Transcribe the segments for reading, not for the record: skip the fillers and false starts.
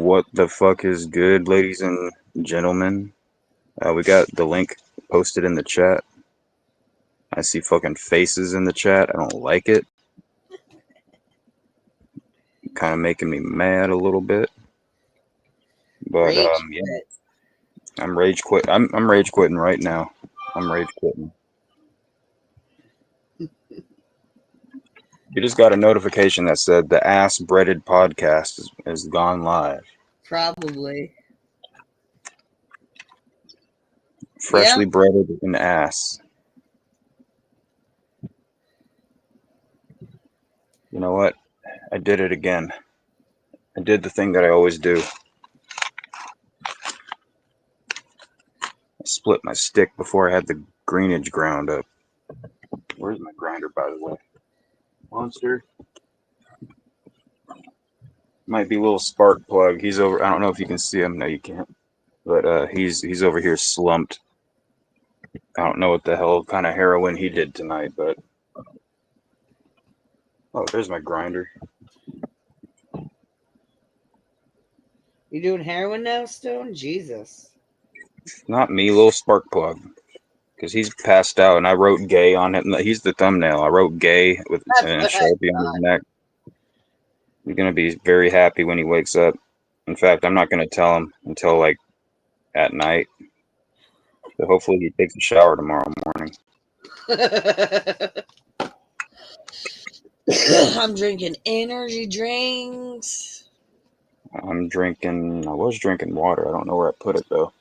What the fuck is good, ladies and gentlemen? We got the link posted in the chat. I see fucking faces in the chat. I don't like it. Kind of making me mad a little bit. But Rage yeah, quit. I'm rage quit. I'm rage quitting right now. I'm rage quitting. You just got a notification that said the Ass Breaded podcast is gone live. Probably. Freshly breaded in ass. You know what? I did it again. I did the thing that I always do. I split my stick before I had the greenage ground up. Where's my grinder, by the way? Monster. Might be a little spark plug. He's over. I don't know if you can see him. No, you can't. But he's over here slumped. I don't know what the hell kind of heroin he did tonight, but oh, there's my grinder. You doing heroin now, Stone? Jesus. Not me, little spark plug. Because he's passed out, and I wrote gay on it. He's the thumbnail. I wrote gay with a Sharpie on his neck. He's going to be very happy when he wakes up. In fact, I'm not going to tell him until, like, at night. So hopefully he takes a shower tomorrow morning. I'm drinking energy drinks. I was drinking water. I don't know where I put it, though.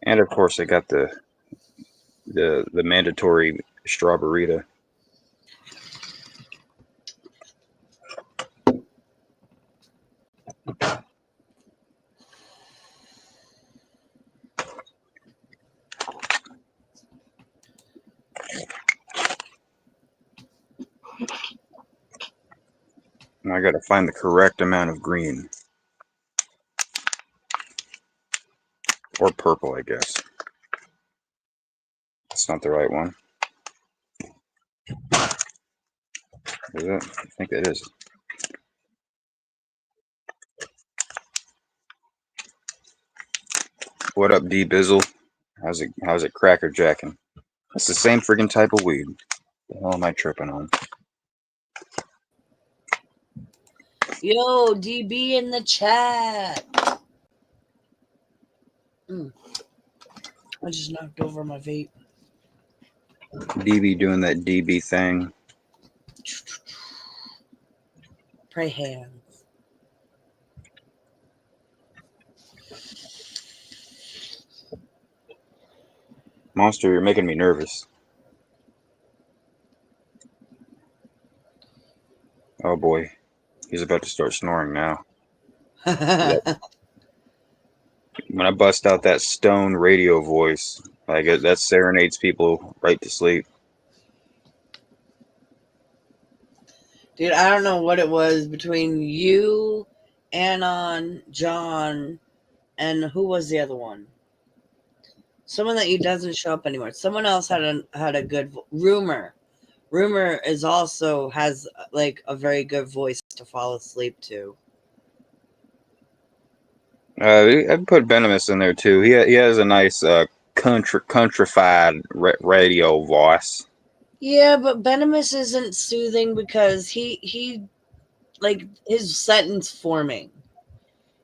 And, of course, I got the mandatory strawberryta. And I got to find the correct amount of green. Or purple, I guess. That's not the right one. Is it? I think it is. What up, D Bizzle? How's it cracker jacking? It's the same friggin' type of weed. The hell am I tripping on? Yo, DB in the chat. I just knocked over my vape. DB doing that DB thing. Pray hands. Monster, you're making me nervous. Oh boy. He's about to start snoring now. Yep. When I bust out that stone radio voice, like that serenades people right to sleep. Dude, I don't know what it was between you, Anon, John, and who was the other one? Someone that doesn't show up anymore. Someone else had a good Rumor. Rumor has like a very good voice to fall asleep to. I'd put Venomous in there too. He has a nice countrified radio voice. Yeah, but Venomous isn't soothing because he like his sentence forming.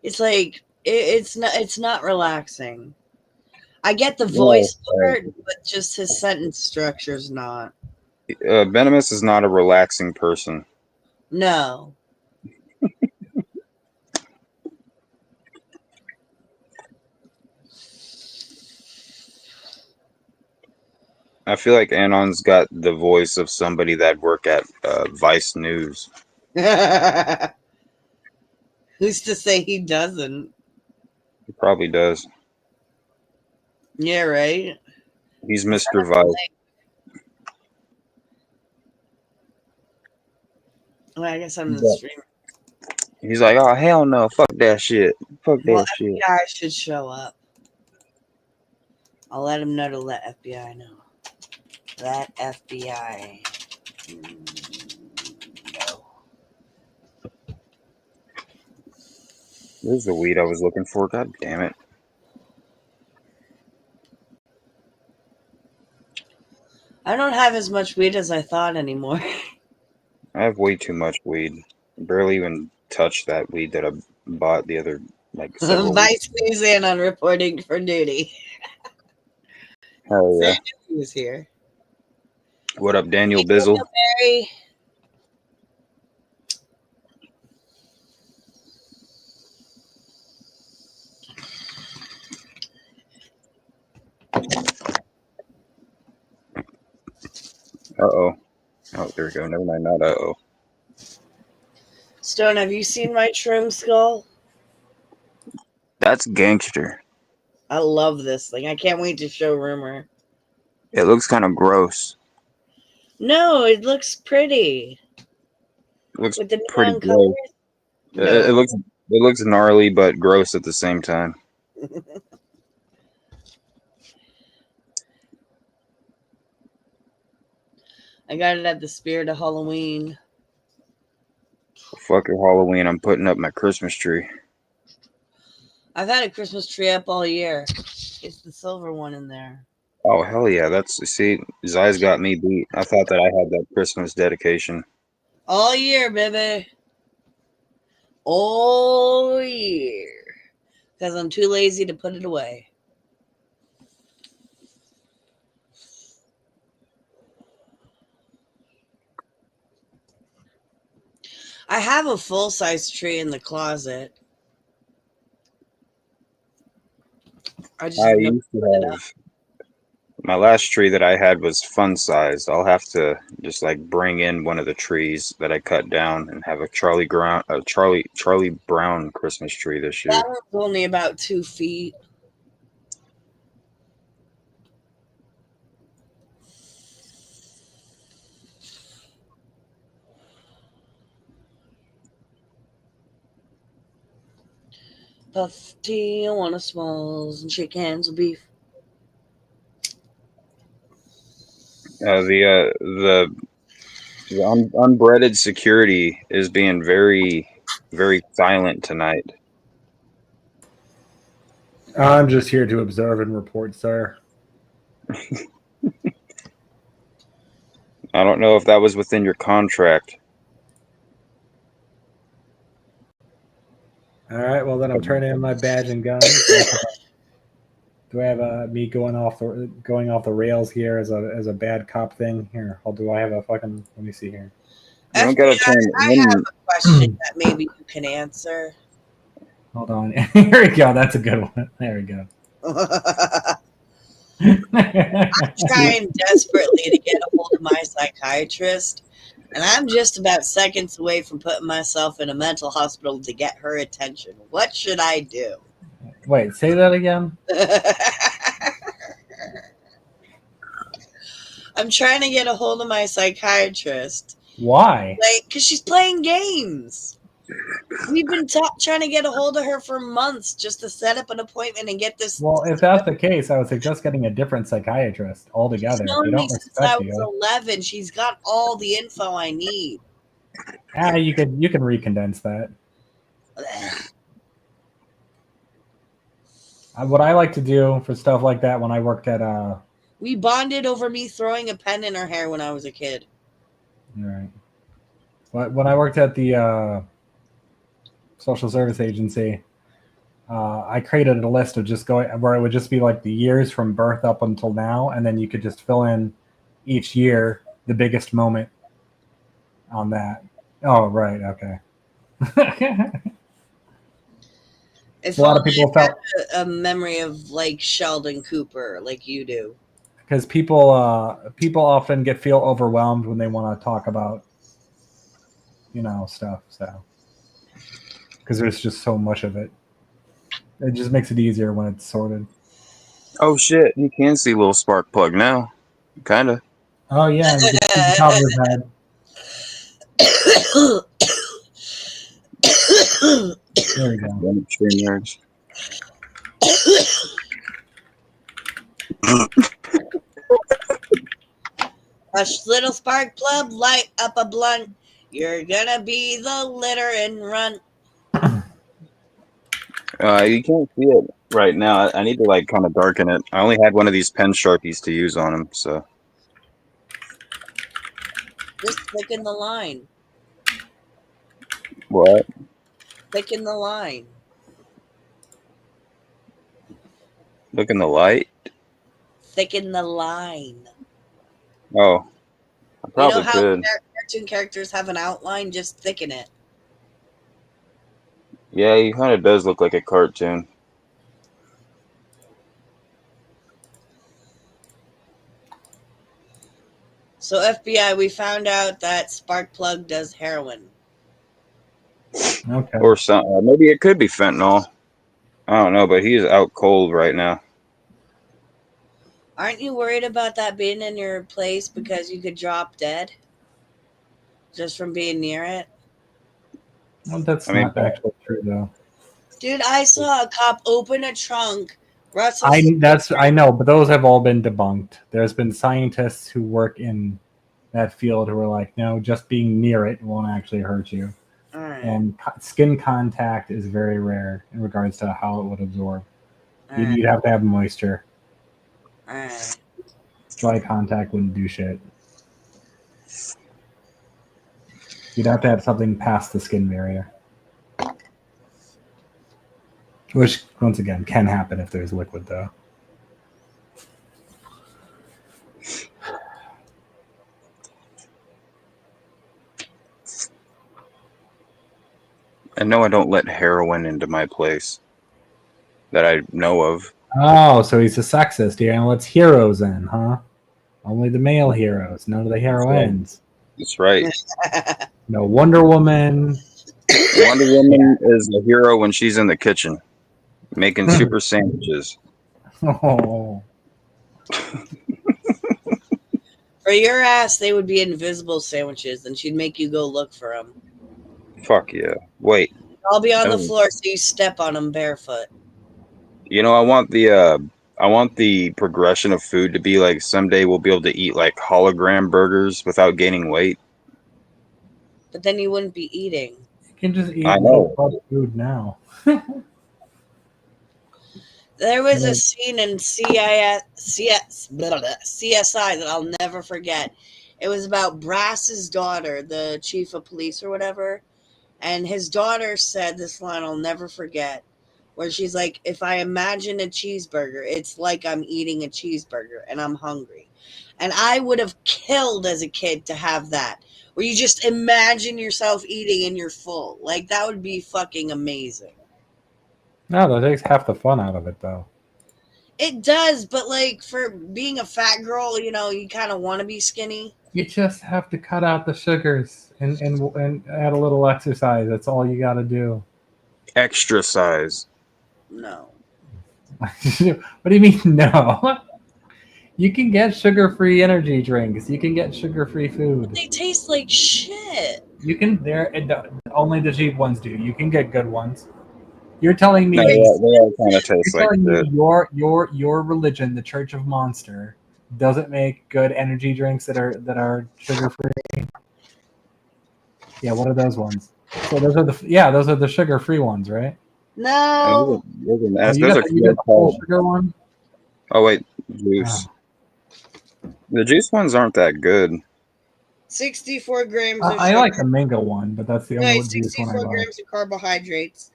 It's like it's not relaxing. I get the voice part, but just his sentence structure is not. Venomous is not a relaxing person. No. I feel like Anon's got the voice of somebody that work at Vice News. Who's to say he doesn't? He probably does. Yeah, right? He's Mr. Vice. Well, I guess I'm the streamer. He's like, oh, hell no. Fuck that shit. Fuck that shit. FBI should show up. I'll let him know to let FBI know. Let FBI know. There's the weed I was looking for. God damn it. I don't have as much weed as I thought anymore. I have way too much weed. Barely even touched that weed that I bought the other, like, several weeks. Vice Sneezing on reporting for duty. Hell yeah. He was here. What up, Daniel Bizzle? Mary. Uh-oh. Oh, there we go. Never mind. Not uh-oh. Stone, have you seen my shroom skull? That's gangster. I love this thing. I can't wait to show Rumor. It looks kind of gross. No, it looks pretty. It looks With the pretty neon gross. colors? No. It looks gnarly but gross at the same time. I got it at the Spirit of Halloween. Fuck your Halloween. I'm putting up my Christmas tree. I've had a Christmas tree up all year. It's the silver one in there. Oh, hell yeah. See, Zai's got me beat. I thought that I had that Christmas dedication. All year, baby. All year. Because I'm too lazy to put it away. I have a full-size tree in the closet. I just used to have my last tree that I had was fun sized. I'll have to just like bring in one of the trees that I cut down and have a Charlie Brown Christmas tree this year. That one's only about 2 feet. Puff tea, I want a smalls and shake hands with beef. The unbreaded security is being very, very silent tonight. I'm just here to observe and report, sir. I don't know if that was within your contract. All right, well then I'm turning in my badge and gun. Do I have me going off the rails here as a bad cop thing? Here, do I have a fucking? Let me see here. You don't gotta turn I have a question that maybe you can answer. Hold on. Here we go. That's a good one. There we go. I'm trying desperately to get a hold of my psychiatrist, and I'm just about seconds away from putting myself in a mental hospital to get her attention. What should I do? Wait, say that again. I'm trying to get a hold of my psychiatrist. Why? Because she's playing games. We've been trying to get a hold of her for months just to set up an appointment and get this. Well, if that's the case, I would suggest getting a different psychiatrist altogether. She's known They me don't since I respect was you. 11. She's got all the info I need. You can recondense that. What I like to do for stuff like that when I worked at We bonded over me throwing a pen in her hair when I was a kid. All right. When I worked at the social service agency, I created a list of just going where it would just be like the years from birth up until now, and then you could just fill in each year the biggest moment on that. Oh, right. Okay. If a lot of people felt a memory of like Sheldon Cooper, like you do. Because people often feel overwhelmed when they want to talk about stuff. So because there's just so much of it, it just makes it easier when it's sorted. Oh shit! You can see little spark plug now, kind of. Oh yeah, you can see the top of his head. There we go. Extreme nerds. Hush, little spark plug, light up a blunt. You're gonna be the litter and run. You can't see it right now. I need to like kind of darken it. I only had one of these pen sharpies to use on him, so. Just thicken the line. What? Thicken the line. Look in the light. Thicken the line. Oh, I You know probably how could. cartoon characters have an outline? Just thicken it. Yeah, he kind of does look like a cartoon. So FBI, we found out that Sparkplug does heroin. Okay. Or some, maybe it could be fentanyl. I don't know, but he is out cold right now. Aren't you worried about that being in your place because you could drop dead just from being near it? Well, that's I mean, not actually true though. Dude, I saw a cop open a trunk. Russell I know, but those have all been debunked. There's been scientists who work in that field who are like, no, just being near it won't actually hurt you. All right. And skin contact is very rare in regards to how it would absorb. All right. You'd have to have moisture. All right. Dry contact wouldn't do shit. You'd have to have something past the skin barrier. Which, once again, can happen if there's liquid, though. I know I don't let heroin into my place that I know of. Oh, so he's a sexist. Yeah, what's heroes in, huh? Only the male heroes, none of the heroines. That's right. No Wonder Woman. Wonder Woman is a hero when she's in the kitchen making super sandwiches. Oh. For your ass, they would be invisible sandwiches, and she'd make you go look for them. Fuck yeah. Wait. I'll be on the floor so you step on them barefoot. You know, I want the progression of food to be like someday we'll be able to eat like hologram burgers without gaining weight. But then you wouldn't be eating. You can just eat I little know. food now. There was a scene in CSI that I'll never forget. It was about Brass's daughter, the chief of police or whatever. And his daughter said this line I'll never forget, where she's like, if I imagine a cheeseburger, it's like I'm eating a cheeseburger and I'm hungry. And I would have killed as a kid to have that, where you just imagine yourself eating and you're full. Like, that would be fucking amazing. No, that takes half the fun out of it, though. It does, but like for being a fat girl, you know, you kind of want to be skinny. You just have to cut out the sugars and add a little exercise. That's all you got to do. Extra size. No. What do you mean, no? You can get sugar-free energy drinks. You can get sugar-free food. They taste like shit. You can. Only the cheap ones do. You can get good ones. You're telling me. No, they all kind of taste You're like telling shit. me your religion, the Church of Monster, doesn't make good energy drinks that are sugar-free? Yeah, what are those ones? So those are the sugar-free ones, right? No. Those You are got the full sugar one. Oh wait, juice. The juice ones aren't that good. 64 grams of sugar. I like the mango one, but that's the only juice one I 64 like. grams of carbohydrates,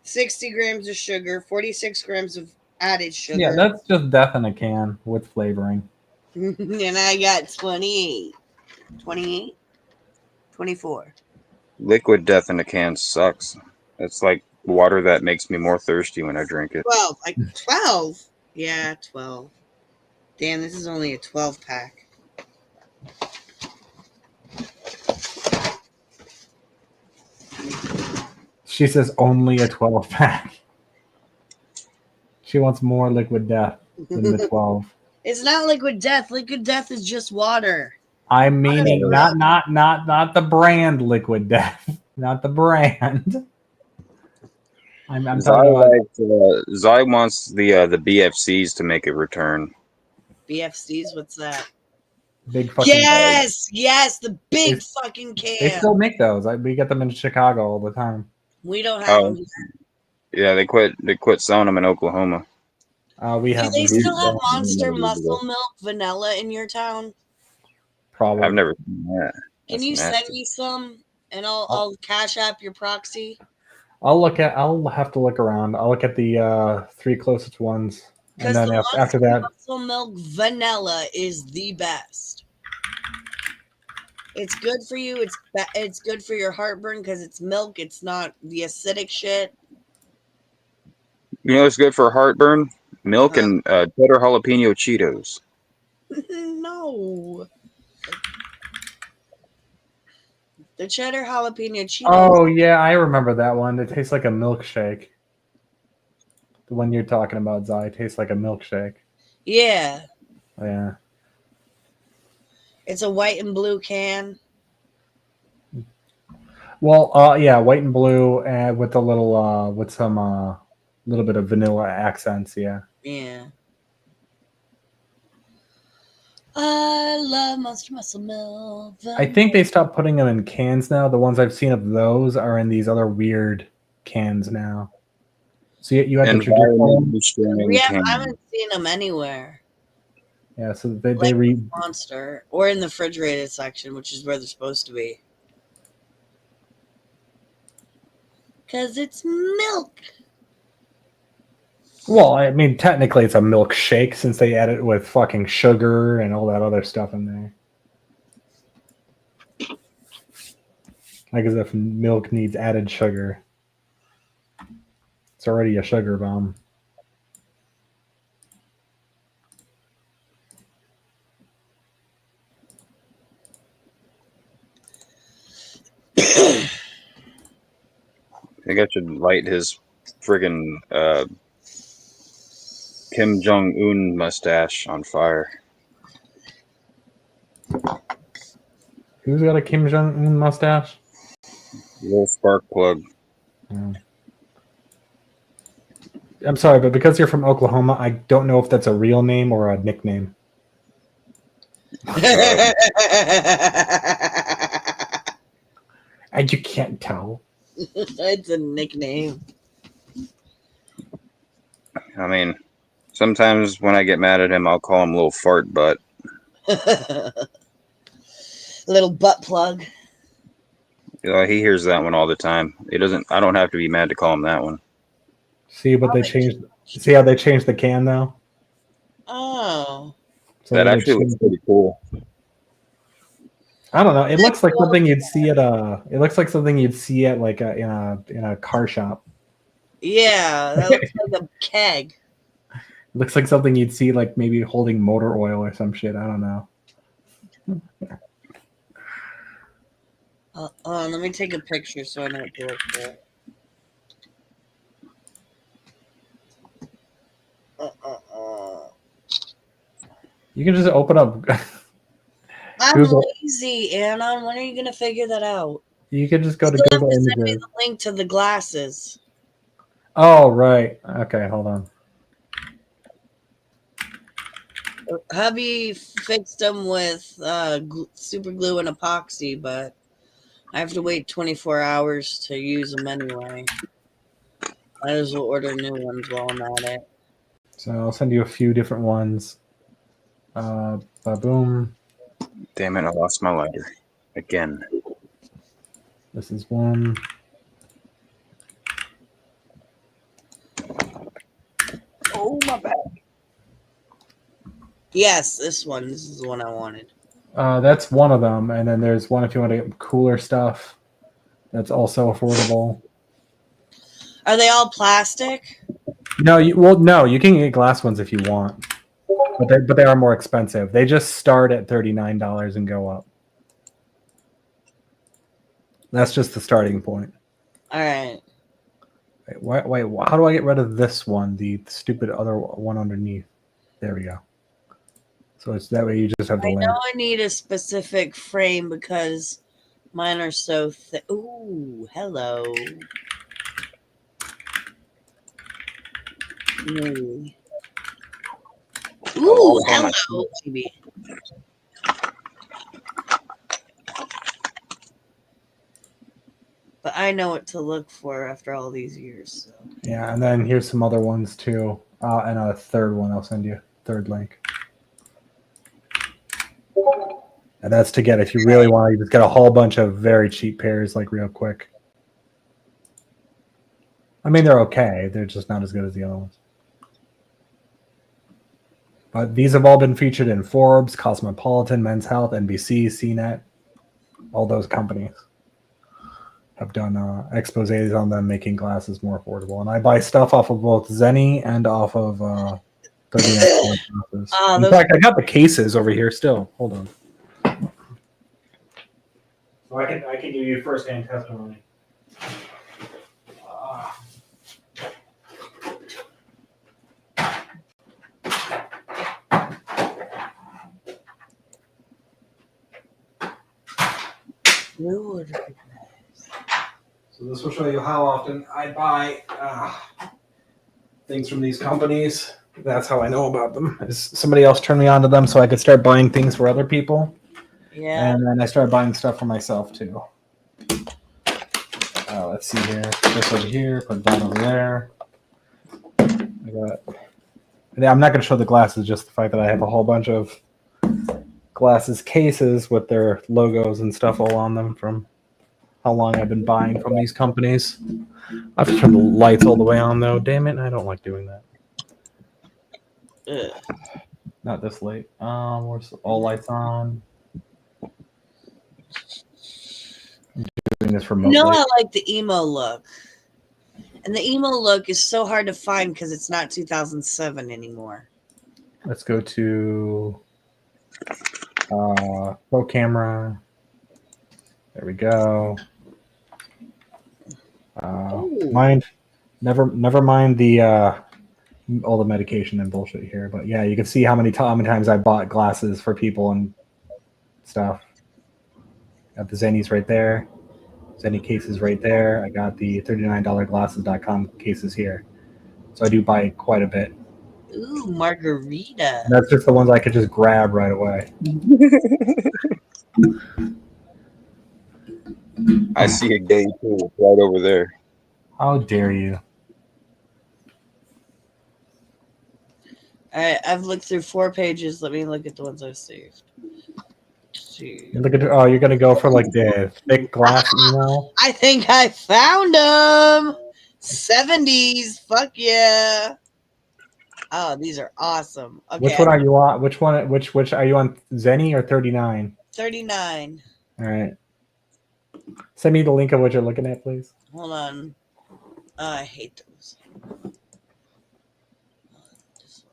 60 grams of sugar, 46 grams of added sugar. Yeah, that's just death in a can with flavoring. And I got 28. 28? 24. Liquid death in a can sucks. It's like water that makes me more thirsty when I drink it. 12. Like 12? Yeah, 12. Damn, this is only a 12 pack. She says only a 12 pack. She wants more liquid death than the 12. It's not liquid death. Liquid death is just water. I'm meaning not the brand liquid death. Not the brand. I'm talking about Zai wants the BFCs to make a return. BFCs, what's that? Big fucking yes, the big fucking can. They still make those. We get them in Chicago all the time. We don't have them here. Yeah, they quit selling them in Oklahoma. We Do have they them still here. have Monster Muscle Milk vanilla in your town? Probably. I've never seen that. Can That's you nasty. send me some, and I'll cash app your proxy? I'll have to look around. I'll look at the 3 closest ones, and Because then the after that, Muscle Milk vanilla is the best. It's good for you. It's good for your heartburn because it's milk. It's not the acidic shit. You know what's good for heartburn? Milk and cheddar jalapeno Cheetos. No. The cheddar jalapeno Cheetos. oh yeah, I remember that one. It tastes like a milkshake. The one you're talking about, Zai, tastes like a milkshake. Yeah. Yeah. It's a white and blue can. Well, yeah, white and blue, with a little, with some, little bit of vanilla accents. Yeah. Yeah. I love Monster Muscle Milk. I think they stopped putting them in cans now. The ones I've seen of those are in these other weird cans now. So you had the traditional one. I haven't seen them anywhere. Yeah, so they Like read Monster or in the refrigerated section, which is where they're supposed to be. Because it's milk. Well, I mean, technically it's a milkshake since they add it with fucking sugar and all that other stuff in there. Like as if milk needs added sugar. It's already a sugar bomb. I think I should light his friggin' Kim Jong-un mustache on fire. Who's got a Kim Jong-un mustache? Little spark plug. Yeah. I'm sorry, but because you're from Oklahoma, I don't know if that's a real name or a nickname. And you can't tell. It's a nickname. I mean, sometimes when I get mad at him, I'll call him little fart butt. Little butt plug. You know, he hears that one all the time. He doesn't. I don't have to be mad to call him that one. See, but they changed. See how they changed the can now? Oh. So That they actually looks changed- pretty cool. I don't know. It looks like something you'd see at a. It looks like something you'd see at like in a car shop. Yeah, that looks like a keg. It looks like something you'd see like maybe holding motor oil or some shit. I don't know. Let me take a picture so I know what to look for. You can just open up. I'm Google. lazy, Anon. When are you gonna figure that out? You can just go to Still have Google to send me Images. the link to the glasses. Oh right. Okay, hold on. Hubby fixed them with super glue and epoxy, but I have to wait 24 hours to use them anyway. Might as well order new ones while I'm at it. So I'll send you a few different ones. Boom. Damn it! I lost my lighter again. This is one. Oh, my bad. Yes, this one. This is the one I wanted. That's one of them, and then there's one if you want to get cooler stuff. That's also affordable. Are they all plastic? No, you can get glass ones if you want, but they are more expensive. They just start at $39 and go up. That's just the starting point. All right. Wait, how do I get rid of this one? The stupid other one underneath. There we go. So it's that way you just have the I lid. know I need a specific frame because mine are so thick. Ooh, hello. Ooh, hello, baby. But I know what to look for after all these years. So. Yeah, and then here's some other ones too, and a third one I'll send you. Third link. And that's to get if you really want to just get a whole bunch of very cheap pairs, like real quick. I mean, they're okay. They're just not as good as the other ones. But these have all been featured in Forbes, Cosmopolitan, Men's Health, NBC, CNET. All those companies have done exposés on them making glasses more affordable. And I buy stuff off of both Zenny and off of 39 glasses. In fact, I got the cases over here still. Hold on. So I can give you first-hand testimony. So this will show you how often I buy things from these companies. That's how I know about them. Somebody else turned me on to them so I could start buying things for other people. Yeah. And then I started buying stuff for myself too. Let's see here. This over here, put that over there. I'm not going to show the glasses, just the fact that I have a whole bunch of glasses cases with their logos and stuff all on them from how long I've been buying from these companies. I have to turn the lights all the way on though. Damn it, I don't like doing that. Ugh. Not this late. Where's all lights on? I'm doing this remotely. You know, I like the emo look. And the emo look is so hard to find because it's not 2007 anymore. Let's go to Pro Camera. There we go. Never mind the all the medication and bullshit here, but yeah, you can see how many times I bought glasses for people and stuff. Got the Zennies right there. Zenny cases right there. I got the $39glasses.com cases here. So I do buy quite a bit. Ooh, margarita. And that's just the ones I could just grab right away. I see a gay pool right over there. How dare you? All right, I've looked through 4 pages. Let me look at the ones I've saved. Look at you're gonna go for like the thick glass email. I think I found them. 70s, fuck yeah! Oh, these are awesome. Okay, Which one are you on? Which are you on? Zenny or 39? 39. All right. Send me the link of what you're looking at, please. Hold on. Oh, I hate those.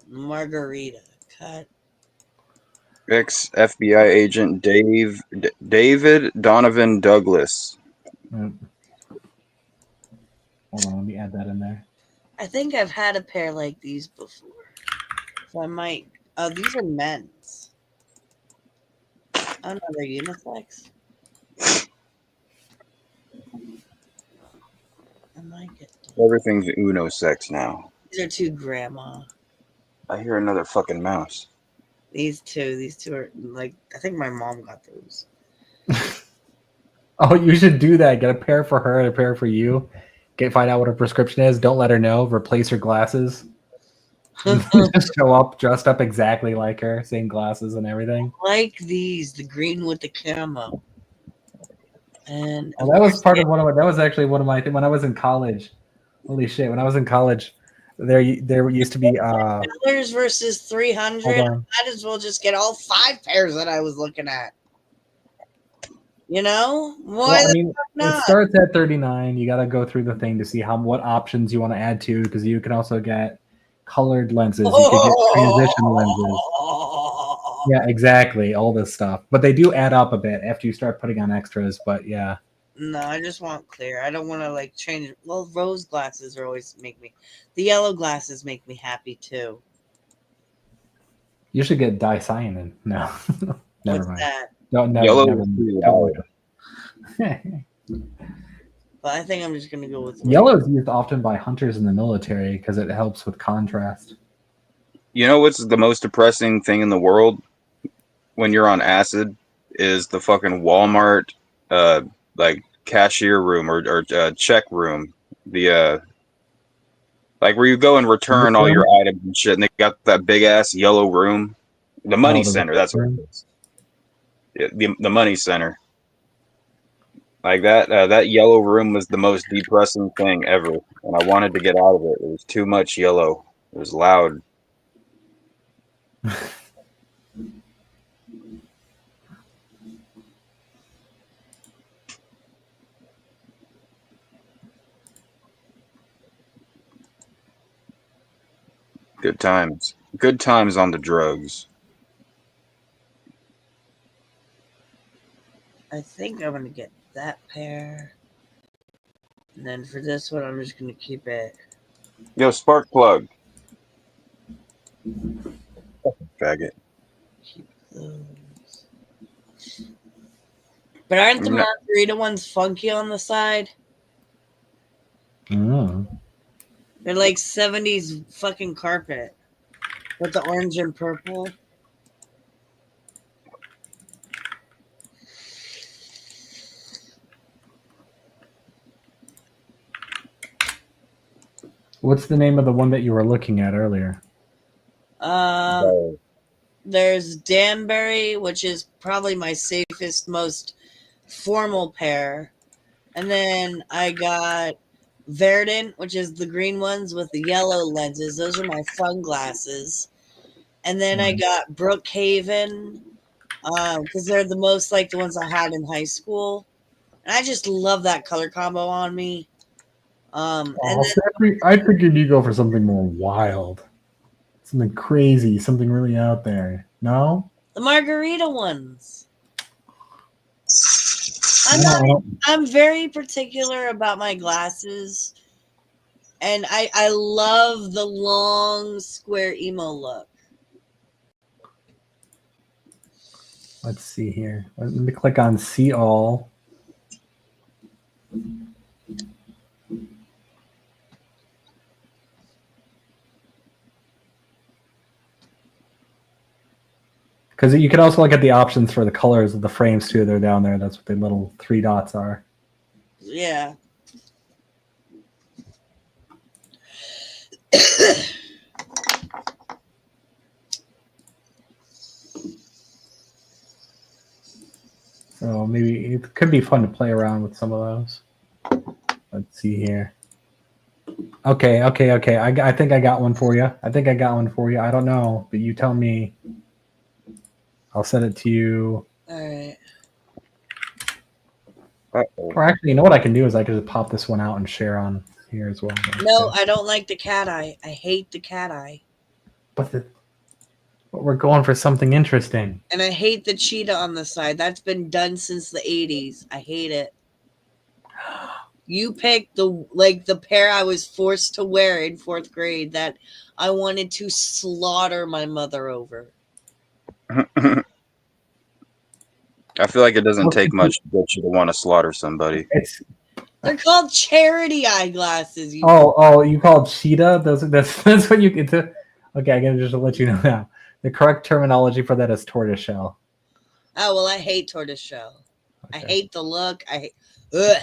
Margarita cut. Ex-FBI agent David Donovan Douglas. Hold on, let me add that in there. I think I've had a pair like these before. So I might. Oh, these are men's. Oh no, they're unisex. I might get them. Everything's Uno sex now. These are 2 grandma. I hear another fucking mouse. These two are like, I think my mom got those. Oh, you should do that. Get a pair for her and a pair for you. Find out what her prescription is. Don't let her know. Replace her glasses. Just show up dressed up exactly like her, same glasses and everything. Like these, the green with the camo. And that was part of that was actually one of my things when I was in college. Holy shit! When I was in college, there used to be $100 versus 300. I might as well just get all 5 pairs that I was looking at. You know, it starts at 39. You got to go through the thing to see what options you want to add to, because you can also get colored lenses. You can get transition lenses. Yeah, exactly. All this stuff, but they do add up a bit after you start putting on extras. But yeah. No, I just want clear. I don't want to like change. Well, rose glasses always make me. The yellow glasses make me happy too. You should get dicyanin. No, never What's mind. That? Never Yellow. But I think I'm just gonna go with yellow is used often by hunters in the military because it helps with contrast. You know what's the most depressing thing in the world when you're on acid is the fucking Walmart like cashier room or check room. The like where you go and return all your items and shit, and they got that big ass yellow room, the money center. That's what it is. Yeah, the money center. Like that yellow room was the most depressing thing ever, and I wanted to get out of it. It was too much yellow. It was loud. Good times. Good times on the drugs. I think I'm gonna get that pair. And then for this one, I'm just gonna keep it. Yo, spark plug. Faggot. Keep those. But aren't the margarita ones funky on the side? They're like 70s fucking carpet with the orange and purple. What's the name of the one that you were looking at earlier? There's Danbury, which is probably my safest, most formal pair. And then I got Verdant, which is the green ones with the yellow lenses. Those are my fun glasses. And then I got Brookhaven, because they're the most like the ones I had in high school. And I just love that color combo on me. And then, I figured you go for something more wild. Something crazy, something really out there. No? the margarita ones. No. I'm very particular about my glasses. And I love the long square emo look. Let's see here. Let me click on see all. Because you can also look at the options for the colors of the frames too. They're down there. That's what the little 3 dots are. Yeah. So maybe it could be fun to play around with some of those. Let's see here. Okay. I think I got one for you. I don't know, but you tell me. I'll send it to you. All right. Or actually, you know what I can do is I can just pop this one out and share on here as well. No, I don't like the cat eye. I hate the cat eye. But we're going for something interesting. And I hate the cheetah on the side. That's been done since the 80s. I hate it. You picked the pair I was forced to wear in 4th grade that I wanted to slaughter my mother over. I feel like it doesn't take much to get you to want to slaughter somebody. They're called charity eyeglasses. You called cheetah? That's what you get to. Okay, I gotta just let you know now. The correct terminology for that is tortoiseshell. Oh well, I hate tortoiseshell. Okay. I hate the look. Ugh.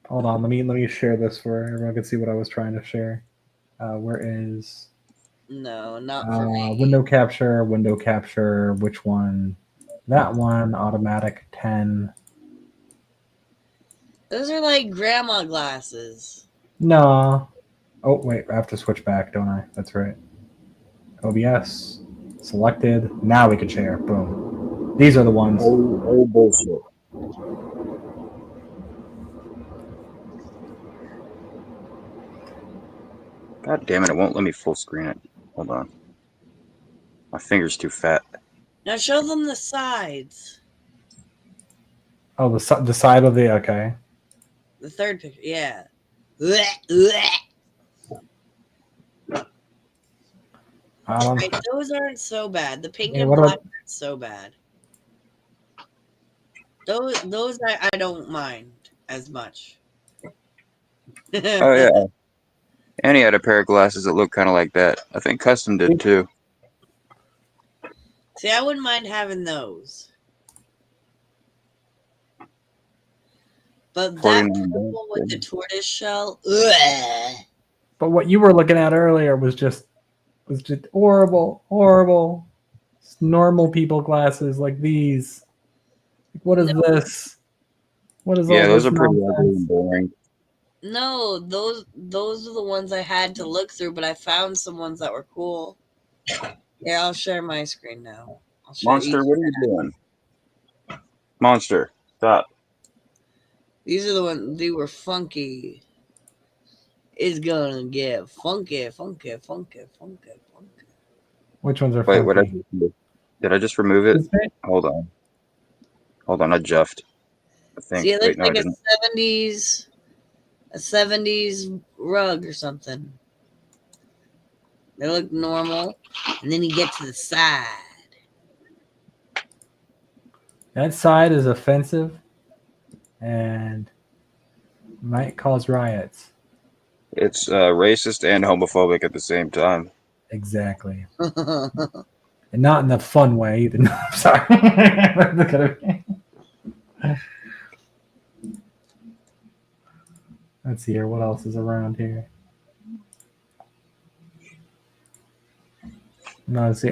Hold on, let me share this for everyone can see what I was trying to share. Where is? No, not for me. Window capture. Which one? That one. Automatic 10. Those are like grandma glasses. No. Oh wait, I have to switch back, don't I? That's right. OBS selected. Now we can share. Boom. These are the ones. Oh bullshit. God damn it! It won't let me full screen it. Hold on. My finger's too fat. Now show them the sides. Oh, the side of the okay. The third picture, yeah. Right, those aren't so bad. The pink and black aren't so bad. Those I don't mind as much. Oh yeah. And he had a pair of glasses that looked kind of like that. I think Custom did too. See, I wouldn't mind having those. But that 49 purple with the bucks. tortoise shell, ugh. But what you were looking at earlier was just horrible, horrible. It's normal people glasses like these. What is this? What is Yeah, all those this are pretty ugly nonsense? and boring. No, those are the ones I had to look through, but I found some ones that were cool. Here, I'll share my screen now. I'll show you. Monster, what are you doing? Monster, stop. These are the ones. They were funky. It's gonna get funky, funky, funky, funky, funky. Which ones are Wait, what I funky? just do? Did I just remove it? This bit? Hold on. Hold on, I juffed. I think. See, it Wait, looks no, I like didn't. a 70s rug or something. They look normal, and then you get to the side. That side is offensive and might cause riots. It's racist and homophobic at the same time. Exactly. And not in the fun way either. No, I'm sorry. Look at me. Let's see here. What else is around here? No, let's see.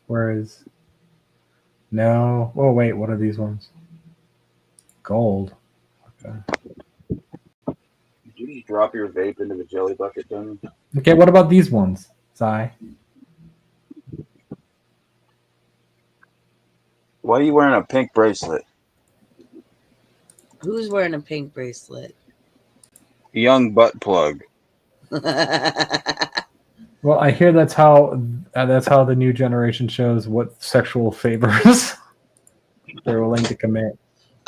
Where is no? Oh wait, what are these ones? Gold. Okay. Did you just drop your vape into the jelly bucket, Tony? Okay, what about these ones, Sai? Why are you wearing a pink bracelet? Who's wearing a pink bracelet? Young butt plug. Well, I hear that's how the new generation shows what sexual favors they're willing to commit.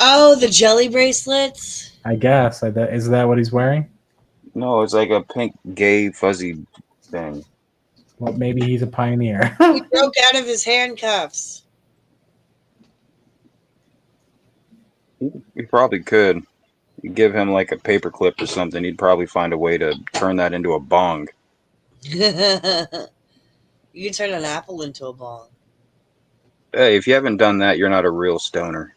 Oh, the jelly bracelets? I guess. Is that what he's wearing? No, it's like a pink gay fuzzy thing. Well, maybe he's a pioneer. He broke out of his handcuffs. He probably could. You give him like a paper clip or something, he'd probably find a way to turn that into a bong. You can turn an apple into a bong. Hey, if you haven't done that, you're not a real stoner.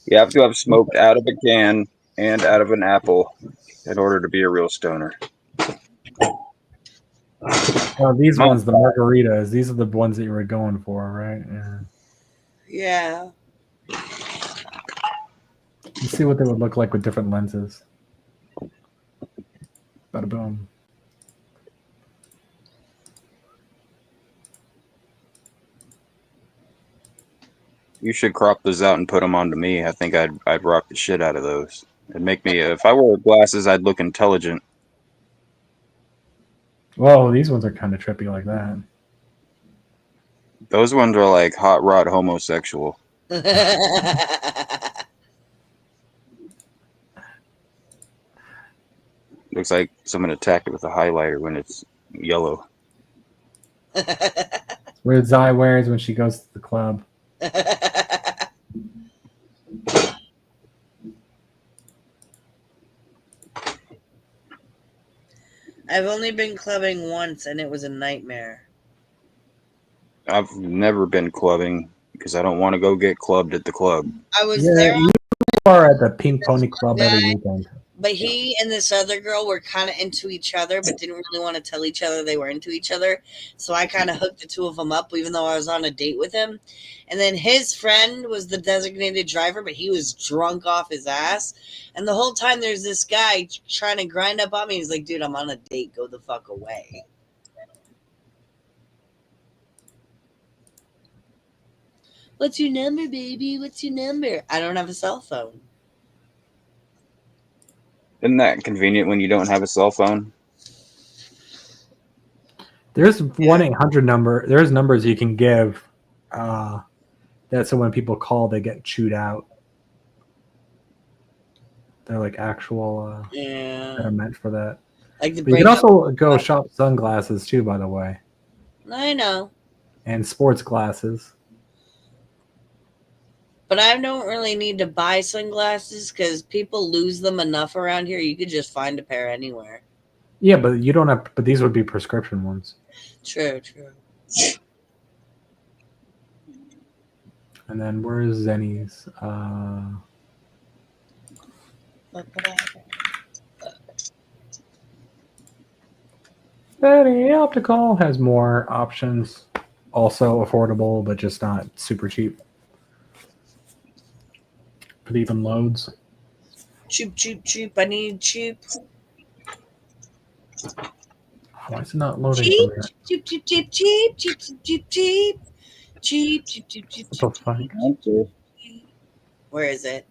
You have to have smoked out of a can and out of an apple in order to be a real stoner. Oh, these ones, the margaritas. These are the ones that you were going for, right? Yeah. Let's see what they would look like with different lenses. Bada boom. You should crop those out and put them onto me. I think I'd rock the shit out of those. It'd make me, if I wore glasses, I'd look intelligent. Whoa, these ones are kind of trippy like that. Those ones are like hot rod homosexual. Looks like someone attacked it with a highlighter when it's yellow. What Zai wears when she goes to the club. I've only been clubbing once, and it was a nightmare. I've never been clubbing because I don't want to go get clubbed at the club. I was there, You are at the Pink Pony Club every weekend. but he and this other girl were kind of into each other, but didn't really want to tell each other they were into each other. So I kind of hooked the two of them up, even though I was on a date with him. And then his friend was the designated driver, but he was drunk off his ass. And the whole time there's this guy trying to grind up on me. He's like, dude, I'm on a date. Go the fuck away. What's your number, baby? What's your number? I don't have a cell phone. Isn't that convenient when you don't have a cell phone? There's 1-800 number. There's numbers you can give. So when people call, they get chewed out. They're like actual that are meant for that. Like the But you can also go shop sunglasses too, by the way. I know. And sports glasses. But I don't really need to buy sunglasses because people lose them enough around here. You could just find a pair anywhere. Yeah, but you don't have. But these would be prescription ones. True. And then where's Zenny's? Zenny Optical has more options. Also affordable, but just not super cheap. But even loads. Cheap, cheap, cheap. I need cheap. Why is it not loading Cheap, from here? cheap, cheap, cheap, cheap, cheap, cheap, cheap, cheap. Cheap, cheap, cheap, cheap, What the fuck? cheap. Where is it?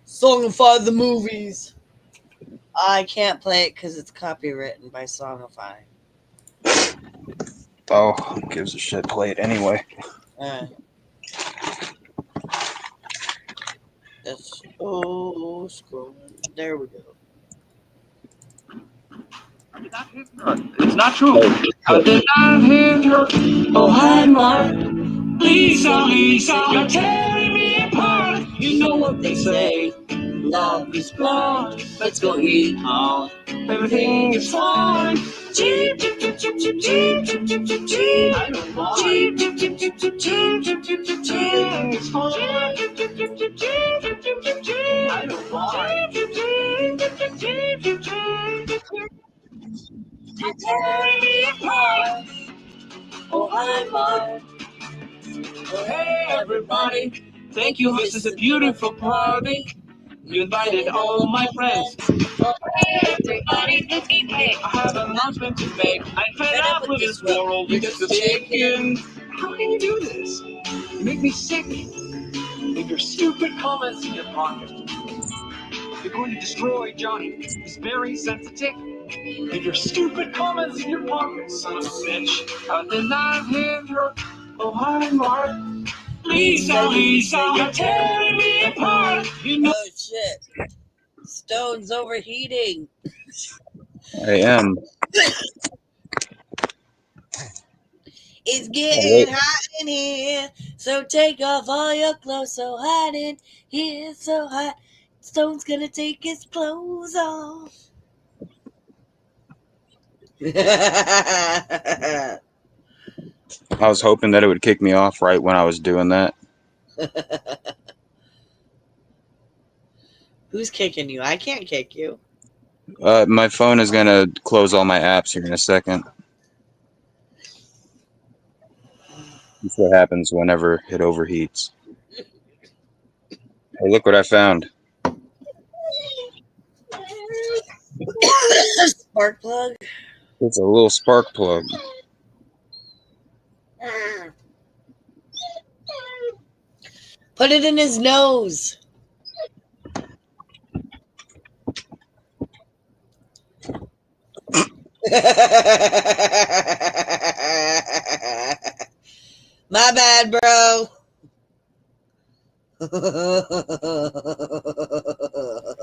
Songify the movies. I can't play it because it's copywritten by Songify. Oh, who gives a shit? Play it anyway. That's scrolling. There we go. It's not true. How did I hit her? Oh, hi, Mark. Lisa, Lisa, you're tearing me apart. You know what they say. Love is blind. Let's go eat out. Everything is fine. Cheep, cheep, cheep, cheep, cheep, cheep, cheep, cheep, cheep, cheep. I don't mind. Cheep, cheep, cheep, cheep, cheep, cheep, cheep, cheep, cheep, cheep. It's fine. Cheep, cheep, cheep, cheep, cheep, cheep, cheep, cheep, cheep. I don't mind. Cheep, cheep, cheep, cheep, cheep, cheep, cheep, cheep, cheep. You're tearing me apart. Oh, hi, Mark. Oh, hey, everybody. Thank you. This is a beautiful party. You invited all my friends. Oh, hey, everybody. Let's eat cake. I have an announcement to make. I'm fed up with this world. You're just a chicken. How can you do this? You make me sick. Leave your stupid comments in your pocket. You're going to destroy Johnny. He's very sensitive. Leave your stupid comments in your pocket, son of a bitch. How did I hit her? Oh, hi, Mark. Lisa, Lisa, you're tearing me apart. You know. Oh shit! Stone's overheating. I am. It's getting hot in here, so take off all your clothes. So hot in here, so hot. Stone's gonna take his clothes off. I was hoping that it would kick me off right when I was doing that. Who's kicking you? I can't kick you. My phone is gonna close all my apps here in a second. That's what happens whenever it overheats. Hey, look what I found. Spark plug. It's a little spark plug. Put it in his nose. My bad, bro.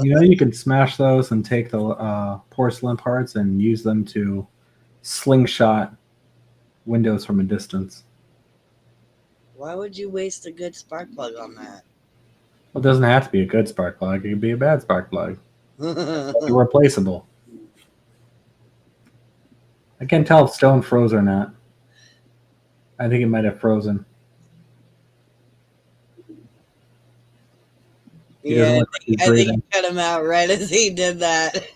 You know, you can smash those and take the porcelain parts and use them to slingshot windows from a distance. Why would you waste a good spark plug on that? Well, it doesn't have to be a good spark plug. It could be a bad spark plug. It's replaceable. I can't tell if Stone froze or not. I think it might have frozen. Yeah, I think you cut him out right as he did that.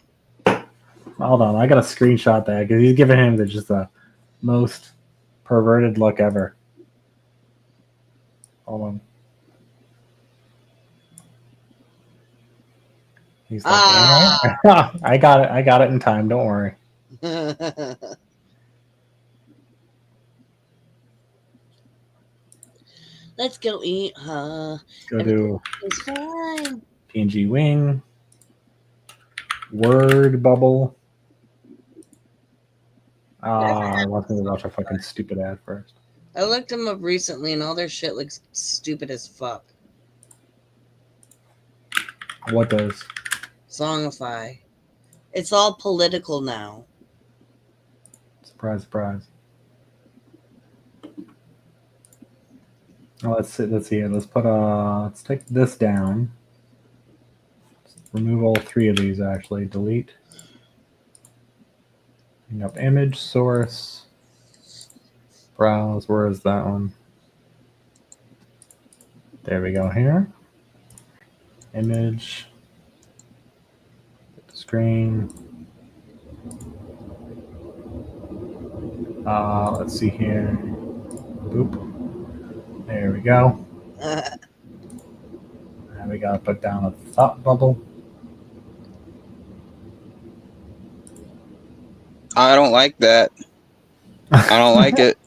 Hold on, I got to screenshot that because he's giving him just the most perverted look ever. Hold on. He's like, I got it in time. Don't worry. Let's go eat, huh? Go to It's fine. PNG Wing. Word bubble. I want to watch a fucking stupid ad first. I looked them up recently, and all their shit looks stupid as fuck. What does? Songify. It's all political now. Surprise, surprise. Oh, let's see here. Let's take this down. Let's remove all three of these actually. Delete. Bring up image source. Browse. Where is that one? There we go here. Image. Screen. Let's see here. Boop. There we go. And we gotta put down a thought bubble. I don't like that. I don't like it.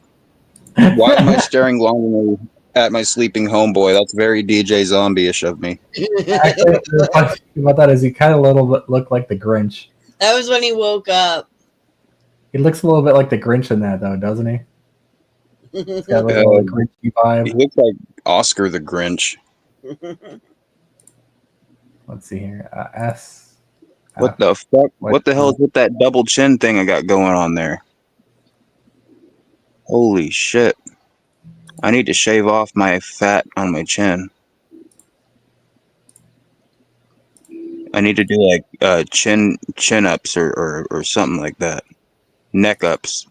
Why am I staring longingly at my sleeping homeboy? That's very DJ Zombie-ish of me. Actually, the funny thing about that is he kind of look like the Grinch. That was when he woke up. He looks a little bit like the Grinch in that, though, doesn't he? He's got a little Grinchy He vibe. looks like Oscar the Grinch. Let's see here. S. What the fuck? What the hell is with that double chin thing I got going on there? Holy shit. I need to shave off my fat on my chin. I need to do like chin ups or something like that. Neck ups.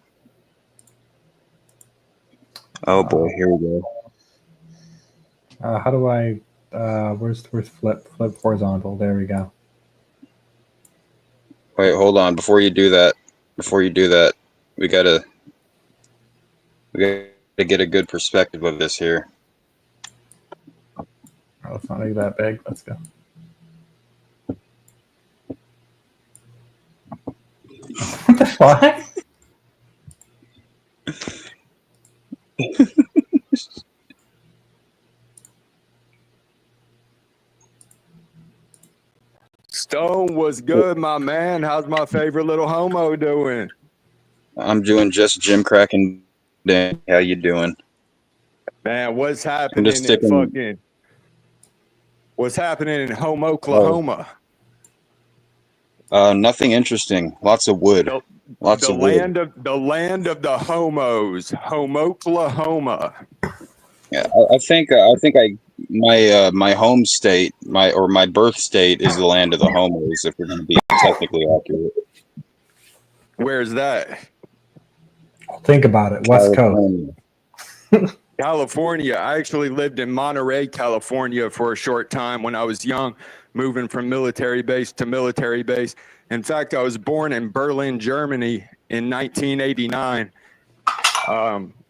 Oh boy, here we go. How do I where's flip horizontal? There we go. Wait, hold on. Before you do that, we gotta get a good perspective of this here. Oh, it's not even that big. Let's go. What the fuck? Stone, what's good, my man? How's my favorite little homo doing? I'm doing just Jim cracking. Dan, how you doing? Man, what's happening just sticking- What's happening in Home, Oklahoma? Nothing interesting. Lots of wood. Lots of wood. The land of the homos, Home, Oklahoma. Yeah, I think my home state, my birth state is the land of the homos. If we're going to be technically accurate. Where's that? Think about it. West Coast. California. I actually lived in Monterey, California for a short time when I was young, moving from military base to military base. In fact, I was born in Berlin, Germany in 1989.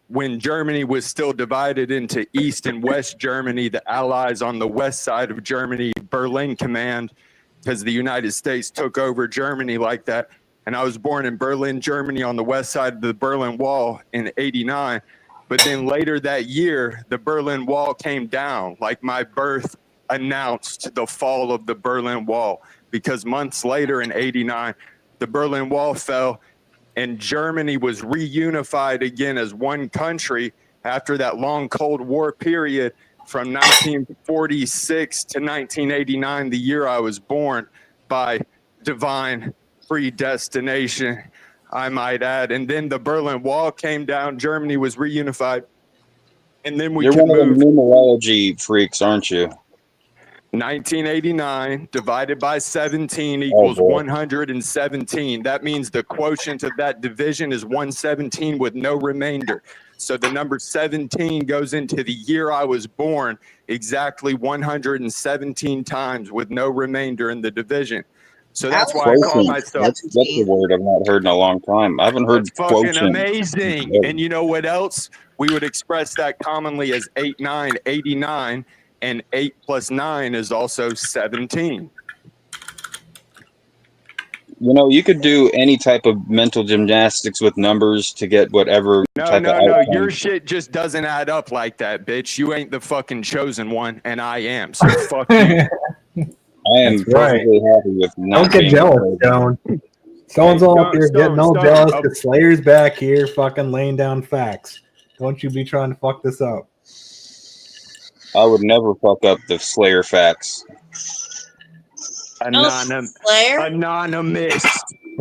When Germany was still divided into East and West Germany, the Allies on the west side of Germany, Berlin Command, because the United States took over Germany like that. And I was born in Berlin, Germany on the west side of the Berlin Wall in 89. But then later that year, the Berlin Wall came down. Like my birth announced the fall of the Berlin Wall, because months later in 89, the Berlin Wall fell and Germany was reunified again as one country after that long Cold War period from 1946 to 1989, the year I was born, by divine predestination, I might add. And then the Berlin Wall came down, Germany was reunified, and then You're one of the numerology freaks, aren't you? 1989 divided by 17 equals 117. That means the quotient of that division is 117 with no remainder. So the number 17 goes into the year I was born exactly 117 times with no remainder in the division. So that's why I call myself. That's a word I've not heard in a long time. I haven't heard fucking quotient. Amazing. And you know what else? We would express that commonly as 89, and 8 plus 9 is also 17. You know, you could do any type of mental gymnastics with numbers to get whatever type of outcome. No. Your shit just doesn't add up like that, bitch. You ain't the fucking chosen one, and I am. So fuck you. I am perfectly happy with not Don't get jealous, Stone. Stone's all up here getting all jealous because Slayer's back here fucking laying down facts. Don't you be trying to fuck this up. I would never fuck up the Slayer facts. Anonymous,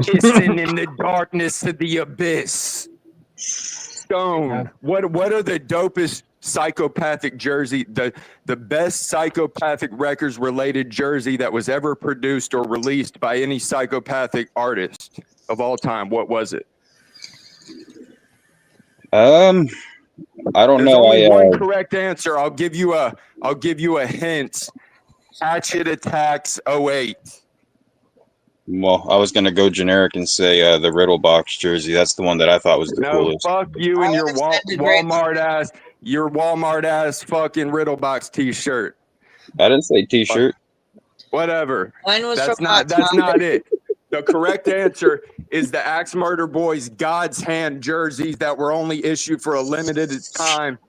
kissing in the darkness of the abyss. Stone, what are the dopest psychopathic jersey, the best psychopathic records related jersey that was ever produced or released by any psychopathic artist of all time? What was it? I don't There's know. only one correct answer. I'll give you a hint. Hatchet Attacks 08. Well, I was gonna go generic and say the Riddle box jersey. That's the one that I thought was the No, coolest. fuck you and your Alexander Graham. Walmart ass fucking Riddle box t-shirt. I didn't say T-shirt. Whatever. Mine was That's from Hot Topic. not it. The correct answer is the Axe Murder Boys God's Hand jerseys that were only issued for a limited time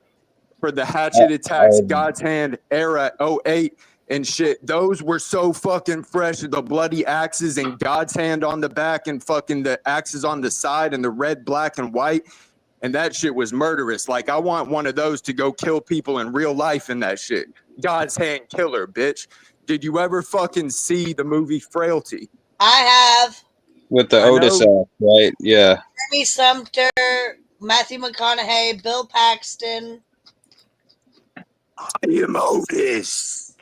for the Hatchet Attacks God's Hand era 08 and shit. Those were so fucking fresh. The bloody axes and God's Hand on the back and fucking the axes on the side and the red, black, and white. And that shit was murderous. Like, I want one of those to go kill people in real life in that shit. God's Hand killer, bitch. Did you ever fucking see the movie Frailty? I have. With the Otis act, right? Yeah. Jimmy Sumter, Matthew McConaughey, Bill Paxton. I am Otis.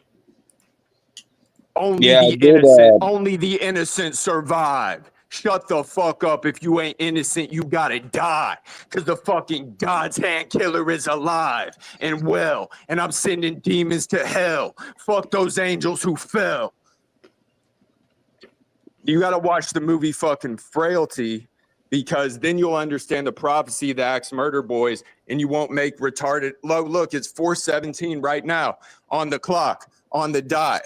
Only the innocent survive. Shut the fuck up. If you ain't innocent, you gotta die. Because the fucking God's Hand killer is alive and well. And I'm sending demons to hell. Fuck those angels who fell. You gotta watch the movie fucking Frailty, because then you'll understand the prophecy of the Axe Murder Boys and you won't make retarded. Look, it's 4:17 right now on the clock, on the dot.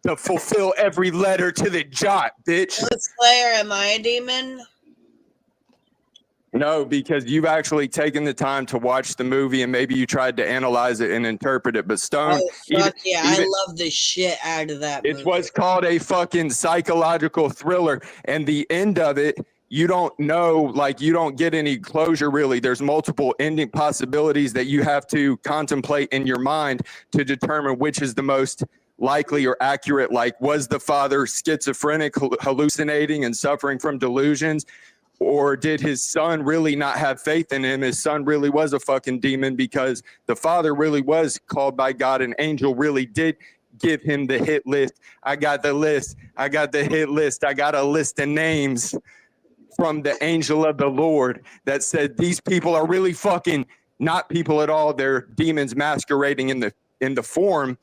To fulfill every letter to the jot, bitch. Slayer, am I a demon? No, because you've actually taken the time to watch the movie and maybe you tried to analyze it and interpret it. But Stone, I love the shit out of that movie. It's what's called a fucking psychological thriller. And the end of it, you don't know, like, you don't get any closure, really. There's multiple ending possibilities that you have to contemplate in your mind to determine which is the most likely or accurate. Like, was the father schizophrenic, hallucinating and suffering from delusions? Or did his son really not have faith in him? His son really was a fucking demon because the father really was called by God. An angel really did give him the hit list. I got the list. I got the hit list. I got a list of names from the angel of the Lord that said these people are really fucking not people at all. They're demons masquerading in the form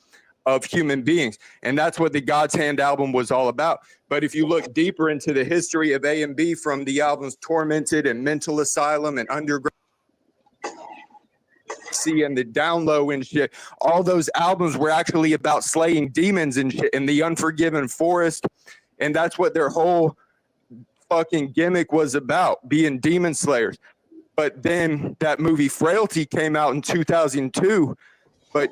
of human beings. And that's what the God's Hand album was all about. But if you look deeper into the history of A&B, from the albums Tormented and Mental Asylum and Underground and the Down Low and shit, all those albums were actually about slaying demons and shit in the Unforgiven Forest. And that's what their whole fucking gimmick was about, being demon slayers. But then that movie Frailty came out in 2002. But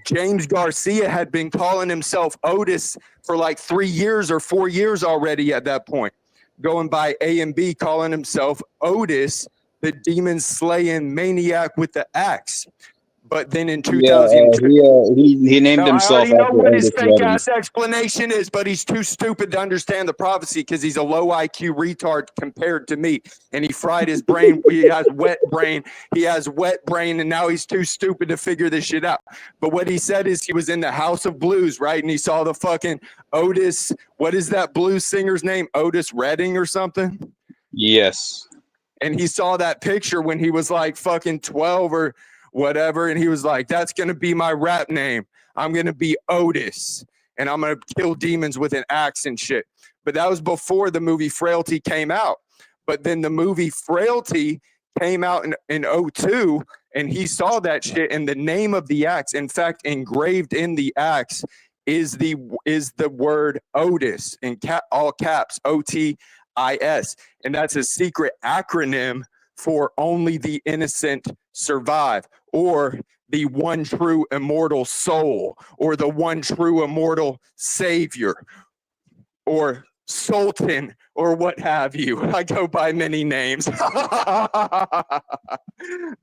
James Garcia had been calling himself Otis for like 3 years or 4 years already at that point, going by A&B, calling himself Otis, the demon slaying maniac with the axe. But then in 2002, he named himself. I already know what his fake ass explanation is, but he's too stupid to understand the prophecy because he's a low IQ retard compared to me. And he fried his brain. He has wet brain. He has wet brain, and now he's too stupid to figure this shit out. But what he said is he was in the House of Blues, right? And he saw the fucking Otis. What is that blues singer's name? Otis Redding or something? Yes. And he saw that picture when he was like fucking 12 or whatever, and he was like, that's gonna be my rap name. I'm gonna be Otis, and I'm gonna kill demons with an axe and shit. But that was before the movie Frailty came out. But then the movie Frailty came out in 2002, and he saw that shit, and the name of the axe, in fact, engraved in the axe is the word Otis in all caps, OTIS, and that's a secret acronym for Only the Innocent Survive, or the one true immortal soul, or the one true immortal savior, or Sultan, or what have you. I go by many names.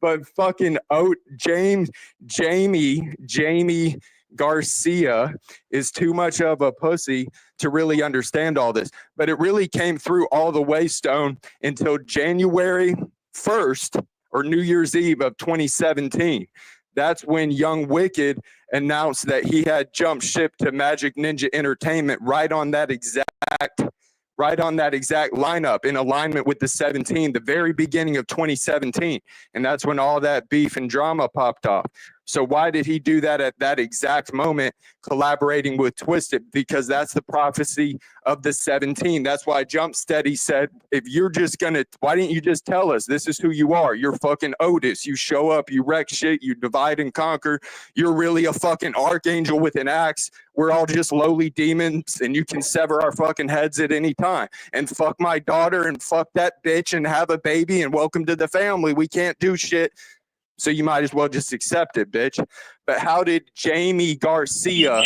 But fucking Jamie Garcia is too much of a pussy to really understand all this. But it really came through all the way, Stone, until January 1st or New Year's Eve of 2017. That's when Young Wicked announced that he had jumped ship to Magic Ninja Entertainment right on that exact right on that exact lineup in alignment with the 17, the very beginning of 2017. And that's when all that beef and drama popped off. So why did he do that at that exact moment, collaborating with Twisted? Because that's the prophecy of the 17. That's why Jump Steady said, if you're just gonna, why didn't you just tell us this is who you are? You're fucking Otis. You show up, you wreck shit, you divide and conquer. You're really a fucking archangel with an axe. We're all just lowly demons, and you can sever our fucking heads at any time. And fuck my daughter and fuck that bitch and have a baby and welcome to the family. We can't do shit. So you might as well just accept it, bitch. But how did Jamie Garcia,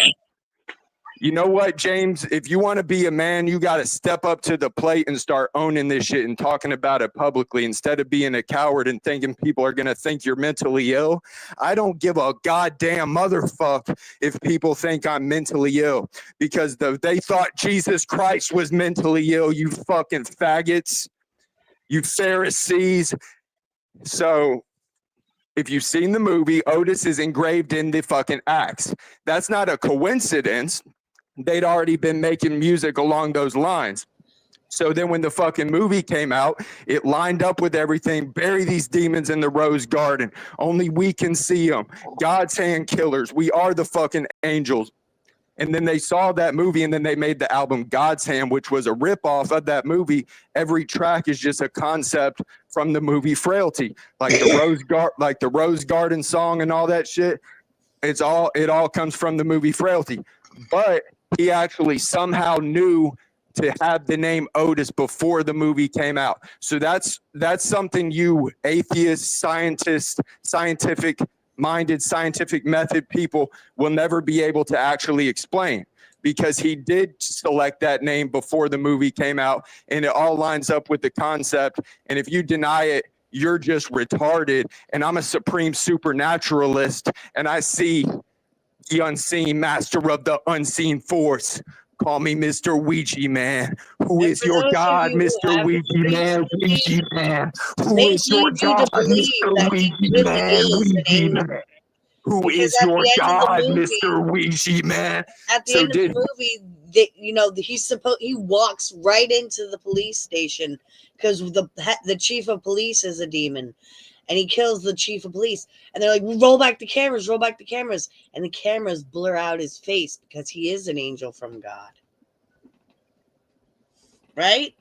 you know what, James? If you want to be a man, you got to step up to the plate and start owning this shit and talking about it publicly instead of being a coward and thinking people are going to think you're mentally ill. I don't give a goddamn motherfuck if people think I'm mentally ill because they thought Jesus Christ was mentally ill, you fucking faggots, you Pharisees. So if you've seen the movie, Otis is engraved in the fucking axe. That's not a coincidence. They'd already been making music along those lines. So then when the fucking movie came out, it lined up with everything. Bury these demons in the rose garden. Only we can see them. God's hand killers. We are the fucking angels. And then they saw that movie and then they made the album God's Hand, which was a ripoff of that movie. Every track is just a concept from the movie Frailty, like the Rose Garden song and all that shit. It all comes from the movie Frailty. But he actually somehow knew to have the name Otis before the movie came out. So that's something you atheist, scientist, scientific-minded, scientific method people will never be able to actually explain, because he did select that name before the movie came out, and it all lines up with the concept. And if you deny it, you're just retarded. And I'm a supreme supernaturalist, and I see the unseen, master of the unseen force. Call me Mr. Ouija Man. Who is your God, Mr. Ouija Man? Ouija Man. Who is your God, Mr. Ouija Man? Ouija Man. Who is your God, Mr. Ouija Man? At the end of the movie, he walks right into the police station because the chief of police is a demon, and he kills the chief of police. And they're like, roll back the cameras, and the cameras blur out his face because he is an angel from God. Right?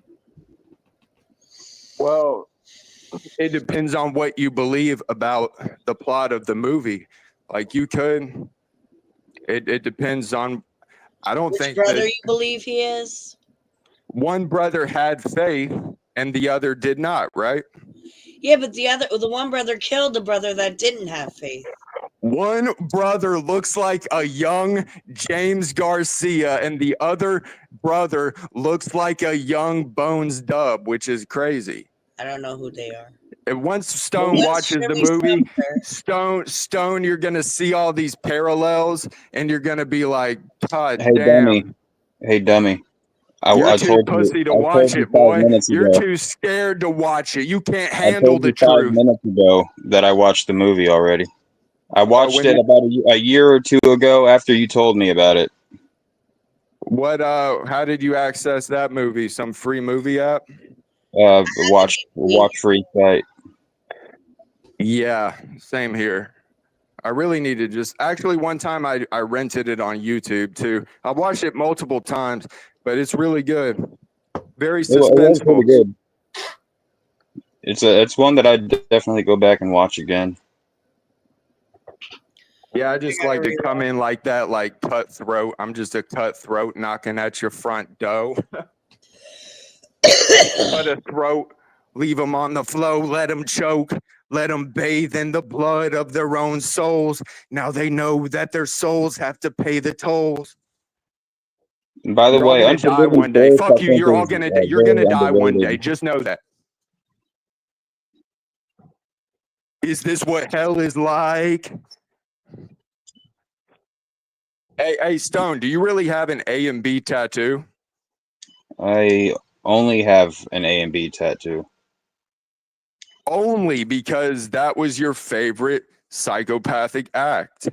Well, it depends on what you believe about the plot of the movie. Like it depends on, I don't think which brother you believe he is. One brother had faith and the other did not, right? Yeah, but the one brother killed the brother that didn't have faith. One brother looks like a young James Garcia, and the other brother looks like a young Bones Dub, which is crazy. I don't know who they are. And once Stone watches the movie, Stone, you're gonna see all these parallels, and you're gonna be like, God damn. Hey, dummy. You're too pussy to watch it, boy. You're too scared to watch it. You can't handle the truth. 5 minutes ago that I watched the movie already. I watched it about a year or two ago after you told me about it. What? How did you access that movie? Some free movie app? Watch free site. Yeah, same here. I really need to just actually one time I rented it on YouTube too. I watched it multiple times, but it's really good. Very suspenseful. It was pretty good. It's one that I definitely go back and watch again. Yeah, I just like to come in like that, like cutthroat. I'm just a cutthroat knocking at your front door. Cut a throat, leave them on the flow, let them choke, let them bathe in the blood of their own souls. Now they know that their souls have to pay the tolls. And by the way, you're gonna die one day. Fuck you. You're all gonna you're gonna die one day. Just know that. Is this what hell is like? Hey, Stone, do you really have an A and B tattoo? I only have an A and B tattoo. Only because that was your favorite psychopathic act.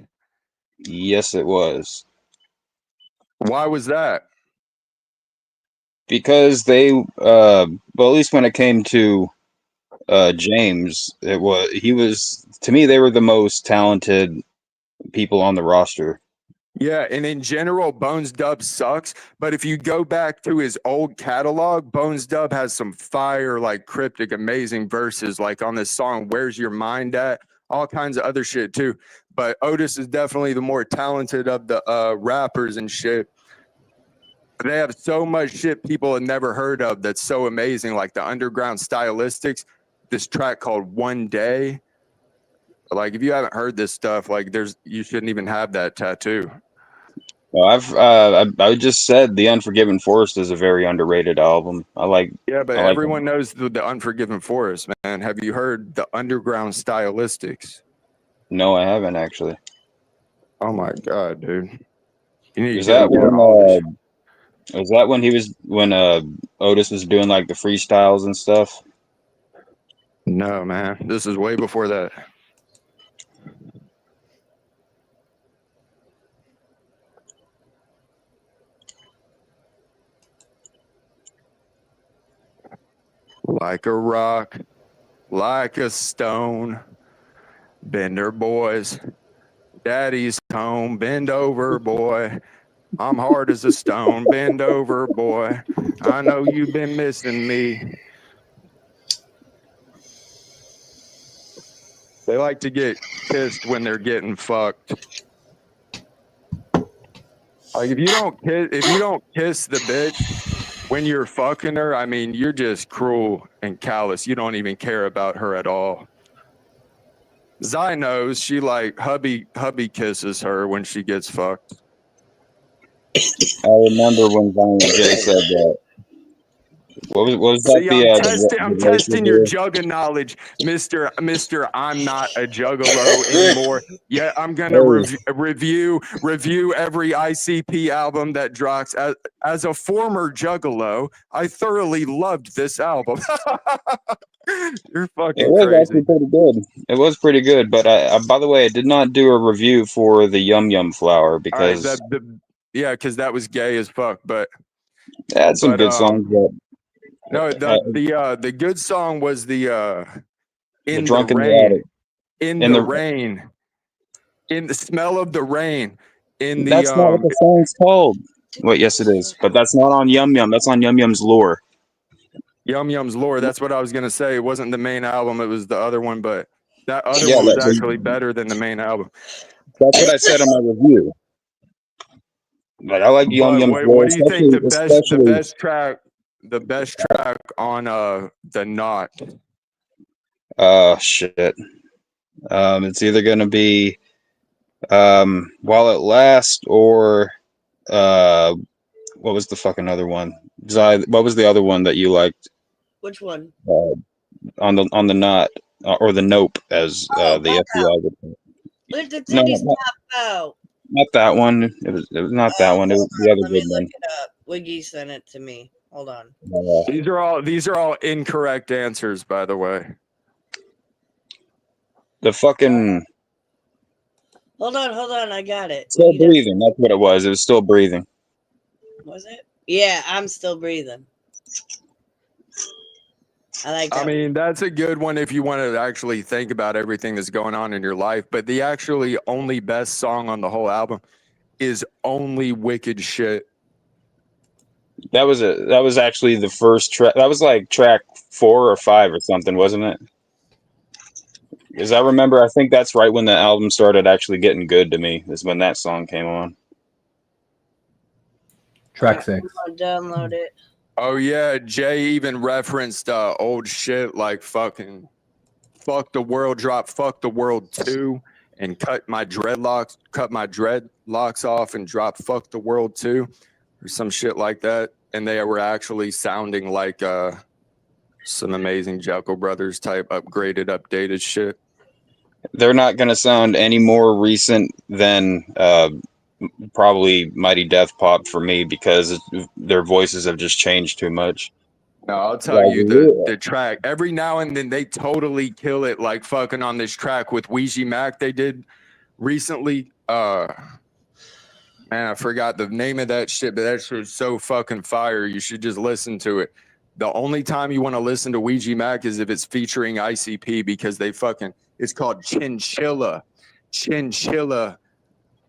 Yes, it was. Why was that? because they well, at least when it came to James, he was, to me, they were the most talented people on the roster. Yeah, and in general, Bones Dub sucks. But if you go back to his old catalog, Bones Dub has some fire, like cryptic, amazing verses, like on this song, Where's Your Mind At? All kinds of other shit too. But Otis is definitely the more talented of the rappers and shit. They have so much shit people have never heard of that's so amazing, like the underground stylistics. This track called One Day. Like, if you haven't heard this stuff, like, you shouldn't even have that tattoo. Well, I just said The Unforgiven Forest is a very underrated album. Yeah, but I like everyone knows the Unforgiven Forest, man. Have you heard the underground stylistics? No, I haven't actually. Oh my god, dude! You need Is to go that get when all this. is that when Otis was doing like the freestyles and stuff? No, man, this is way before that. Like a rock, like a stone, Bender boys. Daddy's home, bend over, boy. I'm hard as a stone, bend over, boy. I know you've been missing me. They like to get kissed when they're getting fucked. Like if you don't kiss the bitch when you're fucking her, I mean, you're just cruel and callous. You don't even care about her at all. Zai knows she like hubby kisses her when she gets fucked. I remember when Violent J said that. What was that? See, I'm testing your jugga knowledge, Mister. I'm not a juggalo anymore. Yeah, I'm gonna review every ICP album that drops. As a former juggalo, I thoroughly loved this album. You're fucking It was crazy. actually pretty good. It was pretty good, but by the way, I did not do a review for the Yum Yum Flower because because that was gay as fuck. But it had some good songs. But no, the good song was the in the Drunk in the rain, Attic. in the rain, in the smell of the rain, in the That's not what the song's called. Wait, yes it is, but that's not on Yum Yum. That's on Yum Yum's Lore. Yum Yum's Lore. That's what I was gonna say. It wasn't the main album. It was the other one, but that other one was actually better than the main album. That's what I said on my review. But I like Yum Yum's Lore. What do you think the best track on the Knot? Shit. It's either gonna be While It Lasts or what was the fucking other one? What was the other one that you liked? Which one? On the Knot or the Nope, as the FBI would say. Let the titties pop out. Not that one. It was not that one. It was the other good one. Look it up. Wiggy sent it to me. Hold on. These are all incorrect answers, by the way. The fucking. Hold on. I got it. Still breathing. That's what it was. It was Still Breathing. Was it? Yeah, I'm Still Breathing. I like that. I mean, that's a good one if you want to actually think about everything that's going on in your life. But the actually only best song on the whole album is Only Wicked Shit. That was actually the first track. That was like track 4 or 5 or something, wasn't it? Because I remember, I think that's right when the album started actually getting good to me. Is when that song came on. Track 6. I'll download it. Oh yeah, Jay even referenced old shit like fucking Fuck the World, drop Fuck the World 2 and cut my dreadlocks off and drop Fuck the World 2 or some shit like that. And they were actually sounding like some amazing Jelko Brothers type updated shit. They're not going to sound any more recent than probably Mighty Death Pop for me because their voices have just changed too much. No, I'll tell you the track. Every now and then they totally kill it, like fucking on this track with Ouija Mac they did recently. Man, I forgot the name of that shit, but that shit's so fucking fire. You should just listen to it. The only time you want to listen to Ouija Mac is if it's featuring ICP, because it's called Chinchilla. Chinchilla.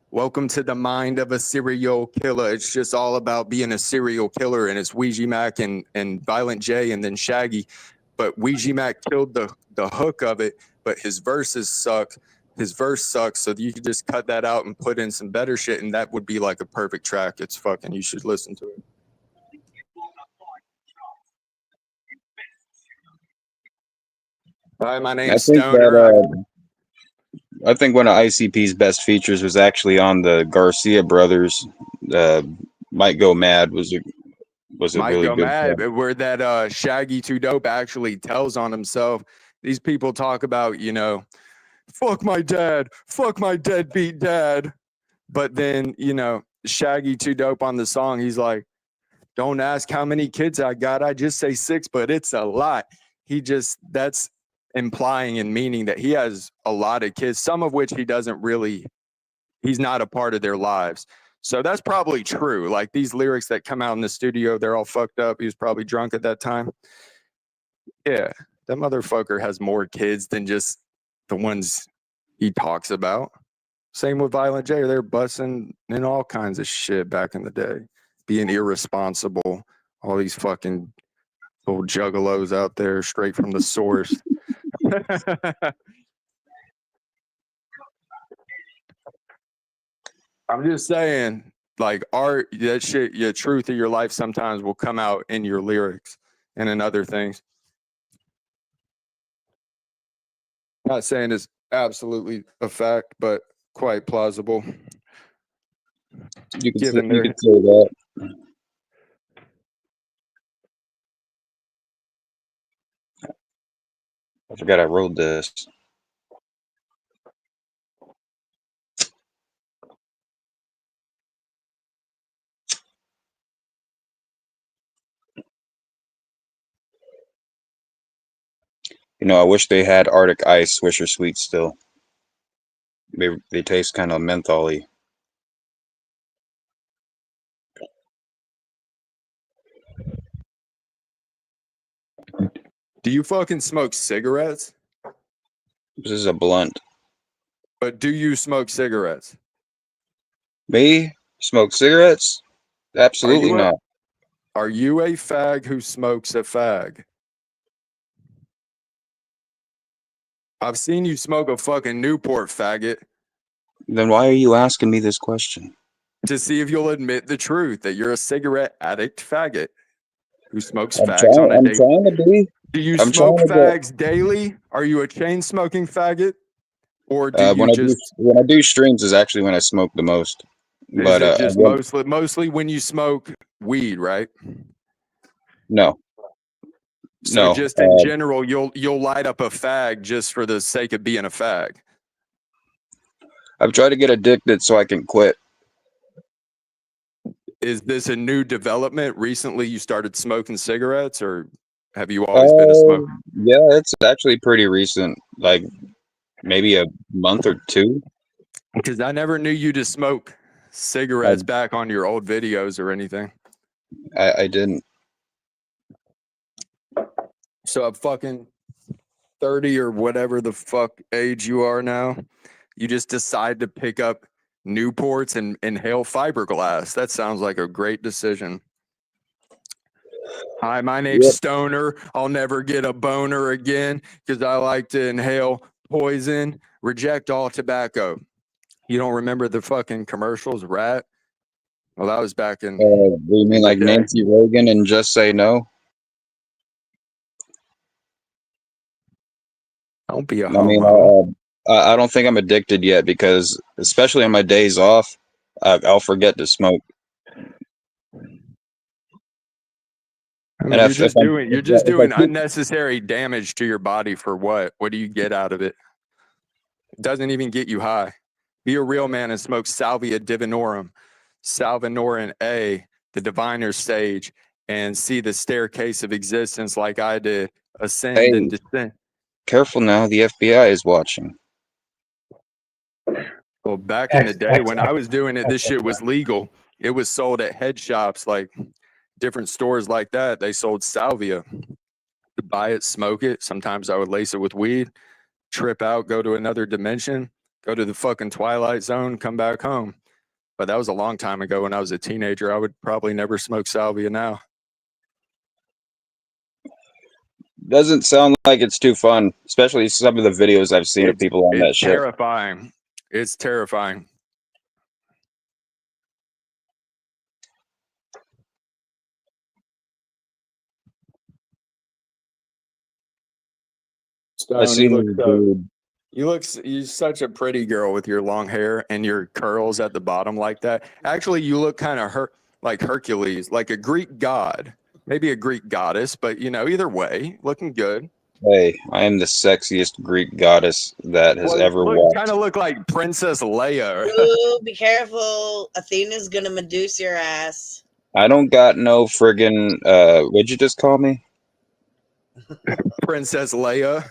Welcome to the mind of a serial killer. It's just all about being a serial killer, and it's Ouija Mac and Violent J and then Shaggy. But Ouija Mac killed the hook of it, but his verses suck. His verse sucks, so you could just cut that out and put in some better shit, and that would be like a perfect track. It's fucking, you should listen to it. Hi, my name's Stoner. I think one of ICP's best features was actually on the Garcia Brothers. Might Go Mad was a Might really Go good Mad, song. where that Shaggy Too Dope actually tells on himself. These people talk about, fuck my dad, fuck my deadbeat dad. But then, Shaggy Too Dope on the song, he's like, don't ask how many kids I got. I just say 6, but it's a lot. That's implying and meaning that he has a lot of kids, some of which he's not a part of their lives. So that's probably true. Like these lyrics that come out in the studio, they're all fucked up. He was probably drunk at that time. Yeah, that motherfucker has more kids than just the ones he talks about. Same with Violent J. They're busting in all kinds of shit back in the day, being irresponsible. All these fucking little juggalos out there, straight from the source. I'm just saying, like art, that shit, the truth of your life sometimes will come out in your lyrics and in other things. Not saying it's absolutely a fact, but quite plausible. You could say that. I forgot I wrote this. I wish they had Arctic Ice Swisher Sweets still. They taste kind of mentholy. Do you fucking smoke cigarettes? This is a blunt. But do you smoke cigarettes? Me? Smoke cigarettes? Absolutely not. Are you a fag who smokes a fag? I've seen you smoke a fucking Newport, faggot. Then why are you asking me this question? To see if you'll admit the truth that you're a cigarette addict faggot who smokes I'm fags on a trying to be. Do you smoke fags daily? Are you a chain smoking faggot? Or do you when I do streams is actually when I smoke the most. Is it just mostly when you smoke weed, right? No. So just in general, you'll light up a fag just for the sake of being a fag. I've tried to get addicted so I can quit. Is this a new development? Recently you started smoking cigarettes, or have you always been a smoker? Yeah, it's actually pretty recent, like maybe a month or 2. Because I never knew you to smoke cigarettes back on your old videos or anything. I didn't. So at fucking 30 or whatever the fuck age you are now, you just decide to pick up Newports and inhale fiberglass. That sounds like a great decision. Hi, my name's Stoner. I'll never get a boner again because I like to inhale poison. Reject all tobacco. You don't remember the fucking commercials, Rat? Well, that was back in. You mean like Nancy Reagan and Just Say No? Don't be a homo. I don't think I'm addicted yet because, especially on my days off, I'll forget to smoke. I mean, you're just doing unnecessary damage to your body for what? What do you get out of it? It doesn't even get you high. Be a real man and smoke Salvia divinorum, Salvinorin A, the diviner sage, and see the staircase of existence like I did, ascend and descend. Careful now, the FBI is watching. Well, back in the day when I was doing it, this X- shit was legal. It was sold at head shops, like different stores like that. They sold salvia. To buy it, smoke it. Sometimes I would lace it with weed, trip out, go to another dimension, go to the fucking Twilight Zone, come back home. But that was a long time ago when I was a teenager. I would probably never smoke salvia now. Doesn't sound like it's too fun, especially some of the videos I've seen of people on that It's shit. terrifying. It's terrifying. I Stone, seen this dude. you're such a pretty girl with your long hair and your curls at the bottom like that. Actually, you look kind of like Hercules, like a Greek god, maybe a Greek goddess, but you know, either way, looking good. Hey, I am the sexiest Greek goddess that has ever walked. Kind of look like Princess Leia. Ooh, be careful. Athena's gonna Medusa your ass. I don't got no friggin' what'd you just call me? Princess Leia.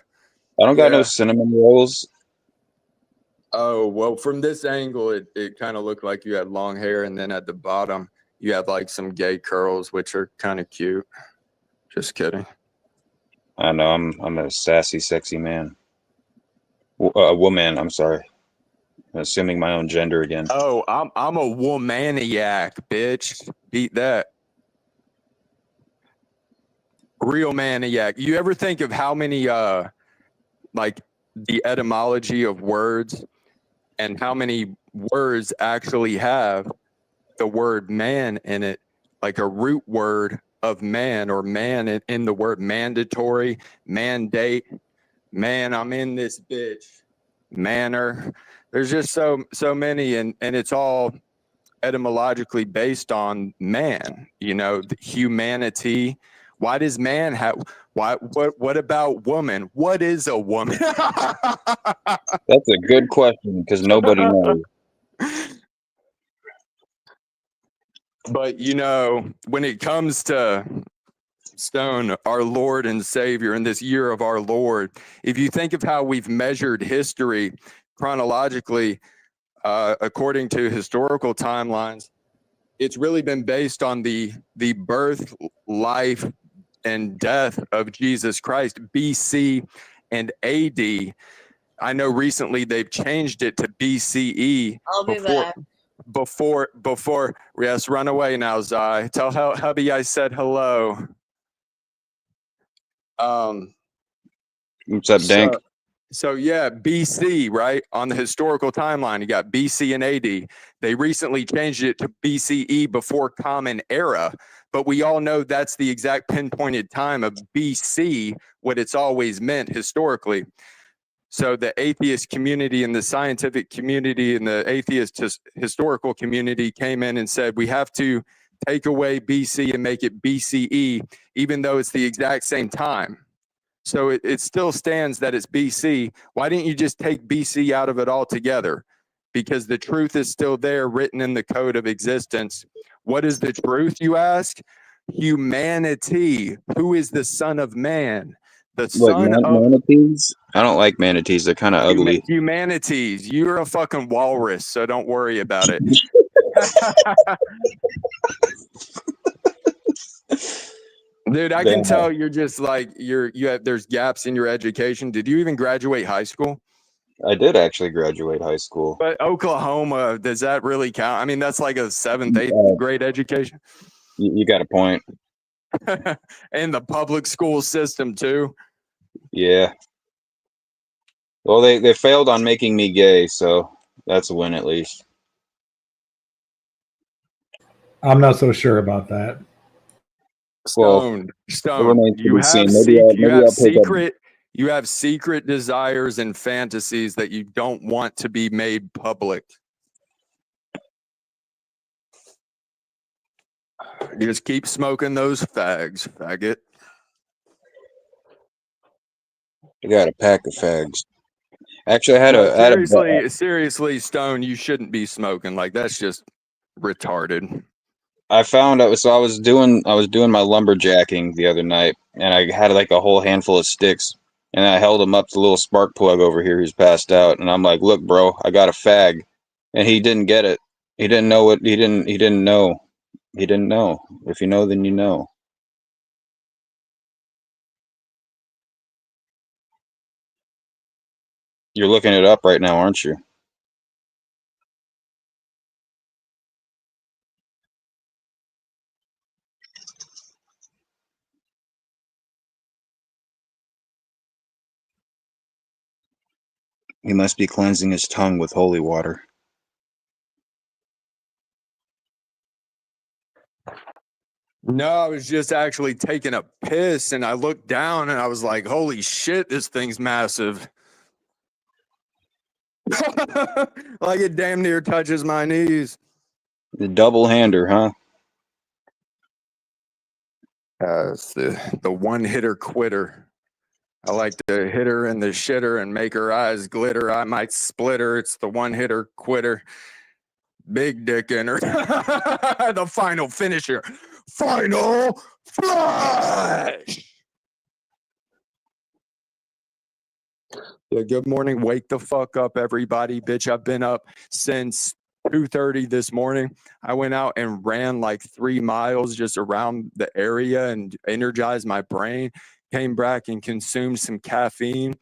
I don't got no Yeah. cinnamon rolls. Oh, well, from this angle, it kind of looked like you had long hair, and then at the bottom, you have like some gay curls, which are kind of cute. Just kidding. I know I'm a sassy, sexy man. Woman, I'm sorry. I'm assuming my own gender again. Oh, I'm a womaniac, bitch. Beat that. Real maniac. You ever think of how many like the etymology of words and how many words actually have the word man in it, like a root word of man or man in the word mandatory, mandate, man, I'm in this bitch, manner. There's just so many, and it's all etymologically based on man, you know, the humanity. Why does man have what about woman? What is a woman? That's a good question because nobody knows. But you know, when it comes to Stone, our Lord and Savior, in this year of our Lord, if you think of how we've measured history chronologically, according to historical timelines, it's really been based on the birth, life, and death of Jesus Christ, BC and AD. I know recently they've changed it to BCE. I'll be back. Before, yes, run away now, Zai. Tell hubby I said hello. What's up, Dank? So yeah, BC, right? On the historical timeline, you got BC and AD. They recently changed it to BCE, before Common Era, but we all know that's the exact pinpointed time of BC, what it's always meant historically. So the atheist community and the scientific community and the atheist historical community came in and said, we have to take away BC and make it BCE, even though it's the exact same time. So it still stands that it's BC. Why didn't you just take BC out of it altogether? Because the truth is still there, written in the code of existence. What is the truth, you ask? Humanity. Who is the Son of Man? The son of manatees? I don't like manatees. They're kind of ugly. humanities. You're a fucking walrus, so don't worry about it. Dude, I can tell you're just like there's gaps in your education. Did you even graduate high school? I did actually graduate high school. But Oklahoma, does that really count? I mean, that's like a 7th, 8th grade education. You got a point. And the public school system too. Yeah. Well, they failed on making me gay, so that's a win at least. I'm not so sure about that. Stone. You have secret desires and fantasies that you don't want to be made public. You just keep smoking those fags, faggot. I got a pack of fags. Actually, seriously, Stone, you shouldn't be smoking. Like, that's just retarded. I found out. So I was doing my lumberjacking the other night, and I had like a whole handful of sticks, and I held him up to the little spark plug over here who's passed out, and I'm like, "Look, bro, I got a fag." And he didn't get it. He didn't know what he didn't know. He didn't know. If you know, then you know. You're looking it up right now, aren't you? He must be cleansing his tongue with holy water. No, I was just actually taking a piss and I looked down and I was like, holy shit, this thing's massive. Like it damn near touches my knees. The double hander, huh? It's the one hitter quitter. I like to hit her in the shitter and make her eyes glitter. I might split her. It's the one hitter quitter. Big dick in her. The final finisher. Final flash. Yeah, good morning. Wake the fuck up, everybody. Bitch, I've been up since 2:30 this morning. I went out and ran like 3 miles just around the area and energized my brain. Came back and consumed some caffeine.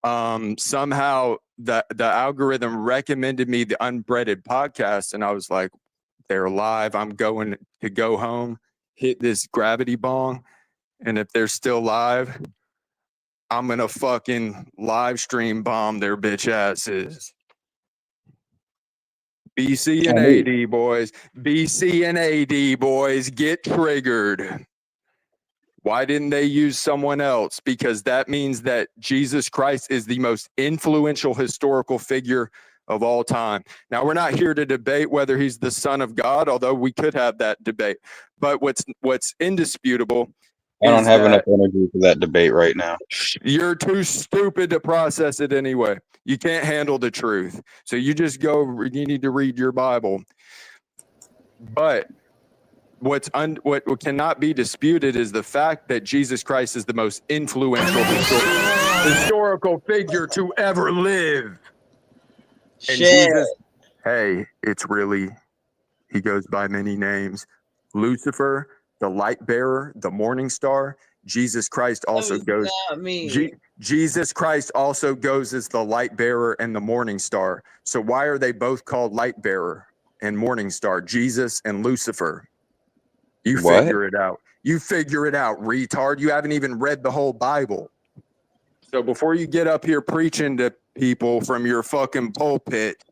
Somehow the algorithm recommended me the Unbreaded podcast, and I was like, they're live. I'm going to go home, hit this gravity bong, and if they're still live, I'm gonna fucking live stream bomb their bitch asses. BC and AD boys, BC and AD boys, get triggered. Why didn't they use someone else? Because that means that Jesus Christ is the most influential historical figure of all time. Now, we're not here to debate whether he's the son of God, although we could have that debate. But what's indisputable I don't is have that enough energy for that debate right now. you're too stupid to process it anyway. You can't handle the truth. So you just go, you need to read your Bible. But what cannot be disputed is the fact that Jesus Christ is the most influential historical figure to ever live. And Shit. Jesus, hey, it's really, he goes by many names. Lucifer, the light bearer, the morning star. Jesus Christ also goes. Not me. Jesus Christ also goes as the light bearer and the morning star. So why are they both called light bearer and morning star? Jesus and Lucifer. You What? figure it out. You figure it out, retard. You haven't even read the whole Bible. So before you get up here preaching to people from your fucking pulpit,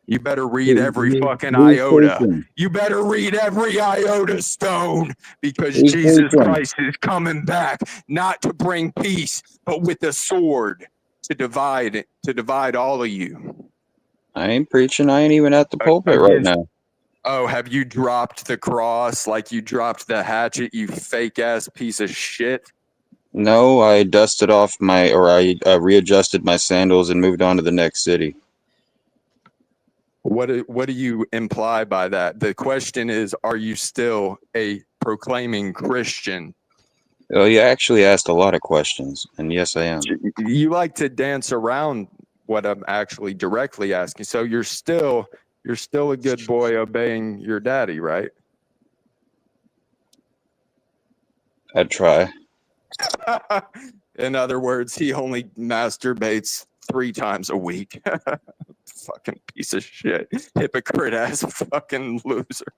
you better read every fucking iota. Preaching? You better read every iota stone, because Who's Jesus preaching? Christ is coming back, not to bring peace, but with a sword to divide all of you. I ain't preaching. I ain't even at the pulpit right now. Oh, have you dropped the cross like you dropped the hatchet, you fake ass piece of shit? No, I dusted off I readjusted my sandals and moved on to the next city. What do you imply by that? The question is, are you still a proclaiming Christian? Well, you actually asked a lot of questions, and yes, I am. You like to dance around what I'm actually directly asking. So you're still a good boy obeying your daddy, right? I'd try. In other words, he only masturbates 3 times a week. Fucking piece of shit. Hypocrite ass fucking loser.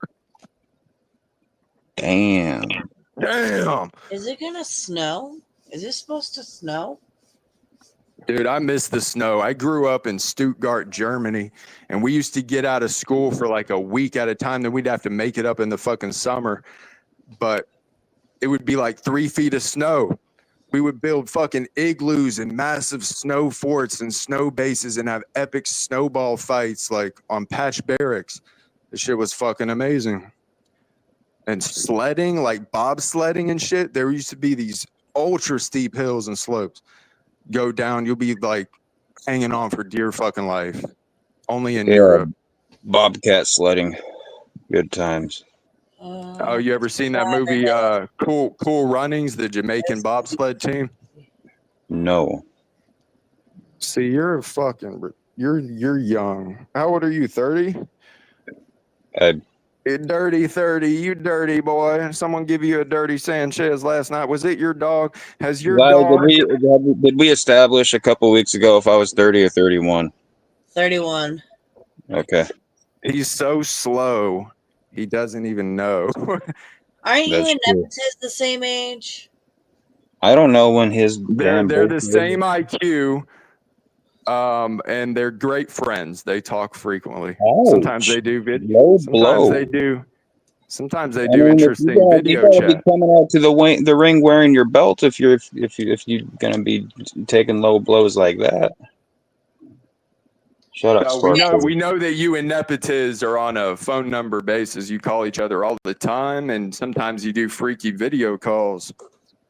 Damn. Damn. Is it gonna snow? Is it supposed to snow? Dude, I miss the snow. I grew up in Stuttgart, Germany, and we used to get out of school for like a week at a time. Then we'd have to make it up in the fucking summer. But it would be like 3 feet of snow. We would build fucking igloos and massive snow forts and snow bases and have epic snowball fights like on patch barracks. This shit was fucking amazing. And sledding, like bobsledding and shit, there used to be these ultra steep hills and slopes. Go down, you'll be like hanging on for dear fucking life. Only in Europe. Bobcat sledding. Good times. Oh, you ever seen that movie, Cool Runnings, the Jamaican bobsled team? No. See, you're a fucking You're young. How old are you? 30? Uh, Dirty 30, you dirty boy. Someone give you a dirty Sanchez last night. Was it your dog? Has your Larry, dog? did we establish a couple weeks ago if I was 30 or 31? 31. Okay, He's so slow. He doesn't even know. Aren't you that's and true. Nemesis the same age? I don't know when his they're damn the birthday same IQ. And they're great friends. They talk frequently. Sometimes Ouch. they do Low Sometimes blow. they do. Sometimes they I do mean, if you interesting you video gotta be chat. coming out to the ring wearing your belt if you're gonna be taking low blows like that. Shut up, We Sparky. know that you and Nepotiz are on a phone number basis. You call each other all the time, and sometimes you do freaky video calls.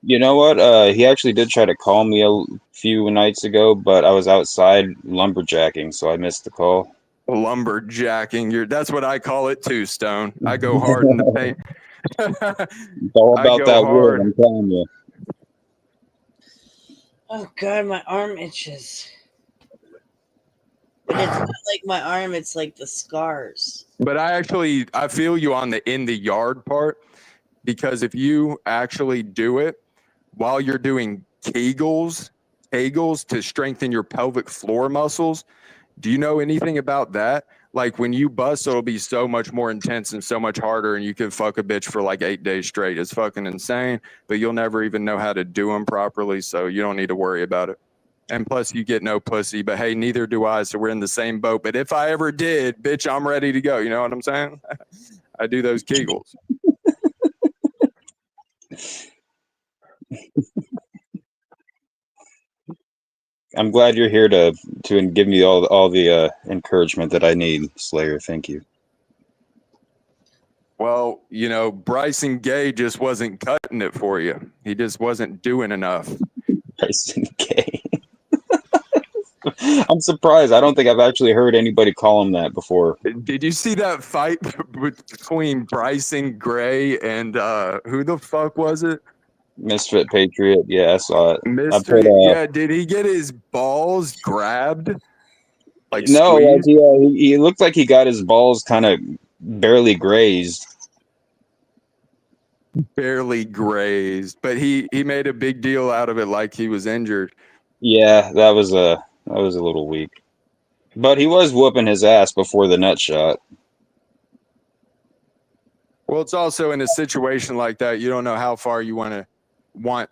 You know what? He actually did try to call me a few nights ago, but I was outside lumberjacking, so I missed the call. Lumberjacking. That's what I call it too, Stone. I go hard in the paint. It's all I about go that wood, hard. I'm telling you. Oh God, my arm itches. But it's not like my arm; it's like the scars. But I feel you on the in the yard part, because if you actually do it while you're doing Kegels to strengthen your pelvic floor muscles, do you know anything about that? Like when you bust, it'll be so much more intense and so much harder, and you can fuck a bitch for like 8 days straight. It's fucking insane, but you'll never even know how to do them properly, so you don't need to worry about it. And plus, you get no pussy, but hey, neither do I, so we're in the same boat. But if I ever did, bitch, I'm ready to go. You know what I'm saying? I do those Kegels. I'm glad you're here to give me all the encouragement that I need, Slayer. Thank you. Well, Bryson Gay just wasn't cutting it for you. He just wasn't doing enough. Bryson Gay. I'm surprised. I don't think I've actually heard anybody call him that before. Did you see that fight between Bryson Gray and who the fuck was it? Misfit Patriot. Yeah, I saw it. Yeah, did he get his balls grabbed? Like No, squeezed? he looked like he got his balls kind of barely grazed. Barely grazed, but he made a big deal out of it like he was injured. Yeah, that was a little weak. But he was whooping his ass before the nut shot. Well, it's also in a situation like that, you don't know how far you want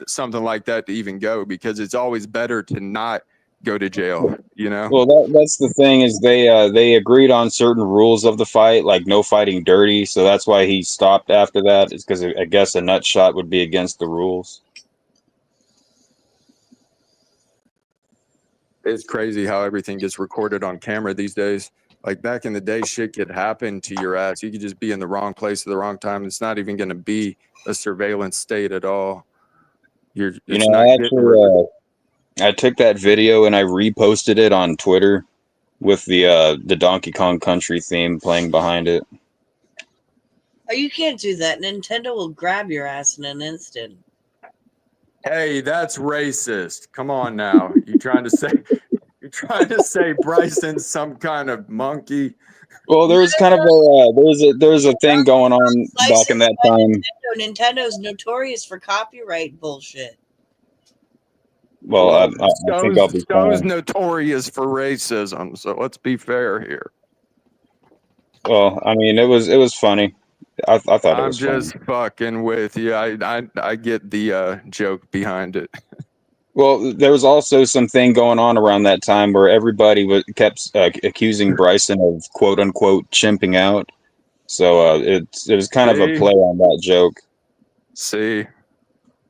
something like that to even go, because it's always better to not go to jail, Well, that's the thing, is they agreed on certain rules of the fight, like no fighting dirty, so that's why he stopped after that, is because I guess a nut shot would be against the rules. It's crazy how everything gets recorded on camera these days. Like back in the day, shit could happen to your ass. You could just be in the wrong place at the wrong time. It's not even going to be a surveillance state at all. I took that video and I reposted it on Twitter with the Donkey Kong Country theme playing behind it. Oh, you can't do that. Nintendo will grab your ass in an instant. Hey, that's racist. Come on now. You're trying to say Bryson's some kind of monkey? Well, there's kind of there's a thing going on back in that time. Nintendo's notorious for copyright bullshit. Well, I think I'll be Stone's fine. notorious for racism, so let's be fair here. Well, I mean, it was funny. I thought it was funny. I'm just fucking with you. I get the joke behind it. Well, there was also something going on around that time where everybody kept accusing Bryson of quote unquote chimping out. So it was kind of a play on that joke. See, it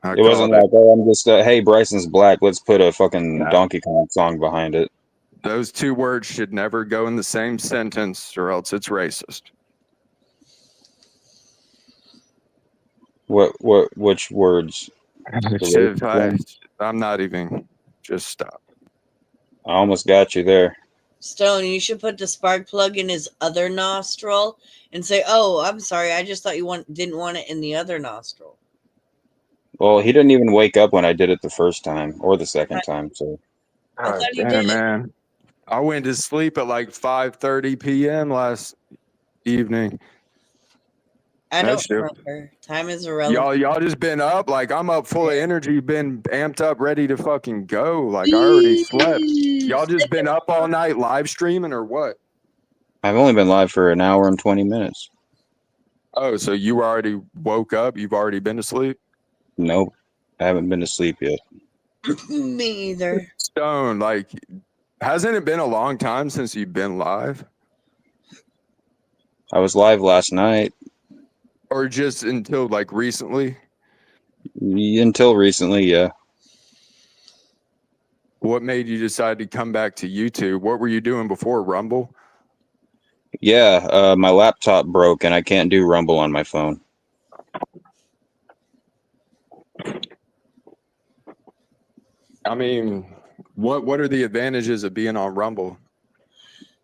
wasn't like, oh, I'm just hey, Bryson's black. Let's put a fucking Donkey Kong song behind it. Those two words should never go in the same sentence, or else it's racist. Which words? I'm not even. Just stop. I almost got you there. Stone, you should put the spark plug in his other nostril and say, "Oh, I'm sorry. I just thought you didn't want it in the other nostril." Well, he didn't even wake up when I did it the first time or the second time. So. Damn, man. I went to sleep at like 5:30 p.m. last evening. I That don't shit. remember. Time is irrelevant. Y'all just been up. Like I'm up full of energy, been amped up, ready to fucking go. Like I already slept. Y'all just been up all night live streaming or what? I've only been live for an hour and 20 minutes. Oh, so you already woke up? You've already been to sleep? Nope. I haven't been to sleep yet. Me either. Stone, like, hasn't it been a long time since you've been live? I was live last night. Or just until like recently? Until recently, yeah. What made you decide to come back to YouTube? What were you doing before Rumble? Yeah, my laptop broke and I can't do Rumble on my phone. I mean, what are the advantages of being on Rumble?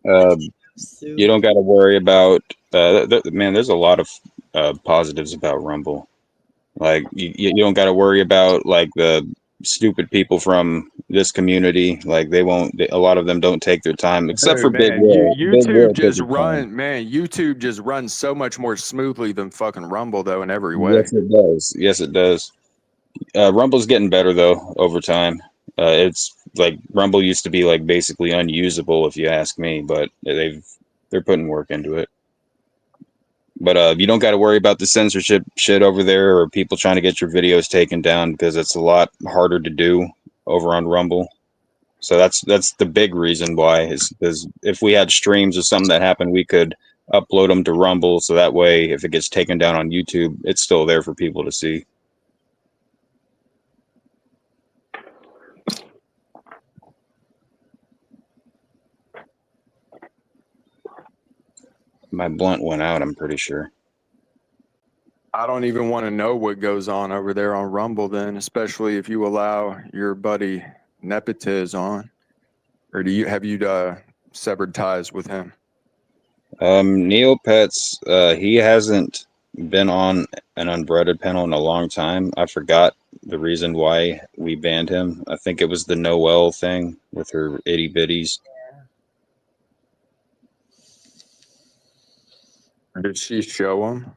You don't got to worry about man. There's a lot of positives about Rumble. Like you don't got to worry about like the stupid people from this community. Like they won't. A lot of them don't take their time, except Hey, for Big man, Will. Big Will takes his time. YouTube just runs so much more smoothly than fucking Rumble though in every way. Yes, it does. Yes, it does. Rumble's getting better though over time. It's like Rumble used to be like basically unusable if you ask me, but they're putting work into it. But you don't got to worry about the censorship shit over there or people trying to get your videos taken down because it's a lot harder to do over on Rumble. So that's the big reason why is because if we had streams of something that happened, we could upload them to Rumble. So that way, if it gets taken down on YouTube, it's still there for people to see. My blunt went out, I'm pretty sure. I don't even want to know what goes on over there on Rumble then, especially if you allow your buddy Nepotiz on. Or have you severed ties with him? Neopets, he hasn't been on an unbreaded panel in a long time. I forgot the reason why we banned him. I think it was the Noelle thing with her itty bitties. Did she show him?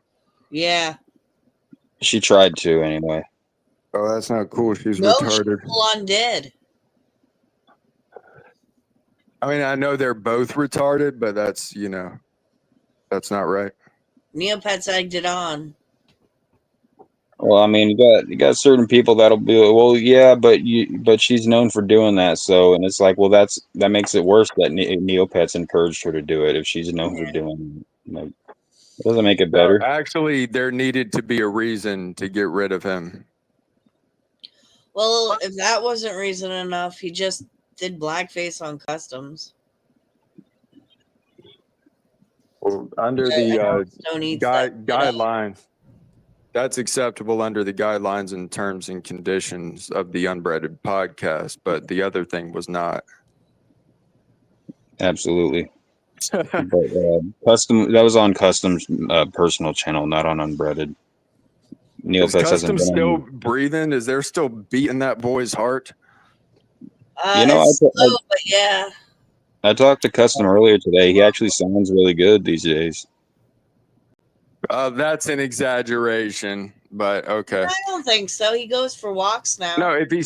Yeah. She tried to anyway. Oh, that's not cool. She's No, retarded. she full on did. I mean, I know they're both retarded, but that's not right. Neopets egged it on. Well, I mean, you got certain people that'll be like, well, yeah, but she's known for doing that. So, and it's like, well, that makes it worse that Neopets encouraged her to do it if she's known for doing it. Like, it doesn't make it better. Actually, there needed to be a reason to get rid of him. Well, if that wasn't reason enough, he just did blackface on customs. Well, under the guidelines, that's acceptable under the guidelines and terms and conditions of the Unbreaded podcast, but the other thing was not. Absolutely. But custom, that was on Custom's personal channel, not on Unbreaded. Is Custom still breathing? Is there still beating that boy's heart? But yeah. I talked to Custom earlier today. He actually sounds really good these days. That's an exaggeration, but okay. I don't think so. He goes for walks now. No, if he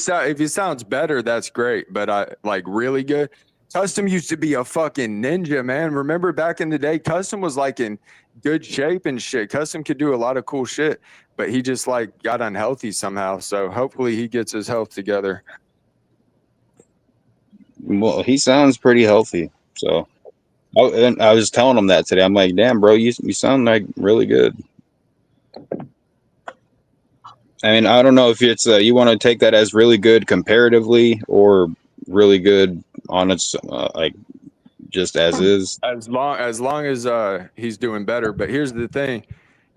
sounds better, that's great. But I like really good. Custom used to be a fucking ninja, man. Remember back in the day, Custom was like in good shape and shit. Custom could do a lot of cool shit, but he just like got unhealthy somehow. So hopefully he gets his health together. Well, he sounds pretty healthy. So I was telling him that today. I'm like, damn, bro, you sound like really good. I mean, I don't know if it's you want to take that as really good comparatively or really good on its like just as is. As long as he's doing better. But here's the thing: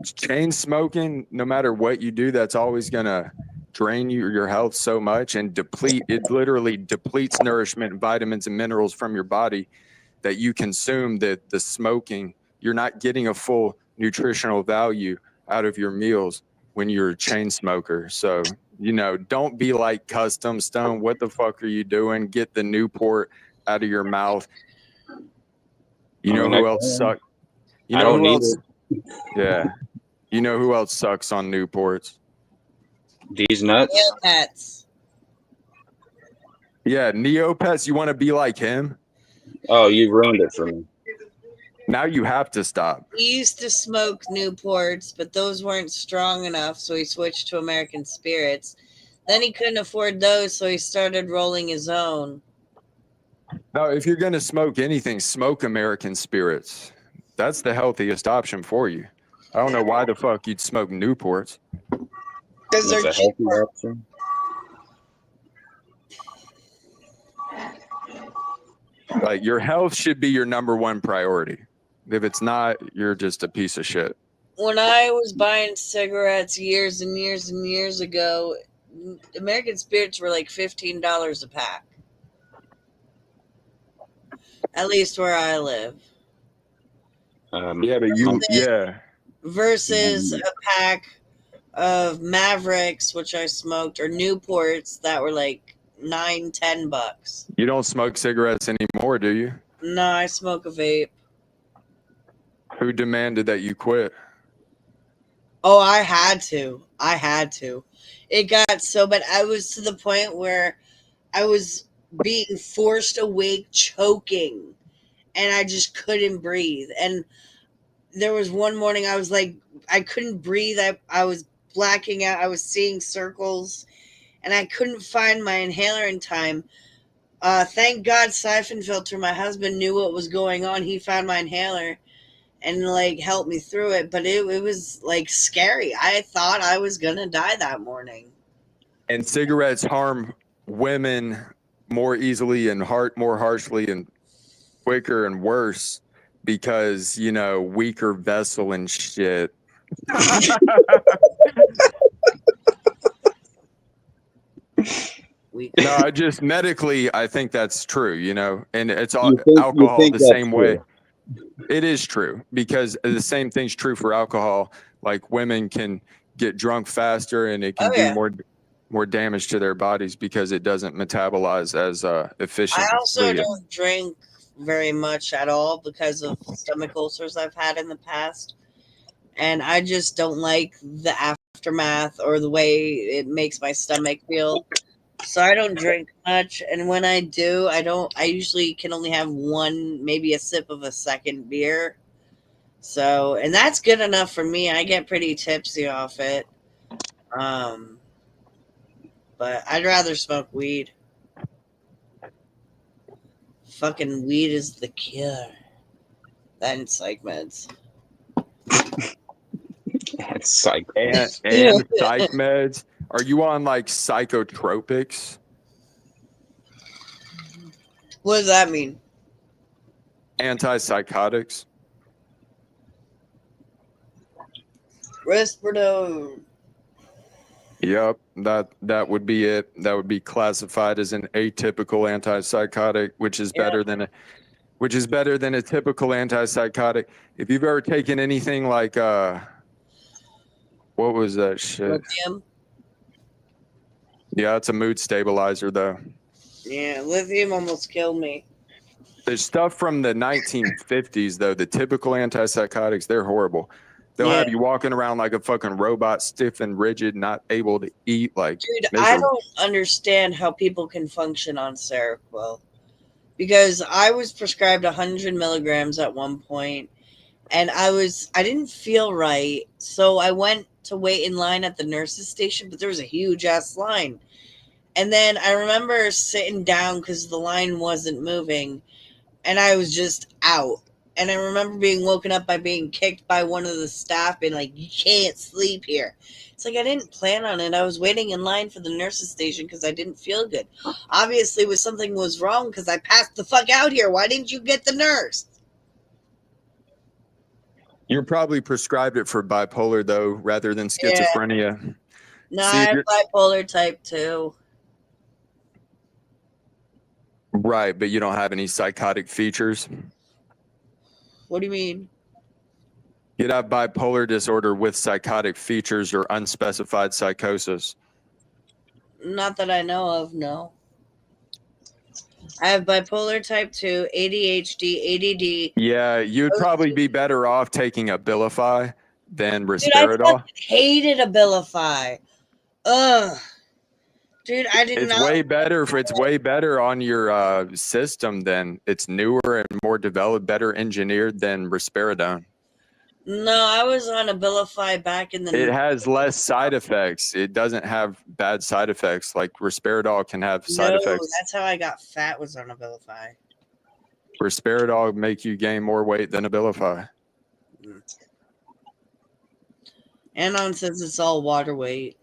chain smoking, no matter what you do, that's always gonna drain your health so much and deplete. It literally depletes nourishment, vitamins, and minerals from your body that you consume. That the smoking, you're not getting a full nutritional value out of your meals when you're a chain smoker. So don't be like Custom Stone. What the fuck are you doing? Get the Newport out of your mouth. You I know mean, who I else can. sucks? You I know don't who need else? it. Yeah. You know who else sucks on Newports? These nuts. Neopets. Yeah, Neopets. You want to be like him? Oh, you ruined it for me. Now you have to stop. He used to smoke Newports, but those weren't strong enough, so he switched to American Spirits. Then he couldn't afford those, so he started rolling his own. No, if you're going to smoke anything, smoke American Spirits. That's the healthiest option for you. I don't know why the fuck you'd smoke Newports. Because That's they're a healthy cheaper. option. Like, your health should be your number one priority. If it's not, you're just a piece of shit. When I was buying cigarettes years and years and years ago, American Spirits were like $15 a pack. At least where I live. Yeah, but Versus a pack of Mavericks, which I smoked, or Newports that were like $9-10. You don't smoke cigarettes anymore, do you? No, I smoke a vape. Who demanded that you quit? Oh, I had to. It got so bad. I was to the point where I was being forced awake, choking, and I just couldn't breathe. And there was one morning I was like, I couldn't breathe. I was blacking out. I was seeing circles, and I couldn't find my inhaler in time. Thank God, Siphon Filter, my husband, knew what was going on. He found my inhaler and like helped me through it. But it was like scary. I thought I was gonna die that morning. And cigarettes harm women more easily and more harshly and quicker and worse because, you know, weaker vessel and shit. No, I just medically, I think that's true, you know, and it's all alcohol the same way. It is true because the same thing's true for alcohol. Like women can get drunk faster and it can do more damage to their bodies because it doesn't metabolize as efficiently. I also don't drink very much at all because of stomach ulcers I've had in the past. And I just don't like the aftermath or the way it makes my stomach feel. So I don't drink much. And when I do, I usually can only have one, maybe a sip of a second beer. So, and that's good enough for me. I get pretty tipsy off it. But I'd rather smoke weed. Fucking weed is the cure. Than psych meds. And psych. And psych meds. Are you on like psychotropics? What does that mean? Antipsychotics. Risperidone. Yep, that would be it. That would be classified as an atypical antipsychotic, which is better than a typical antipsychotic. If you've ever taken anything like what was that shit? Lithium. Yeah, it's a mood stabilizer though. Yeah, lithium almost killed me. The stuff from the 1950s though, the typical antipsychotics, they're horrible. They'll have you walking around like a fucking robot, stiff and rigid, not able to eat. Like, dude, I don't understand how people can function on Seroquel. Because I was prescribed 100 milligrams at one point, and I didn't feel right, so I went to wait in line at the nurse's station, but there was a huge ass line. And then I remember sitting down because the line wasn't moving, and I was just out. And I remember being woken up by being kicked by one of the staff, being like, "You can't sleep here." It's like I didn't plan on it. I was waiting in line for the nurse's station because I didn't feel good. Obviously, something was wrong because I passed the fuck out here. Why didn't you get the nurse? You're probably prescribed it for bipolar though, rather than schizophrenia. Yeah. No, I have bipolar type 2. Right, but you don't have any psychotic features. What do you mean? You'd have bipolar disorder with psychotic features or unspecified psychosis. Not that I know of, no. I have bipolar type 2, ADHD, ADD. Yeah, you'd probably be better off taking Abilify than Dude, I Risperidol. fucking hated Abilify. Ugh. Dude, I did It's not. way better. It's way better on your system than it's newer and more developed, better engineered than Risperidone. No, I was on Abilify back in the. It has less side effects. It doesn't have bad side effects like Risperidol can have side effects. That's how I got fat. Was on Abilify. Risperidol make you gain more weight than Abilify. Anon says it's all water weight.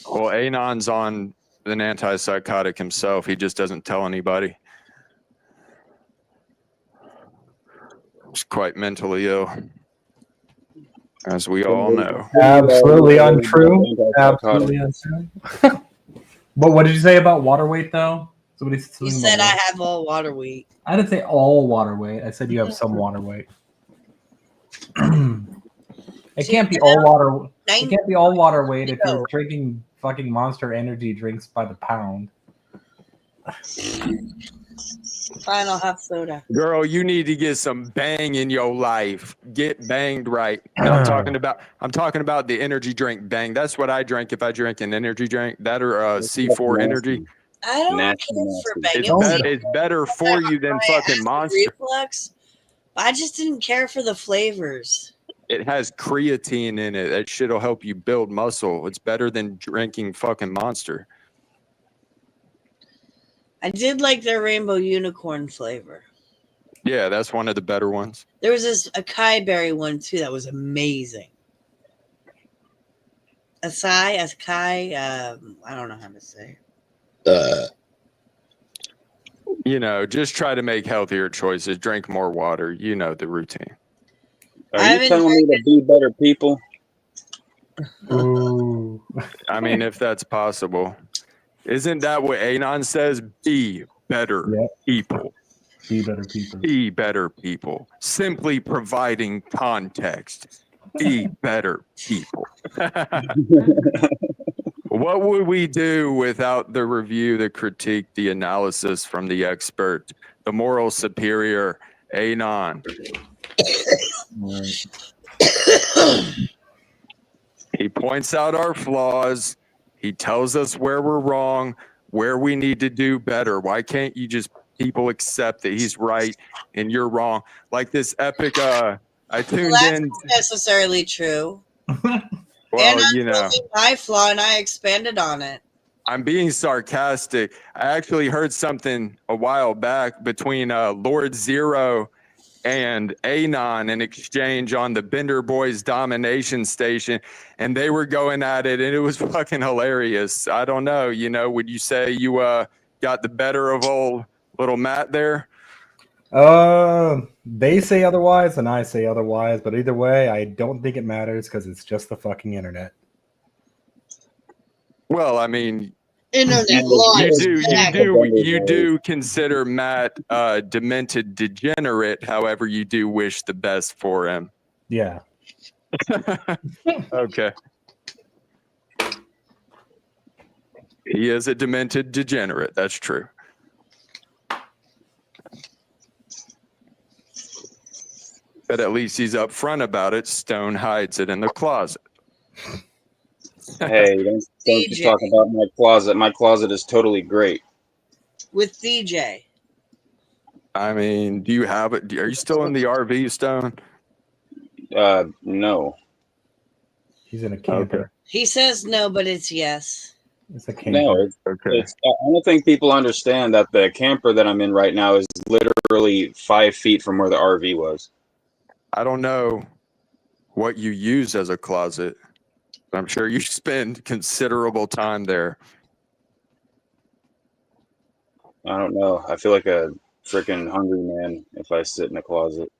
Well, Anon's on an antipsychotic himself. He just doesn't tell anybody. He's quite mentally ill, as we all know. Absolutely untrue. Absolutely untrue. But what did you say about water weight, though? You said I have all water weight. I didn't say all water weight. I said you have some water weight. It can't be all water. It can't be all water weight if you're drinking fucking Monster Energy drinks by the pound. Fine, I'll have soda. Girl, you need to get some bang in your life. Get banged right. And I'm talking about the energy drink bang. That's what I drink if I drink an energy drink. That or C4 energy. I don't care for banging. It's better for you than fucking Monster. Reflux. I just didn't care for the flavors. It has creatine in it. That shit'll help you build muscle. It's better than drinking fucking Monster. I did like their rainbow unicorn flavor. Yeah, that's one of the better ones. There was this acai berry one too that was amazing. Acai, I don't know how to say it. You know, just try to make healthier choices. Drink more water. You know the routine. Are you telling me to be better people? Ooh. I mean, if that's possible. Isn't that what Anon says? Be better people. Be better people. Be better people. Simply providing context. Be better people. What would we do without the review, the critique, the analysis from the expert, the moral superior, Anon? Right. He points out our flaws. He tells us where we're wrong, where we need to do better. Why can't you just people accept that he's right and you're wrong? Like this epic I tuned in. That's not necessarily true. Well, and you know, my flaw and I expanded on it. I'm being sarcastic. I actually heard something a while back between Lord Zero and Anon in exchange on the Bender Boys Domination Station, and they were going at it, and it was fucking hilarious. I don't know, you know, would you say you got the better of old little Matt there? They say otherwise, and I say otherwise, but either way, I don't think it matters because it's just the fucking internet. Well, I mean, Internet you do consider Matt demented degenerate. However, you do wish the best for him. Yeah. Okay. He is a demented degenerate. That's true. But at least he's upfront about it. Stone hides it in the closet. Hey, don't you talk about my closet. My closet is totally great. With DJ. I mean, do you have it? Are you still in the RV, Stone? No. He's in a camper. Okay. He says no, but it's yes. It's a camper. No, Okay. I don't think people understand that the camper that I'm in right now is literally 5 feet from where the RV was. I don't know what you use as a closet. I'm sure you spend considerable time there. I don't know. I feel like a freaking hungry man if I sit in a closet.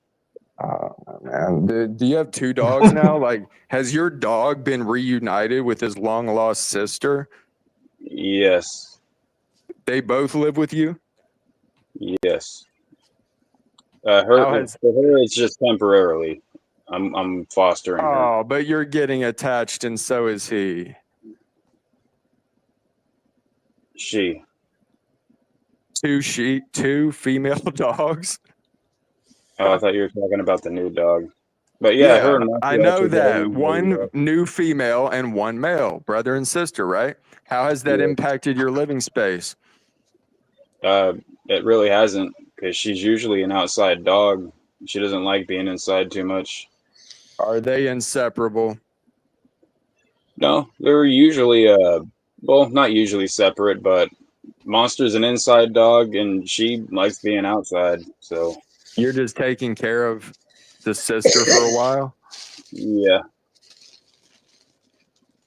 Man, do you have 2 dogs now? Like, has your dog been reunited with his long lost sister? Yes. They both live with you? Yes. For her, it's just temporarily. I'm fostering her. Oh, but you're getting attached, and so is he. She. two female dogs. Oh, I thought you were talking about the new dog. But yeah, her Yeah, and I Matthew know actually get that. along really One well. new female and one male, brother and sister, right? How has that Yeah. impacted your living space? It really hasn't, because she's usually an outside dog. She doesn't like being inside too much. Are they inseparable? No, they're usually well, not usually separate, but Monster's an inside dog and she likes being outside. So You're just taking care of the sister for a while? yeah,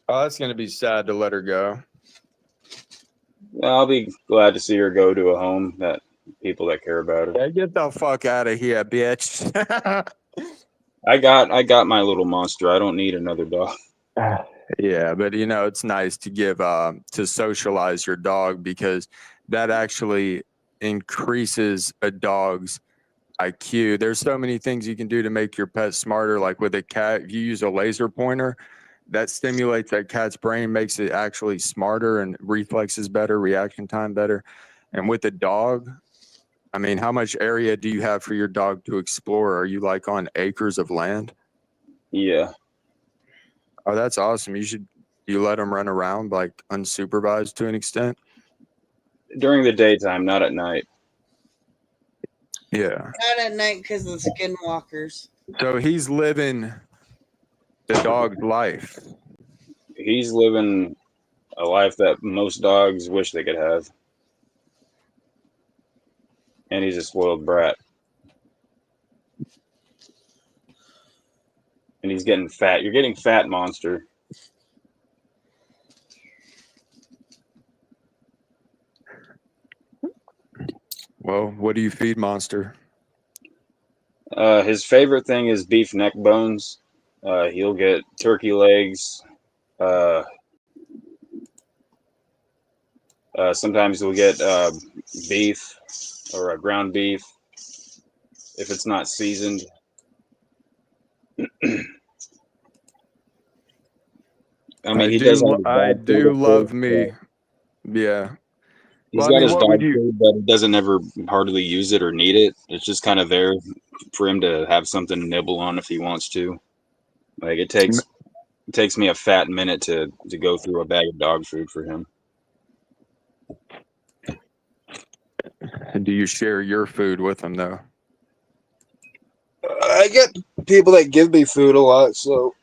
Oh, that's going to be sad to let her go. I'll be glad to see her go to a home that people that care about her. Yeah, get the fuck out of here, bitch. I got my little Monster. I don't need another dog. Yeah, but you know, it's nice to give to socialize your dog, because that actually increases a dog's IQ. There's so many things you can do to make your pet smarter. Like with a cat, if you use a laser pointer, that stimulates that cat's brain, makes it actually smarter and reflexes better, reaction time better. And with a dog, I mean, how much area do you have for your dog to explore? Are you like on acres of land? Yeah, Oh, that's awesome. You let them run around like unsupervised to an extent? during the daytime, not at night. Yeah. Not at night because of the skinwalkers. So he's living the dog's life. He's living a life that most dogs wish they could have. And he's a spoiled brat. And he's getting fat. You're getting fat, Monster. Well, what do you feed Monster? His favorite thing is beef neck bones. He'll get turkey legs. Uh, Sometimes he'll get beef or ground beef if it's not seasoned. I mean, he does have his I dog food, do of course, love me. but Yeah. he's Well, I got mean, his what would dog you food, but he doesn't ever hardly use it or need it. It's just kind of there for him to have something to nibble on if he wants to. Like it takes me a fat minute to go through a bag of dog food for him. do you share your food with him though? I get people that give me food a lot, so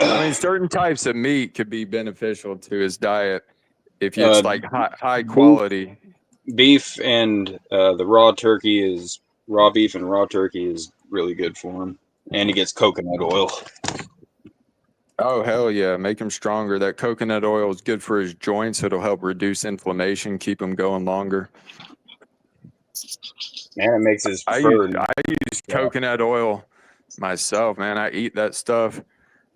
I mean, certain types of meat could be beneficial to his diet if uh, it's like high beef, quality. beef and the raw beef and raw turkey is really good for him, and he gets coconut oil. Oh, hell yeah. Make him stronger. That coconut oil is good for his joints. It'll help reduce inflammation, keep him going longer. Man, it makes his I fur. use coconut oil myself, man. I eat that stuff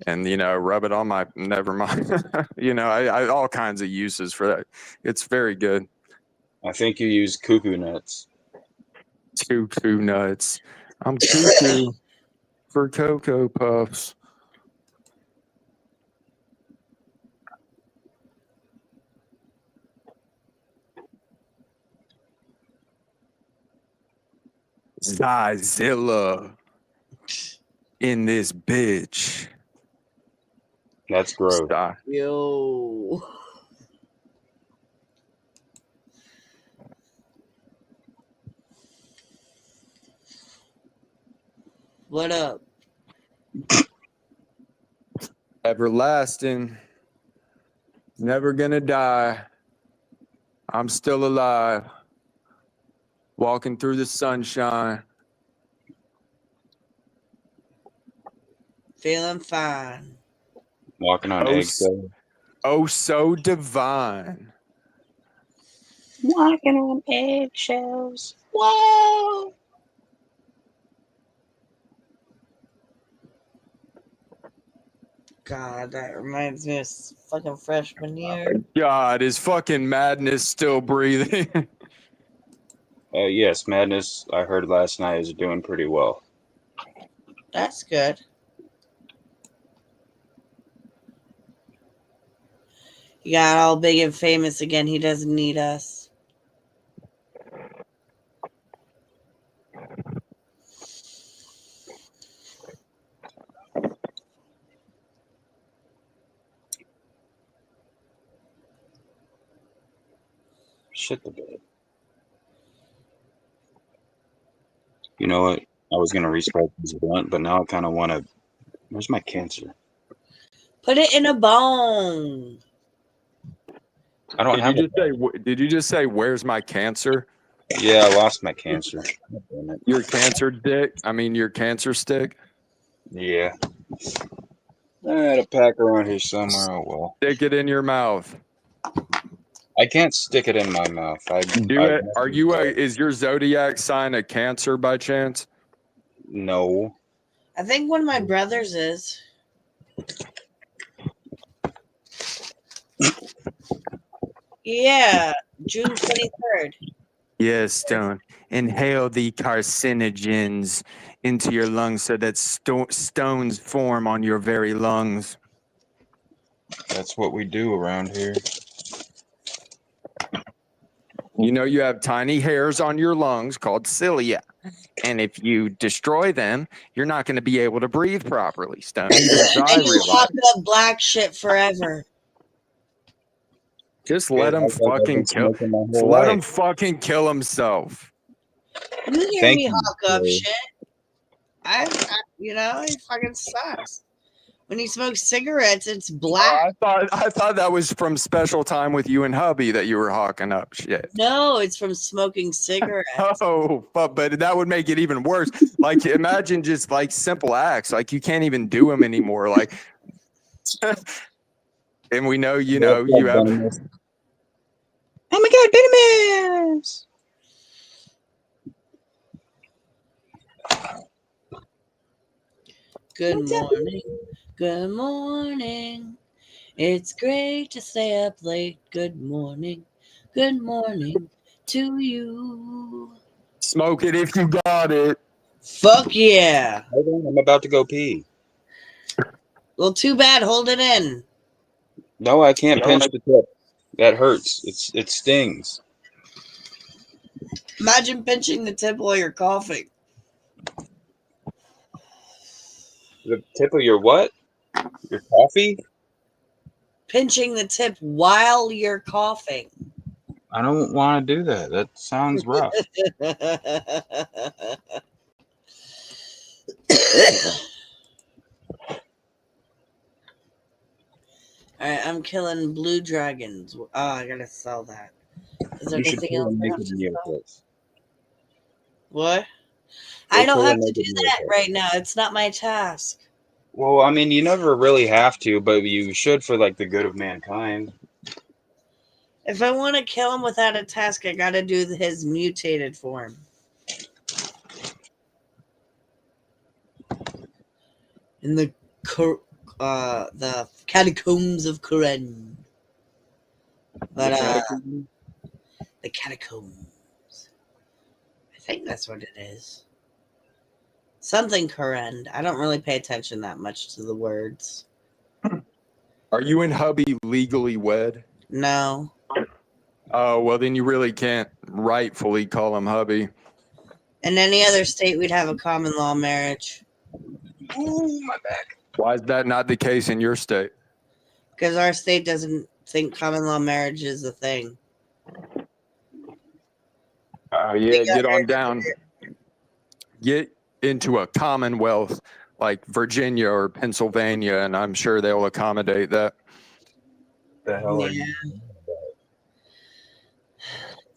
and, you know, rub it on my, never mind. You know, I all kinds of uses for that. It's very good. I think you use cuckoo nuts. Cuckoo nuts. I'm cuckoo for Cocoa Puffs. Zilla in this bitch. That's gross. Stop. Yo. What up? Everlasting. Never gonna die. I'm still alive. Walking through the sunshine. Feeling fine. Walking on eggshells. Oh, so divine. Walking on eggshells. Whoa! God, that reminds me of fucking freshman year. God, is fucking madness still breathing? Yes, Madness, I heard last night, is doing pretty well. That's good. He got all big and famous again. He doesn't need us. shit the bed. You know what? I was gonna restart this blunt, but now I kind of want to. Where's my cancer? Put it in a bone. I don't have. Did you just say where's my cancer? Yeah, I lost my cancer. God damn it. Your cancer dick? I mean your cancer stick? Yeah. I had a pack around here somewhere. Oh well. Stick it in your mouth. I can't stick it in my mouth. Do it. Are you is your zodiac sign a Cancer by chance? No. I think one of my brothers is. Yeah, June 23rd. Yes, Stone. Inhale the carcinogens into your lungs so that stones form on your very lungs. That's what we do around here. You know you have tiny hairs on your lungs called cilia. And if you destroy them, you're not going to be able to breathe properly, Stone. Even I And you realize. lock up black shit forever. Just let him fucking kill. Just let him fucking kill himself. You hear Thank me you, hawk up Joey. shit. You know, it fucking sucks. When he smokes cigarettes, it's black. I thought that was from Special Time with you and hubby that you were hawking up shit. No, it's from smoking cigarettes. Oh, but that would make it even worse. Like imagine just like simple acts, like you can't even do them anymore. Like, and we know you have. Oh my God, Venomous! Good morning. Good morning. It's great to stay up late. Good morning. Good morning to you. Smoke it if you got it. Fuck yeah. Hold on, I'm about to go pee. Well, too bad. Hold it in. No, I can't pinch the tip. That hurts. It stings. Imagine pinching the tip while you're coughing. The tip of your what? Your coffee? Pinching the tip while you're coughing. I don't want to do that. That sounds rough. Alright, I'm killing blue dragons. Oh, I gotta sell that. Is there anything else I have to sell? What? I don't have to do that right now. It's not my task. Well, I mean, you never really have to, but you should for like the good of mankind. If I want to kill him without a task, I gotta do his mutated form. In the catacombs of Karen. But the catacombs. I think that's what it is. Something Karen. I don't really pay attention that much to the words. Are you and hubby legally wed? No. Oh, well, then you really can't rightfully call him hubby. In any other state, we'd have a common law marriage. Ooh, my back. Why is that not the case in your state? Because our state doesn't think common law marriage is a thing. Yeah, get on down. Get into a commonwealth like Virginia or Pennsylvania, and I'm sure they'll accommodate that. The hell are you?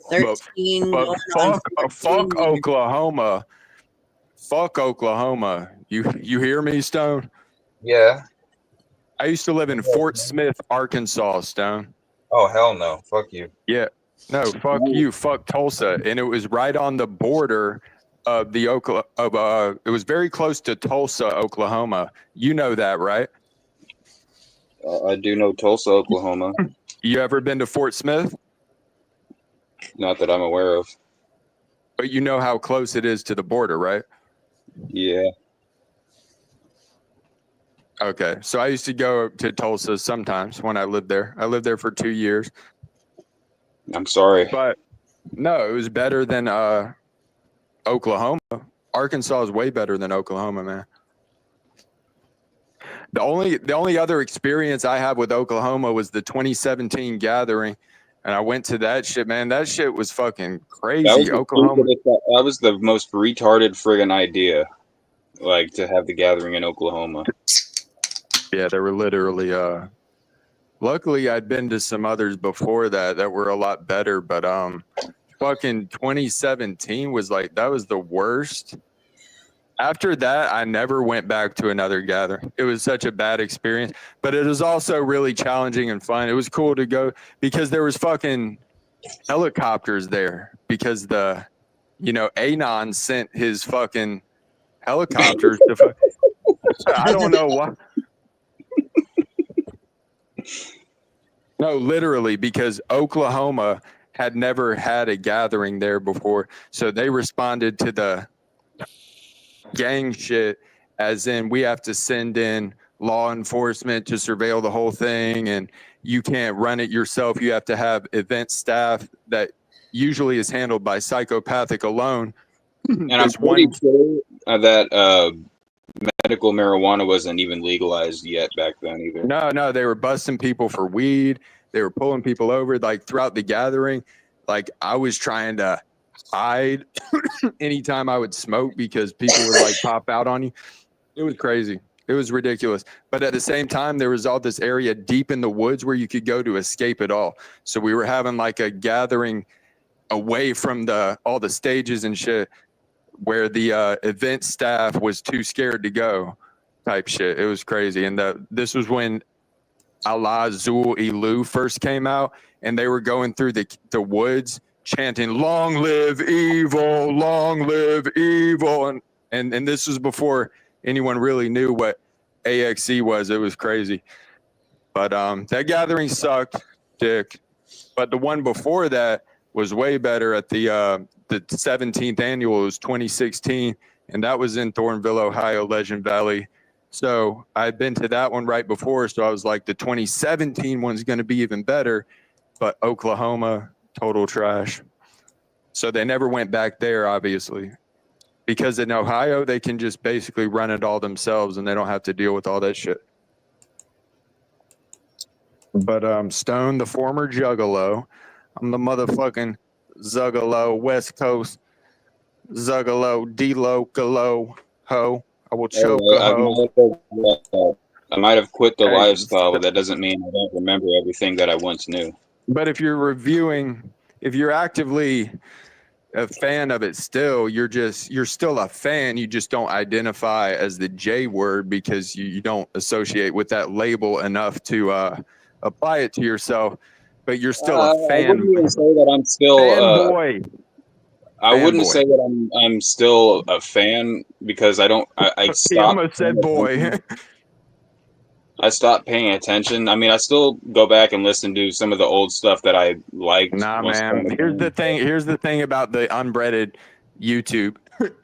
13. But fuck Oklahoma. Fuck Oklahoma. You hear me, Stone? Yeah. I used to live in Fort Smith, Arkansas, Stone. Oh, hell no. Fuck you. Yeah. No, fuck you. Fuck Tulsa. And it was right on the border of the it was very close to Tulsa, Oklahoma. You know that, right? I do know Tulsa, Oklahoma. You ever been to Fort Smith? Not that I'm aware of. But you know how close it is to the border, right? Yeah. Okay. So I used to go to Tulsa sometimes when I lived there. I lived there for 2 years. I'm sorry. But no, it was better than Oklahoma. Arkansas is way better than Oklahoma, man. The only other experience I have with Oklahoma was the 2017 gathering, And I went to that shit, man. That shit was fucking That was crazy. the Oklahoma. stupidest- that was the most retarded friggin' idea, like to have the gathering in Oklahoma. Yeah, they were literally. Luckily, I'd been to some others before that were a lot better, but fucking 2017 was like that was the worst. After that, I never went back to another gathering. It was such a bad experience, but it was also really challenging and fun. It was cool to go because there was fucking helicopters there because the, Anon sent his fucking helicopters to. I don't know why. No, literally, because Oklahoma had never had a gathering there before, so they responded to the gang shit as in we have to send in law enforcement to surveil the whole thing and you can't run it yourself. You have to have event staff that usually is handled by psychopathic alone. And I'm pretty sure that medical marijuana wasn't even legalized yet back then either. No, they were busting people for weed. They were pulling people over like throughout the gathering. Like I was trying to hide anytime I would smoke because people would like pop out on you. It was crazy. It was ridiculous. But at the same time, there was all this area deep in the woods where you could go to escape it all. So we were having like a gathering away from all the stages and shit where the event staff was too scared to go type shit. It was crazy. And this was when Allah Zul Ilu first came out and they were going through the woods chanting long live evil, long live evil. And this was before anyone really knew what AXE was. It was crazy. But that gathering sucked dick. But the one before that was way better at the 17th annual. It was 2016 and that was in Thornville, Ohio, Legend Valley. So I'd been to that one right before, so I was like, the 2017 one's going to be even better, but Oklahoma, total trash. So they never went back there, obviously, because in Ohio, they can just basically run it all themselves and they don't have to deal with all that shit. But Stone, the former Juggalo, I'm the motherfucking Zuggalo, West Coast Zuggalo, D-Lo-Galo, ho. I will choke a hoe. I might have quit the lifestyle, but that doesn't mean I don't remember everything that I once knew. But if you're actively a fan of it still, you're still a fan. You just don't identify as the J word because you don't associate with that label enough to apply it to yourself. But you're still a fan. I wouldn't even say that I'm still fanboy. I wouldn't say that I'm still a fan because I stopped. He almost said boy. I stopped paying attention. I mean, I still go back and listen to some of the old stuff that I liked. Nah, man. Here's the thing about the unbreaded YouTube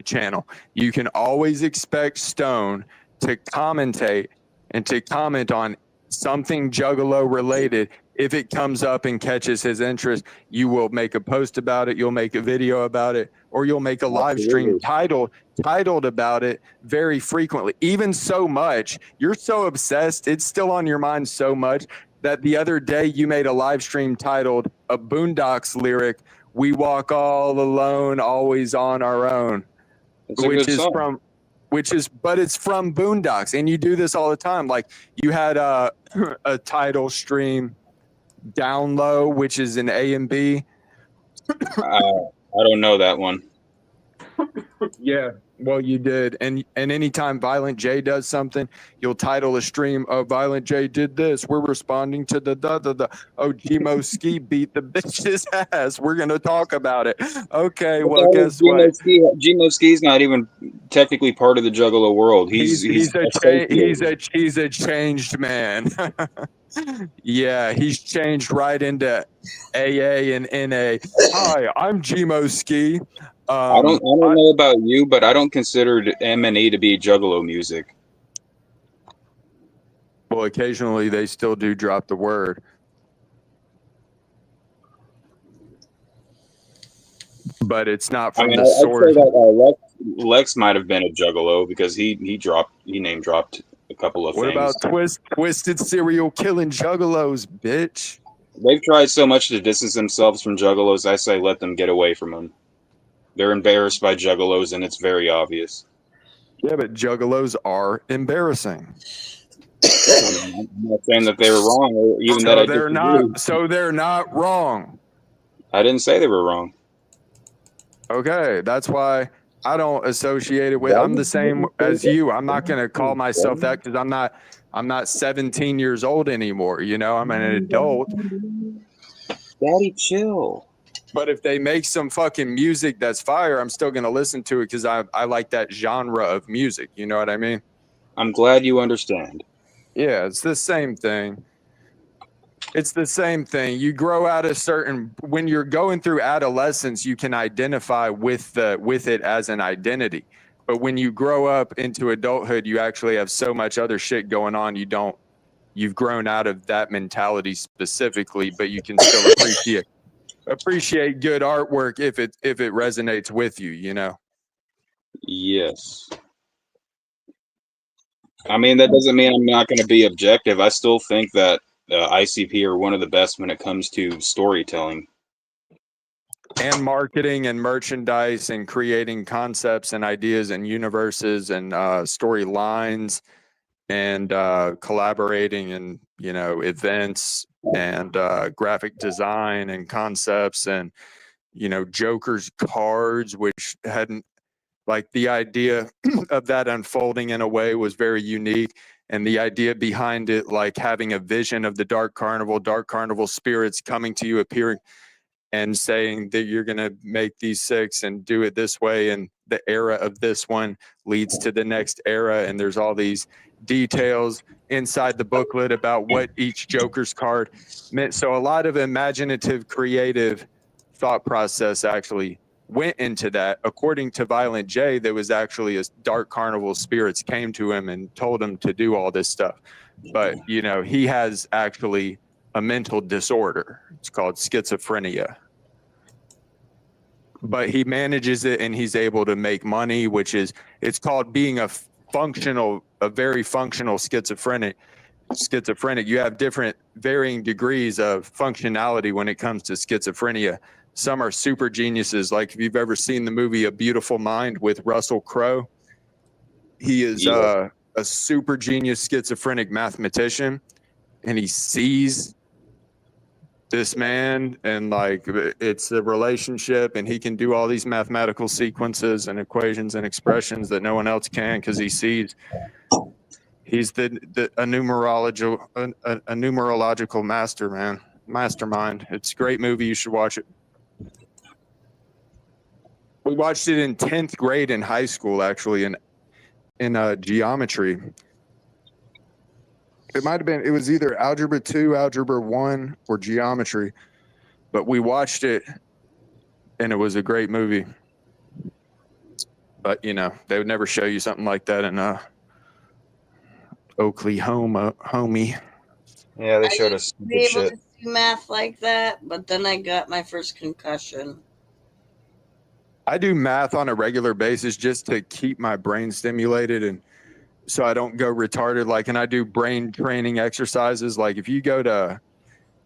channel. You can always expect Stone to commentate and to comment on something Juggalo related. If it comes up and catches his interest, you will make a post about it. You'll make a video about it, or you'll make a live stream titled about it very frequently. Even so much, you're so obsessed. It's still on your mind so much that the other day you made a live stream titled a Boondocks lyric, "We walk all alone, always on our own," but it's from Boondocks, and you do this all the time. Like you had a title stream, Down Low, which is an A and B. I don't know that one. Yeah, well, you did. And anytime Violent J does something, you'll title a stream, "Oh, Violent J did this. We're responding to the oh, Gmo Ski beat the bitch's ass. We're going to talk about it." Okay, well, guess what? Gmo Ski's not even technically part of the Juggalo world. He's a changed man. Yeah, he's changed right into AA and NA. Hi, I'm Gmo Ski. I don't know about you, but I don't consider M&E to be Juggalo music. Well, occasionally they still do drop the word. But it's not from the source. I'd say that Lex might have been a Juggalo because he name dropped a couple of things. What about Twisted Serial Killing Juggalos, bitch? They've tried so much to distance themselves from juggalos. I say let them get away from them. They're embarrassed by juggalos, and it's very obvious. Yeah, but juggalos are embarrassing. I'm not saying that they were wrong, or even that I disagree. So they're not wrong. I didn't say they were wrong. Okay, that's why I don't associate it with. I'm the same as you. I'm not going to call myself that because I'm not 17 years old anymore. You know, I'm an adult. Daddy, chill. But if they make some fucking music that's fire, I'm still going to listen to it because I like that genre of music. You know what I mean? I'm glad you understand. Yeah, it's the same thing. It's the same thing. You grow out when you're going through adolescence, you can identify with it as an identity. But when you grow up into adulthood, you actually have so much other shit going on. You've grown out of that mentality specifically, but you can still appreciate good artwork if it resonates with you, you know? Yes. I mean, that doesn't mean I'm not going to be objective. I still think that ICP are one of the best when it comes to storytelling. And marketing and merchandise and creating concepts and ideas and universes and storylines and collaborating and, you know, events and graphic design and concepts and, you know, Joker's cards, which hadn't, like, the idea of that unfolding in a way was very unique. And the idea behind it, like having a vision of the Dark Carnival spirits coming to you, appearing and saying that you're going to make these 6 and do it this way. And the era of this one leads to the next era. And there's all these details inside the booklet about what each Joker's card meant. So a lot of imaginative, creative thought process actually went into that. According to Violent J, there was actually a Dark Carnival spirits came to him and told him to do all this stuff. But, you know, he has actually a mental disorder. It's called schizophrenia. But he manages it and he's able to make money, it's called being a very functional schizophrenic. You have different varying degrees of functionality when it comes to schizophrenia. Some are super geniuses. Like if you've ever seen the movie A Beautiful Mind with Russell Crowe, he is a super genius schizophrenic mathematician, and he sees this man and like it's a relationship, and he can do all these mathematical sequences and equations and expressions that no one else can because he sees. He's a numerological mastermind. It's a great movie. You should watch it. We watched it in 10th grade in high school, actually, in geometry. It was either Algebra 2, Algebra 1, or Geometry. But we watched it, and it was a great movie. But, you know, they would never show you something like that in Oklahoma, homie. Yeah, they showed us be able shit. to do math like that, but then I got my first concussion. I do math on a regular basis just to keep my brain stimulated and so I don't go retarded. Like, and I do brain training exercises. Like if you go to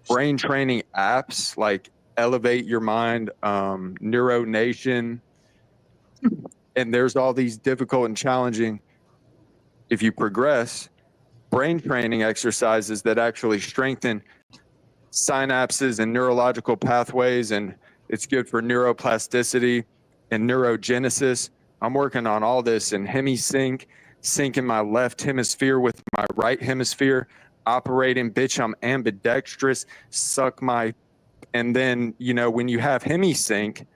brain training apps like Elevate Your Mind, Neuro Nation, and there's all these difficult and challenging, if you progress, brain training exercises that actually strengthen synapses and neurological pathways, and it's good for neuroplasticity and neurogenesis. I'm working on all this in hemisync, syncing my left hemisphere with my right hemisphere, operating, bitch, I'm ambidextrous, and then, you know, when you have hemisync,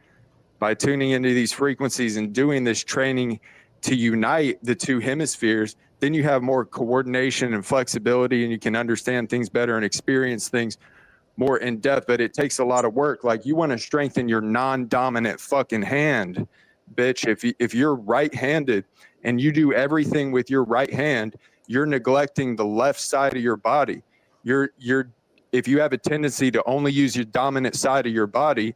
by tuning into these frequencies and doing this training to unite the two hemispheres, then you have more coordination and flexibility, and you can understand things better and experience things more in depth. But it takes a lot of work. Like, you want to strengthen your non-dominant fucking hand, bitch. If you're right-handed and you do everything with your right hand, you're neglecting the left side of your body. If you have a tendency to only use your dominant side of your body,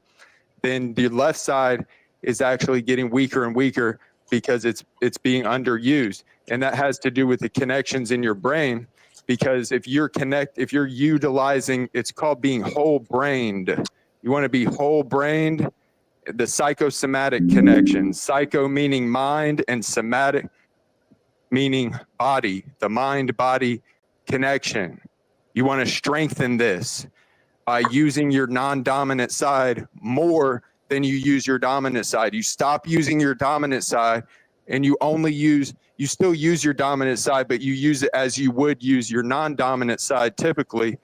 then the left side is actually getting weaker and weaker because it's being underused. And that has to do with the connections in your brain. because if you're utilizing, it's called being whole brained. You want to be whole brained. The psychosomatic connection, psycho meaning mind and somatic meaning body, the mind-body connection. You want to strengthen this by using your non-dominant side more than you use your dominant side. You stop using your dominant side and you still use your dominant side, but you use it as you would use your non-dominant side typically.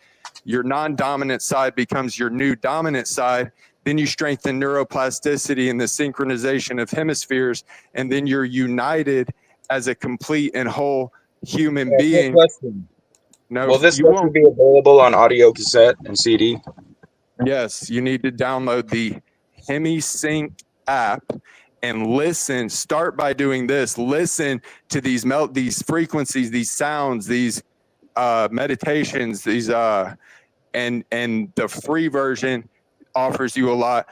Your non-dominant side becomes your new dominant side. Then you strengthen neuroplasticity and the synchronization of hemispheres, and then you're united as a complete and whole human being. No, will this session be available on audio cassette and CD? Yes, you need to download the HemiSync app and listen. Start by doing this. Listen to these frequencies, these sounds, these meditations, these and the free version offers you a lot,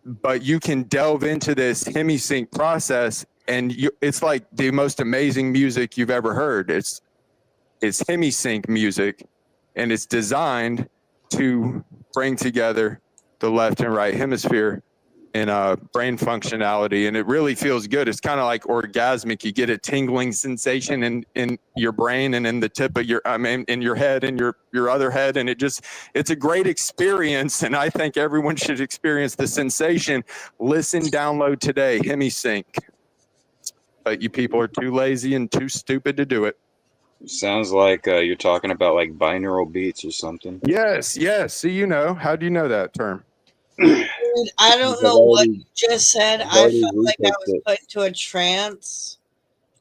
but you can delve into this HemiSync process, and it's like the most amazing music you've ever heard. It's HemiSync music, and it's designed to bring together the left and right hemisphere in brain functionality, and it really feels good. It's kind of like orgasmic. You get a tingling sensation in your brain and in the tip of in your head and your other head, and it's a great experience, and I think everyone should experience the sensation. Listen, download today, HemiSync. But you people are too lazy and too stupid to do it. Sounds like you're talking about like binaural beats or something. Yes. See, how do you know that term? I don't know what you just said. I felt like I was put into a trance.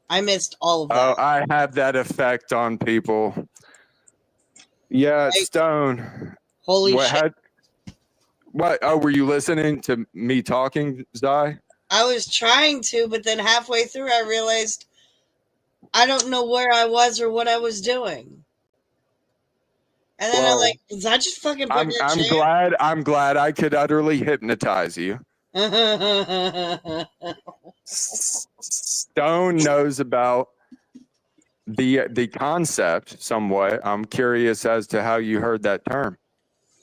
I missed all of that. Oh, I have that effect on people. Yeah, Stone. Holy shit. What? Oh, were you listening to me talking, Zai? I was trying to, but then halfway through I realized I don't know where I was or what I was doing. And then I'm like, was I just fucking put in a chair? I'm glad I could utterly hypnotize you. Stone knows about the concept somewhat. I'm curious as to how you heard that term.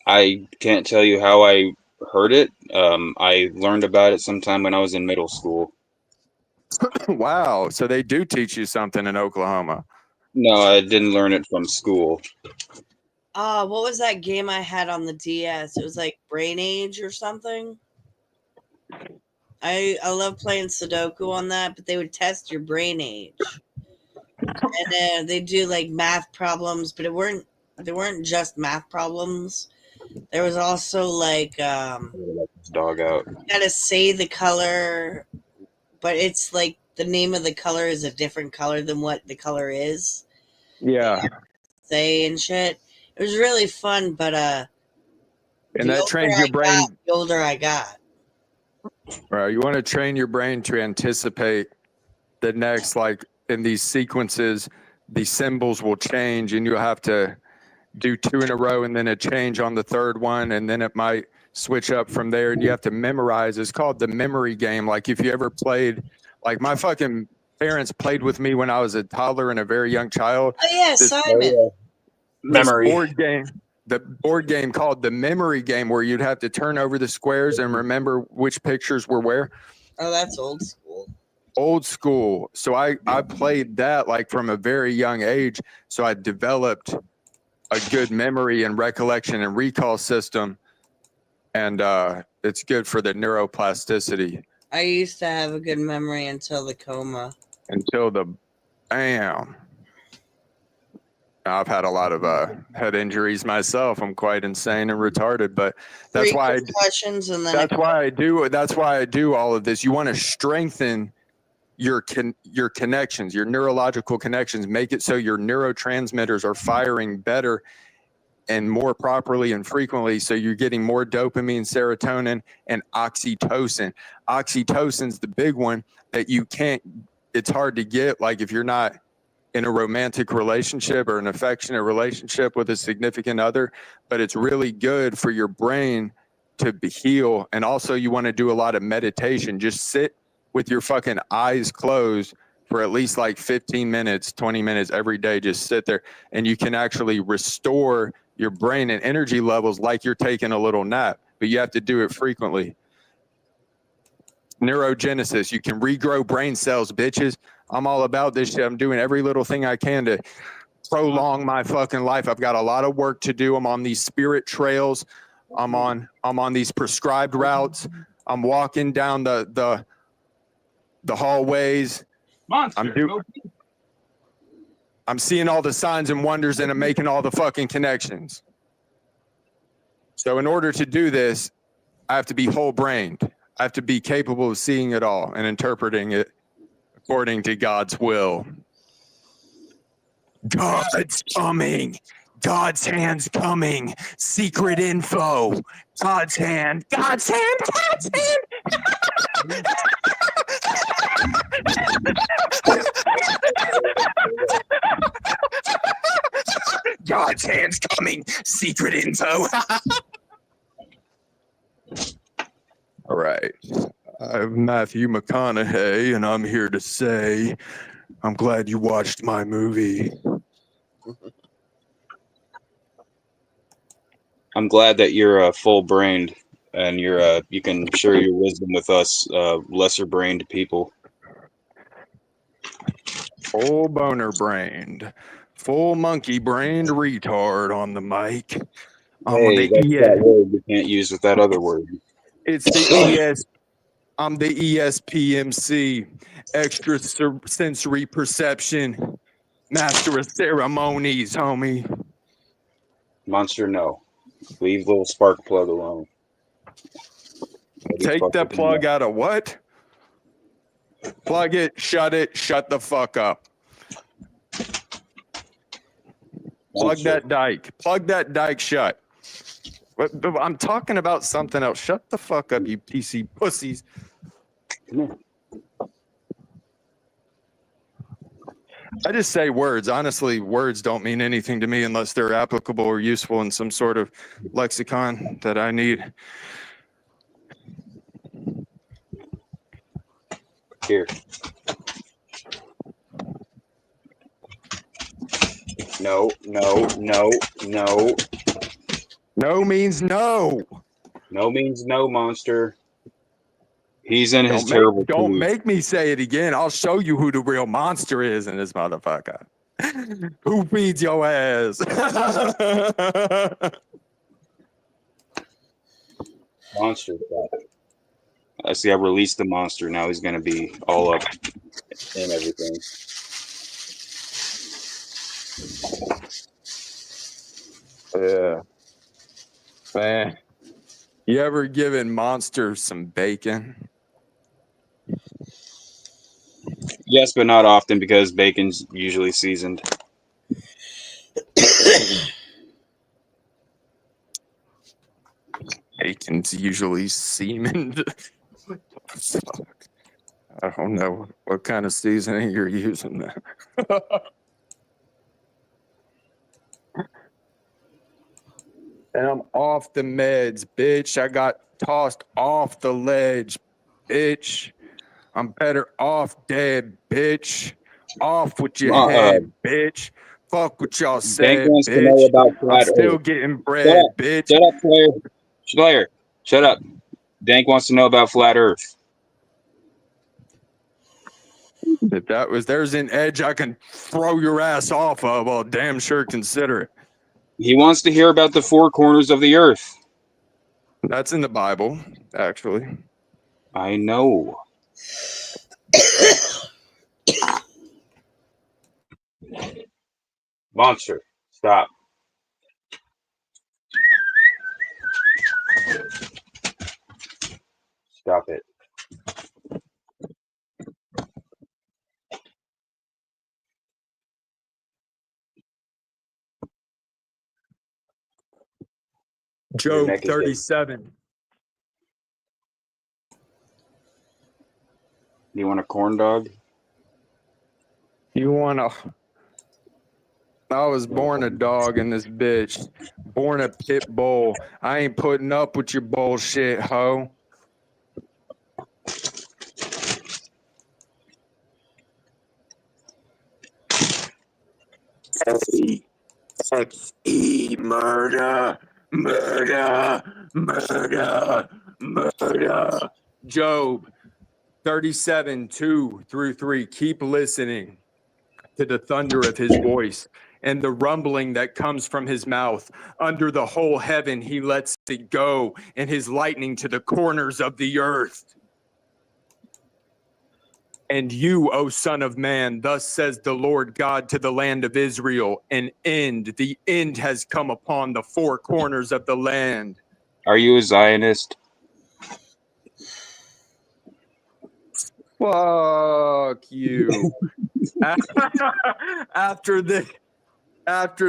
I can't tell you how I heard it. I learned about it sometime when I was in middle school. Wow. So they do teach you something in Oklahoma. No, I didn't learn it from school. What was that game I had on the DS? It was like Brain Age or something. I love playing Sudoku on that, but they would test your brain age. And then they do like math problems, but they weren't just math problems. There was also like dog out. You gotta say the color, but it's like the name of the color is a different color than what the color is. Yeah. Say and shit. It was really fun, but and that trains your brain. The older I got. Right. You want to train your brain to anticipate the next, like in these sequences, these symbols will change and you'll have to do 2 in a row and then a change on the third one. And then it might switch up from there and you have to memorize. It's called the memory game. Like if you ever played, like my fucking parents played with me when I was a toddler and a very young child. Oh yeah, Simon. Memory. The board game called the memory game, where you'd have to turn over the squares and remember which pictures were where. Oh, that's old school. Old school. So I played that like from a very young age. So I developed a good memory and recollection and recall system. And it's good for the neuroplasticity. I used to have a good memory until the coma. Until the bam. I've had a lot of head injuries myself. I'm quite insane and retarded, but that's why I do all of this. You want to strengthen your connections, your neurological connections, make it so your neurotransmitters are firing better and more properly and frequently, so you're getting more dopamine, serotonin, and oxytocin. Oxytocin's the big one that it's hard to get, like if you're not in a romantic relationship or an affectionate relationship with a significant other, but it's really good for your brain to heal. And also you want to do a lot of meditation. Just sit with your fucking eyes closed for at least like 15 minutes, 20 minutes every day. Just sit there and you can actually restore your brain and energy levels like you're taking a little nap, but you have to do it frequently. Neurogenesis, you can regrow brain cells, bitches. I'm all about this shit. I'm doing every little thing I can to prolong my fucking life. I've got a lot of work to do. I'm on these spirit trails. I'm on these prescribed routes. I'm walking down the hallways. I'm seeing all the signs and wonders, and I'm making all the fucking connections. So in order to do this, I have to be whole-brained. I have to be capable of seeing it all and interpreting it according to God's will. God's coming. God's hand's coming. Secret info. God's hand. God's hand. God's hand. God's hand's coming. Secret info. All right. I'm Matthew McConaughey, and I'm here to say I'm glad you watched my movie. I'm glad that you're full-brained and you can share your wisdom with us lesser-brained people. Full boner-brained, full monkey-brained retard on the mic. Hey, that's that word you can't use with that other word. It's the ES. I'm the ESPMC, extra sensory perception, master of ceremonies, homie. Monster, no. Leave little spark plug alone. Take that plug out of what? Plug it, shut the fuck up. Plug that dike shut. But I'm talking about something else. Shut the fuck up, you PC pussies. Come here. I just say words. Honestly, words don't mean anything to me unless they're applicable or useful in some sort of lexicon that I need. Here. No. No means no. No means no, monster. He's in his terrible. Don't make me say it again. I'll show you who the real monster is in this motherfucker. Who feeds your ass? Monster. I see. I released the monster. Now he's gonna be all up in everything. Yeah. Man. You ever given Monster some bacon? Yes, but not often because bacon's usually seasoned. Bacon's usually seasoned. What the fuck? I don't know what kind of seasoning you're using there. And I'm off the meds, bitch. I got tossed off the ledge, bitch. I'm better off dead, bitch. Off with your head, bitch. Fuck what y'all said, wants bitch. to know about I'm still Earth. getting bread, bitch. Shut up, Slayer. Shut up. Dank wants to know about flat Earth. If there's an edge I can throw your ass off of, I'll damn sure consider it. He wants to hear about the four corners of the Earth. That's in the Bible, actually. I know. Monster, stop. Stop it. Job 37. You want a corn dog? You want to... I was born a dog in this bitch. Born a pit bull. I ain't putting up with your bullshit, ho. M-U-R-D-E, murder, murder, murder, murder. Job 37:2-3. Keep listening to the thunder of his voice and the rumbling that comes from his mouth. Under the whole heaven he lets it go, and his lightning to the corners of the earth. And you, O son of man, thus says the Lord God to the land of Israel, the end has come upon the four corners of the land. Are you a Zionist? Fuck you. After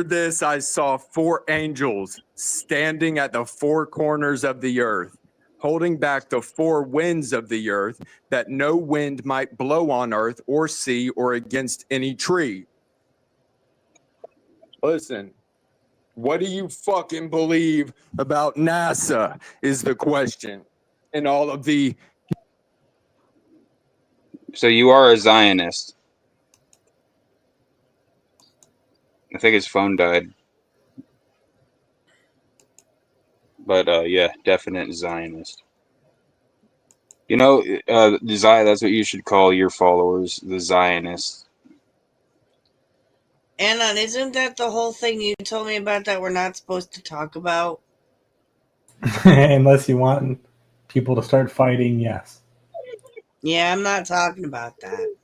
this, I saw four angels standing at the four corners of the earth, holding back the four winds of the earth, that no wind might blow on earth or sea or against any tree. Listen, what do you fucking believe about NASA is the question. And all of the... So you are a Zionist. I think his phone died. But yeah, definite Zionist. You know, that's what you should call your followers, the Zionists. Anon, isn't that the whole thing you told me about that we're not supposed to talk about? Unless you want people to start fighting, yes. Yeah, I'm not talking about that.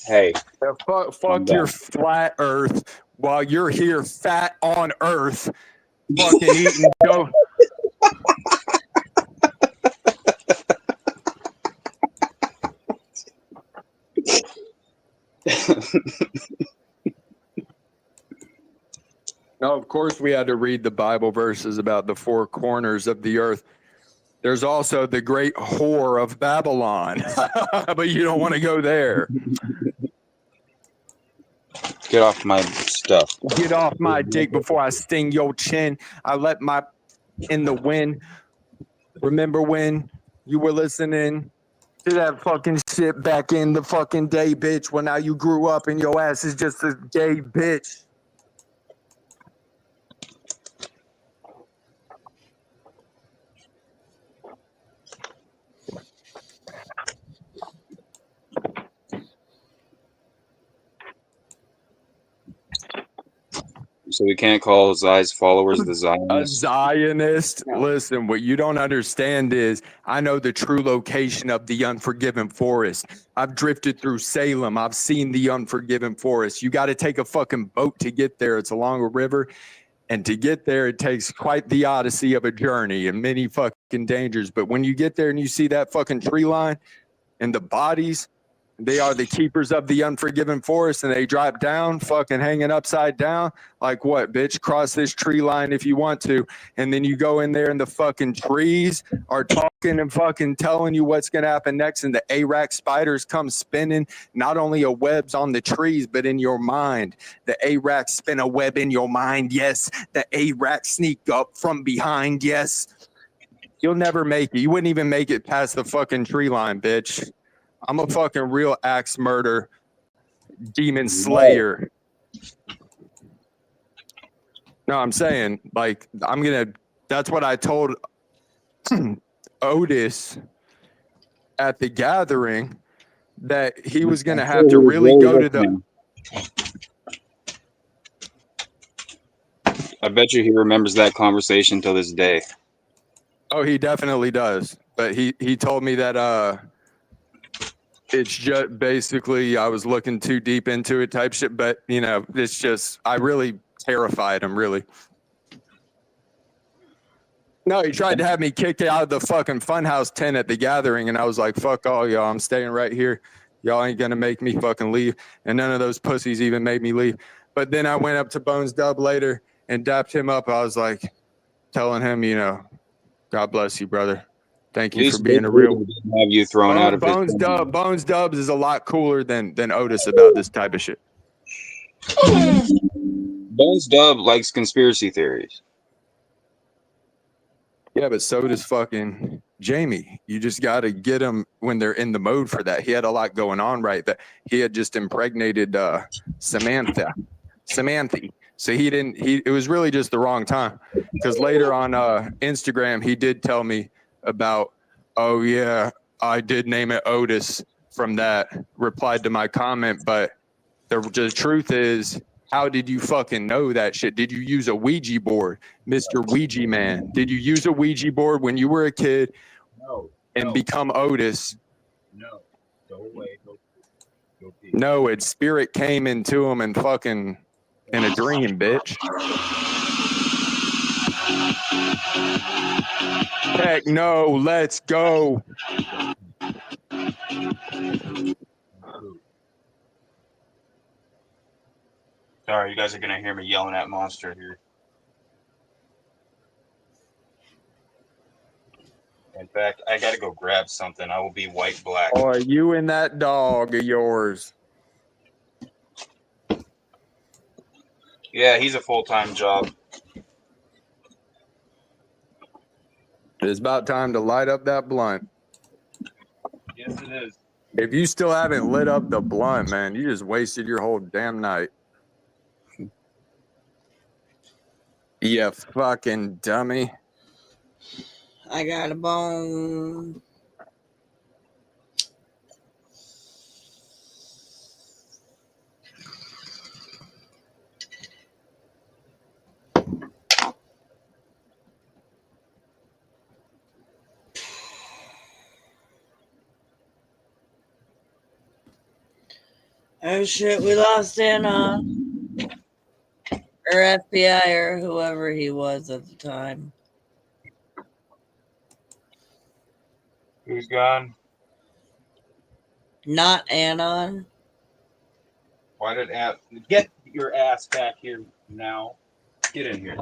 Hey, fuck your flat earth while you're here fat on earth fucking eating dough. No, of course we had to read the Bible verses about the four corners of the earth. There's also the great whore of Babylon, but you don't want to go there. Get off my stuff. Get off my dick before I sting your chin. I let my in the wind. Remember when you were listening to that fucking shit back in the fucking day, bitch? Well, now you grew up and your ass is just a gay bitch. So we can't call Zai's followers the A Zionists? Zionist. Listen, what you don't understand is I know the true location of the unforgiven forest. I've drifted through Salem. I've seen the unforgiven forest. You got to take a fucking boat to get there. It's along a river. And to get there, it takes quite the odyssey of a journey and many fucking dangers. But when you get there and you see that fucking tree line and the bodies, they are the keepers of the unforgiven forest, and they drop down, fucking hanging upside down. Like what, bitch? Cross this tree line if you want to. And then you go in there and the fucking trees are talking and fucking telling you what's going to happen next. And the Iraq spiders come spinning, not only a webs on the trees, but in your mind. The Iraq spin a web in your mind. Yes. The Iraq sneak up from behind. Yes. You'll never make it. You wouldn't even make it past the fucking tree line, bitch. I'm a fucking real axe murder demon slayer. No, I'm saying, like, that's what I told Otis at the gathering, that he was going to have to really go to the... I bet you he remembers that conversation till this day. Oh, he definitely does. But he told me that it's just basically I was looking too deep into it type shit. But, you know, it's just I really terrified him, really. No, he tried to have me kicked out of the fucking funhouse tent at the gathering. And I was like, fuck all y'all. I'm staying right here. Y'all ain't going to make me fucking leave. And none of those pussies even made me leave. But then I went up to Bones Dub later and dapped him up. I was like telling him, you know, God bless you, brother. Thank you for being a real. Have you thrown out of Bones Dub? Bones Dubs is a lot cooler than Otis about this type of shit. Bones Dub likes conspiracy theories. Yeah, but so does fucking Jamie, you just got to get them when they're in the mode for that. He had a lot going on, right? That he had just impregnated Samantha. So it was really just the wrong time. Because later on Instagram, he did tell me about, oh yeah, I did name it Otis from that, replied to my comment. But the truth is, how did you fucking know that shit? Did you use a Ouija board, Mr. Ouija Man? Did you use a Ouija board when you were a kid and become Otis? No. Go away. Go pee. No, its spirit came into him and fucking in a dream, bitch. Heck no, let's go. Sorry, you guys are gonna hear me yelling at Monster here. In fact, I gotta go grab something. I will be white black. Oh, you and that dog of yours. Yeah, he's a full-time job. It's about time to light up that blunt. Yes, it is. If you still haven't lit up the blunt, man, you just wasted your whole damn night. You fucking dummy. I got a bone. Oh shit, we lost Anna. Or FBI or whoever he was at the time. Who's gone? Not Anon. Why did get your ass back here now? Get in here.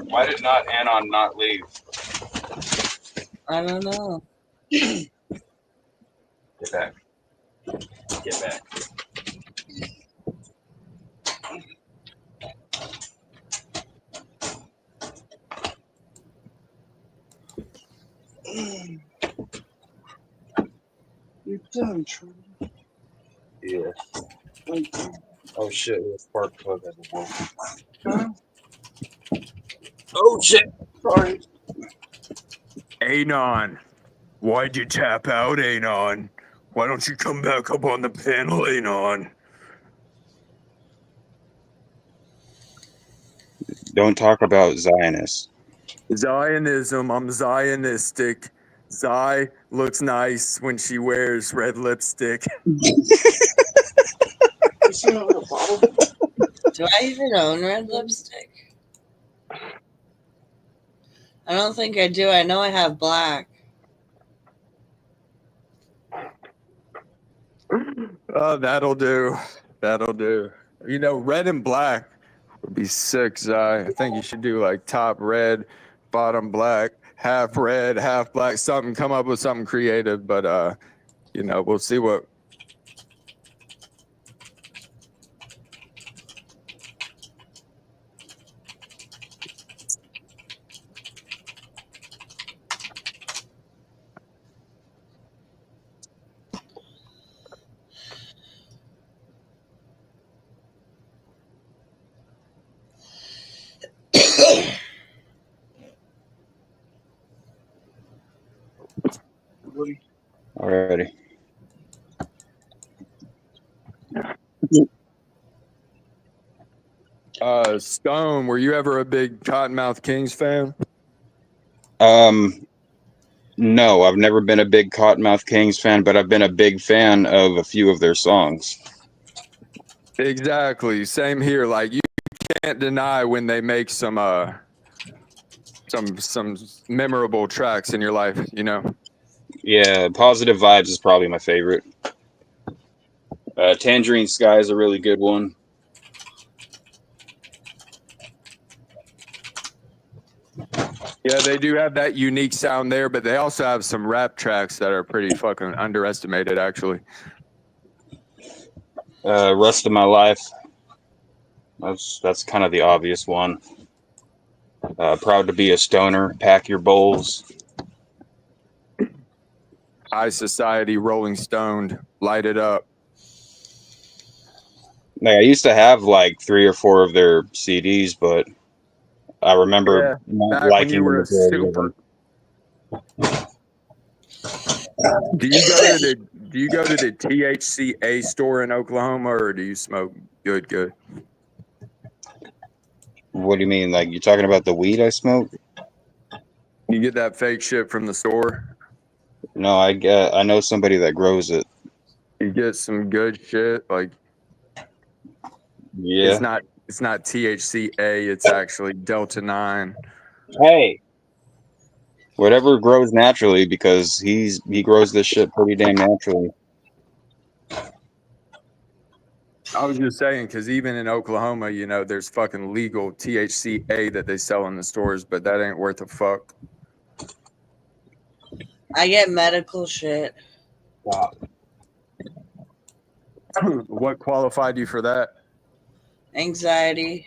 Why did not Anon not leave? I don't know. Get back. Get back. You're done, Trey. Yeah. Oh shit, the spark plug hasn't worked. Oh shit! Sorry. Anon, why'd you tap out, Anon? Why don't you come back up on the panel, Anon? Don't talk about Zionists. Zionism, I'm Zionistic. Zai looks nice when she wears red lipstick. Do I even own red lipstick? I don't think I do. I know I have black. Oh, that'll do. That'll do. You know, red and black would be sick, Zai. I think you should do like top red, bottom black, half red, half black, something, come up with something creative. But, you know, we'll see what. Alrighty. Stone, were you ever a big Cottonmouth Kings fan? No, I've never been a big Cottonmouth Kings fan, but I've been a big fan of a few of their songs. Exactly. Same here. Like, you can't deny when they make some memorable tracks in your life, you know? Yeah, Positive Vibes is probably my favorite. Tangerine Sky is a really good one. Yeah, they do have that unique sound there, but they also have some rap tracks that are pretty fucking underestimated, actually. Rest of My Life. That's kind of the obvious one. Proud to Be a Stoner. Pack Your Bowls. High Society, Rolling Stone, Light It Up. Like I used to have like 3 or 4 of their CDs, but I remember not Back when you liking the were a majority of super. them. Do you go to the THCA store in Oklahoma, or do you smoke good? What do you mean? Like you're talking about the weed I smoke? You get that fake shit from the store. No, I know somebody that grows it. You get some good shit. Like Yeah. it's not THCA. It's actually Delta 9. Hey. Whatever grows naturally, because he grows this shit pretty damn naturally. I was just saying, because even in Oklahoma, you know, there's fucking legal THCA that they sell in the stores, but that ain't worth a fuck. I get medical shit. What qualified you for that? Anxiety.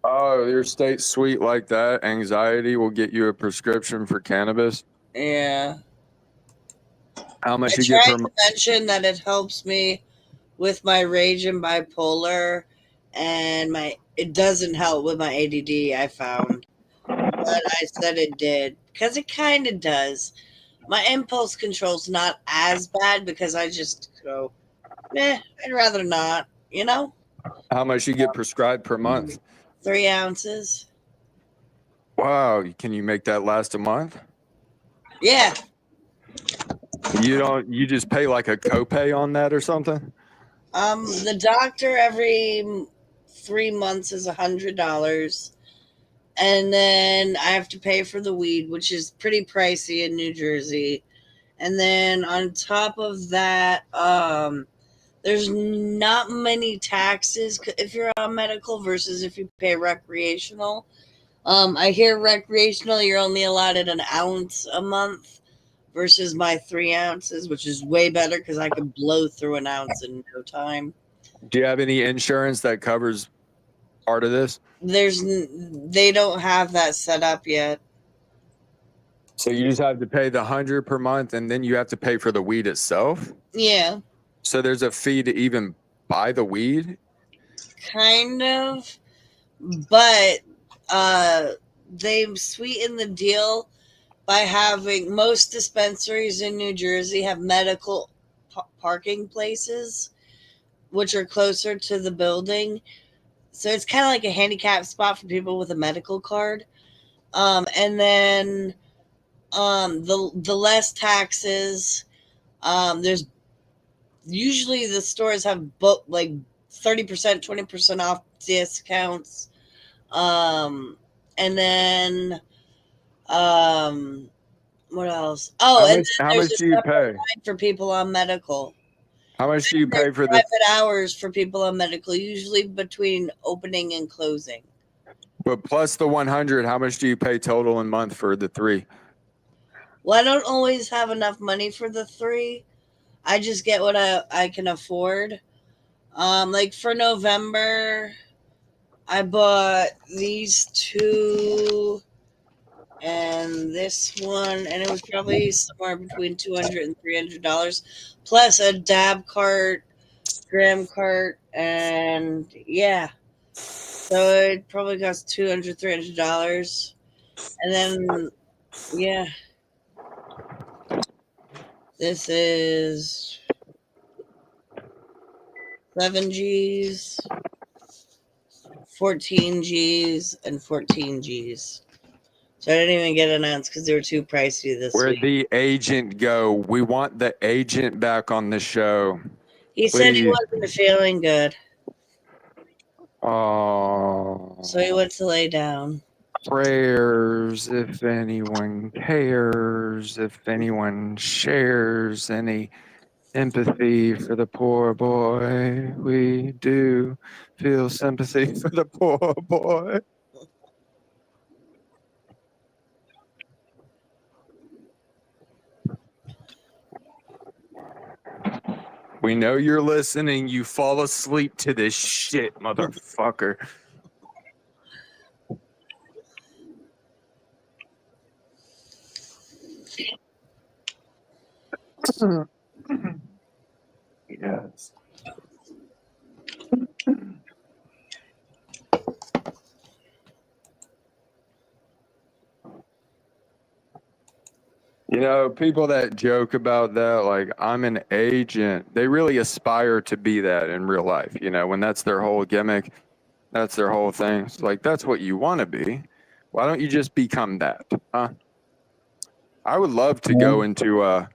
Oh, your state's sweet like that. Anxiety will get you a prescription for cannabis. Yeah. How much I you get tried per to month? mention that it helps me with my rage and bipolar, and it doesn't help with my ADD, I found. But I said it did, because it kind of does. My impulse control's not as bad because I just go, I'd rather not, you know? How much you get prescribed per month? 3 ounces. Wow, can you make that last a month? Yeah. You just pay like a copay on that or something? The doctor every 3 months is $100. And then I have to pay for the weed, which is pretty pricey in New Jersey. And then on top of that, there's not many taxes if you're on medical versus if you pay recreational. I hear recreational, you're only allotted an ounce a month versus my 3 ounces, which is way better because I can blow through an ounce in no time. Do you have any insurance that covers part of this? They don't have that set up yet. So you just have to pay the 100 per month, and then you have to pay for the weed itself? Yeah. So there's a fee to even buy the weed? Kind of. But they've sweetened the deal by having most dispensaries in New Jersey have medical parking places, which are closer to the building. So it's kind of like a handicap spot for people with a medical card. And then the less taxes. There's usually the stores have like 30%, 20% off discounts. And then what else? Oh, and then How there's much a do you separate pay? line for people on medical. How much do you There's pay for private the? hours for people on medical, usually between opening and closing. But plus the 100, how much do you pay total in month for the 3? Well, I don't always have enough money for the 3. I just get what I can afford. Like for November, I bought these 2 and this one, and it was probably somewhere between $200 and $300, plus a dab cart, gram cart, and yeah. So it probably cost $200, $300. And then, yeah, this is 7 G's, 14 G's, and 14 G's. So I didn't even get an ounce because they were too pricey this Where'd week. the agent go? We want the agent back on the show. He said he Please. wasn't feeling good, Oh, so he went to lay down. prayers if anyone cares, if anyone shares any empathy for the poor boy. We do feel sympathy for the poor boy. We know you're listening. You fall asleep to this shit, motherfucker. Yes. You know, people that joke about that, like, I'm an agent, they really aspire to be that in real life. You know, when that's their whole gimmick, that's their whole thing. It's like, that's what you want to be. Why don't you just become that? Huh? I would love to go into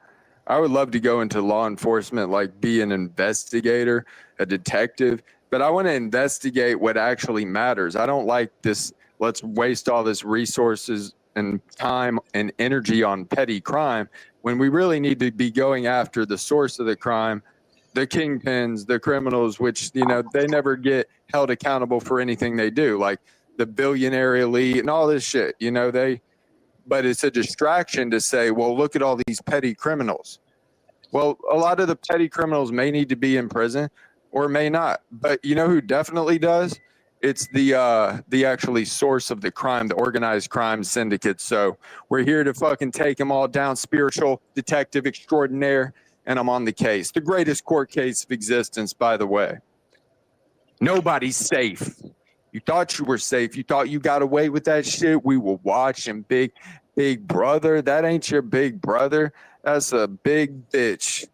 law enforcement, like be an investigator, a detective, but I want to investigate what actually matters. I don't like this, let's waste all this resources and time and energy on petty crime when we really need to be going after the source of the crime, the kingpins, the criminals, which, you know, they never get held accountable for anything they do, like the billionaire elite and all this shit. You know, but it's a distraction to say, well, look at all these petty criminals. Well, a lot of the petty criminals may need to be in prison or may not. But you know who definitely does? It's the actually source of the crime, the organized crime syndicate. So we're here to fucking take them all down, spiritual detective extraordinaire, and I'm on the case. The greatest court case of existence, by the way. Nobody's safe. You thought you were safe. You thought you got away with that shit. We were watching Big Brother. That ain't your big brother. That's a big bitch.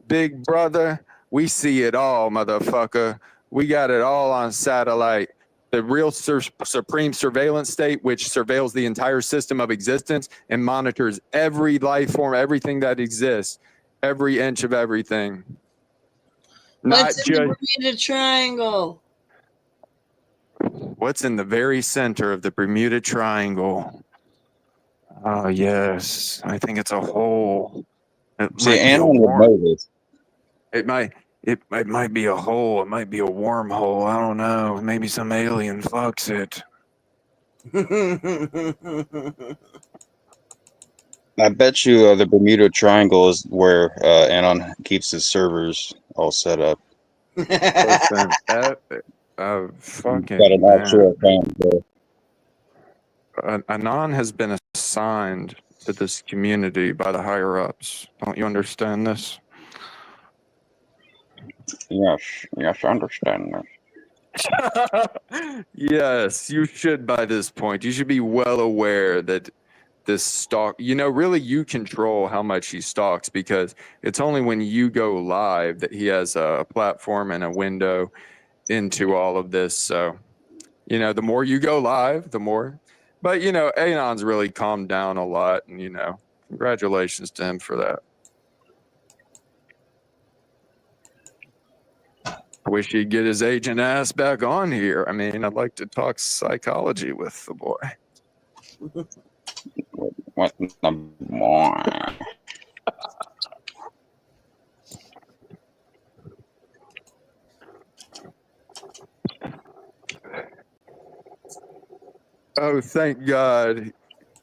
Big Brother, we see it all, motherfucker. We got it all on satellite. The real supreme surveillance state, which surveils the entire system of existence and monitors every life form, everything that exists, every inch of everything. What's in the Bermuda Triangle? What's in the very center of the Bermuda Triangle? Oh, yes. I think it's a hole. See, Anon would know this. It might be a hole. It might be a wormhole. I don't know. Maybe some alien fucks it. I bet you the Bermuda Triangle is where Anon keeps his servers all set up. Listen, fucking Got an offshore account there. Anon has been assigned to this community by the higher ups. Don't you understand this? Yes, I understand that. Yes, you should by this point. You should be well aware that this stalk, you know, really you control how much he stalks because it's only when you go live that he has a platform and a window into all of this. So, you know, the more you go live, the more. But, you know, Anon's really calmed down a lot. And, you know, congratulations to him for that. I wish he'd get his agent ass back on here. I mean, I'd like to talk psychology with the boy. What the boy? Oh, thank God.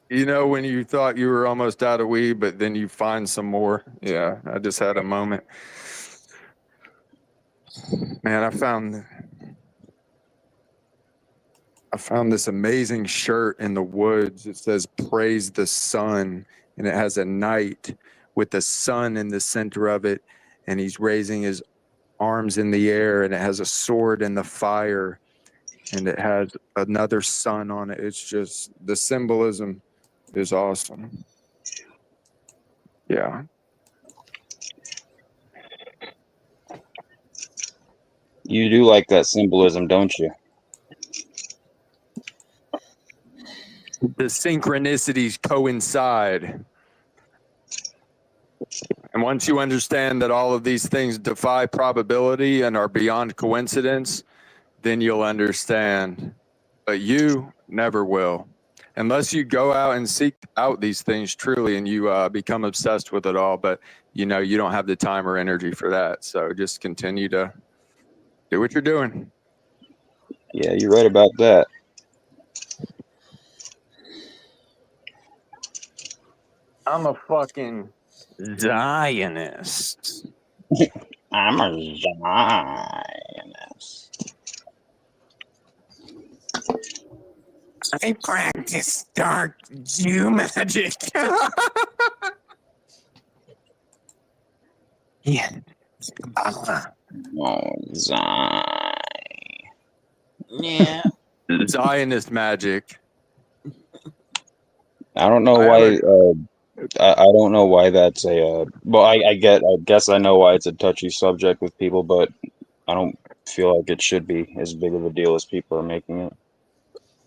You know, when you thought you were almost out of weed, but then you find some more. Yeah, I just had a moment. Man, I found this amazing shirt in the woods. It says "Praise the Sun," and it has a knight with the sun in the center of it, and he's raising his arms in the air, and it has a sword in the fire, and it has another sun on it. It's just, the symbolism is awesome. Yeah. You do like that symbolism, don't you? The synchronicities coincide. And once you understand that all of these things defy probability and are beyond coincidence, then you'll understand. But you never will. Unless you go out and seek out these things truly and you become obsessed with it all. But, you know, you don't have the time or energy for that. So just continue to do what you're doing. Yeah, you're right about that. I'm a fucking Zionist. I'm a Zionist. I practice dark Jew magic. Yeah. Oh, Zion. Yeah. Zionist magic. I don't know why. I don't know why that's a. Well, I guess I know why it's a touchy subject with people, but I don't feel like it should be as big of a deal as people are making it.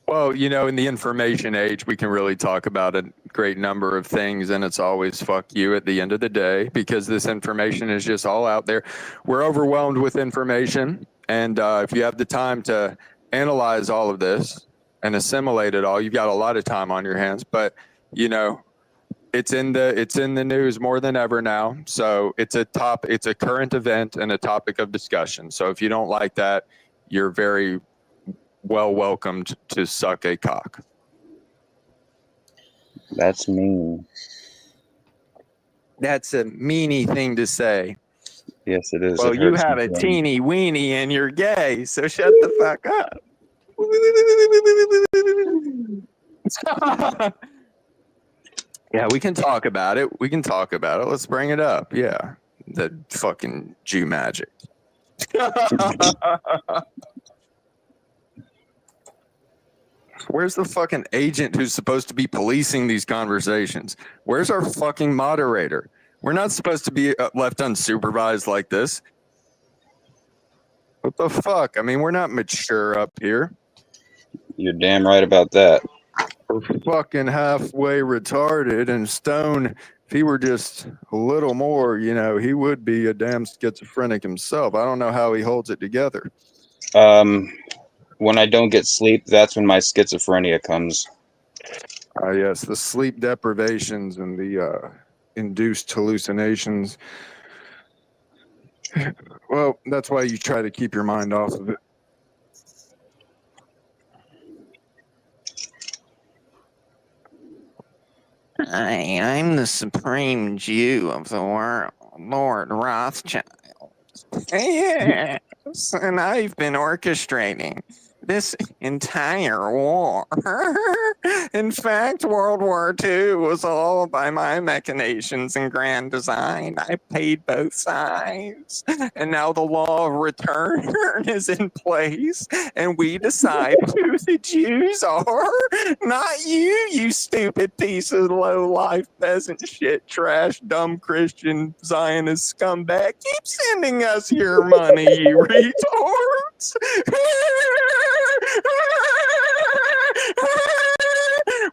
Well, you know, in the information age, we can really talk about a great number of things, and it's always fuck you at the end of the day because this information is just all out there. We're overwhelmed with information, and if you have the time to analyze all of this and assimilate it all, you've got a lot of time on your hands. But you know, it's in the news more than ever now. So it's a current event and a topic of discussion. So if you don't like that, you're very welcomed to suck a cock. That's mean. That's a meanie thing to say. Yes, it is. Well, It you hurts have my a feelings. teeny weenie and you're gay, so shut the fuck up. Yeah, we can talk about it. Let's bring it up. Yeah, the fucking Jew magic. Where's the fucking agent who's supposed to be policing these conversations? Where's our fucking moderator? We're not supposed to be left unsupervised like this. What the fuck? I mean, we're not mature up here. You're damn right about that. We're fucking halfway retarded, and Stone, if he were just a little more, you know, he would be a damn schizophrenic himself. I don't know how he holds it together. When I don't get sleep, that's when my schizophrenia comes. Yes, the sleep deprivations and the induced hallucinations. Well, that's why you try to keep your mind off of it. I'm the supreme Jew of the world, Lord Rothschild. Yes, and I've been orchestrating this entire war. In fact, World War II was all by my machinations and grand design. I paid both sides. And now the law of return is in place, and we decide who the Jews are. Not you, you stupid piece of low-life peasant shit, trash, dumb Christian Zionist scumbag. Keep sending us your money, you retards.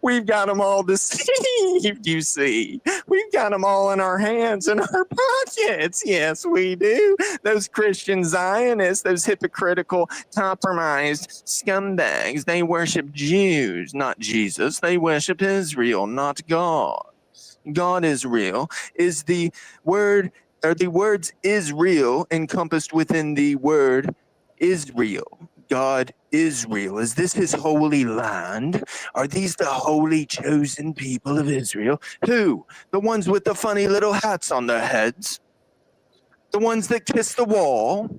We've got them all deceived, you see. We've got them all in our hands and our pockets. Yes, we do. Those Christian Zionists, those hypocritical, compromised scumbags, they worship Jews, not Jesus. They worship Israel, not God. God is real. Is the word, or the words is real encompassed within the word Israel? God is real. Is this his holy land? Are these the holy chosen people of Israel? Who? The ones with the funny little hats on their heads? The ones that kiss the wall?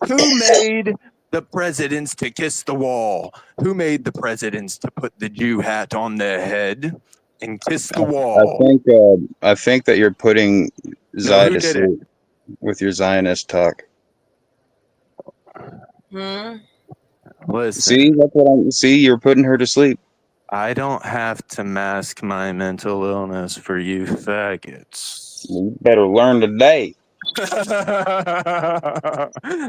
Who made the presidents to kiss the wall? Who made the presidents to put the Jew hat on their head and kiss the wall? I think that you're putting Zion who to did sleep with your Zionist talk. Listen, See, that's what I'm. See, you're putting her to sleep. I don't have to mask my mental illness for you faggots. You better learn today.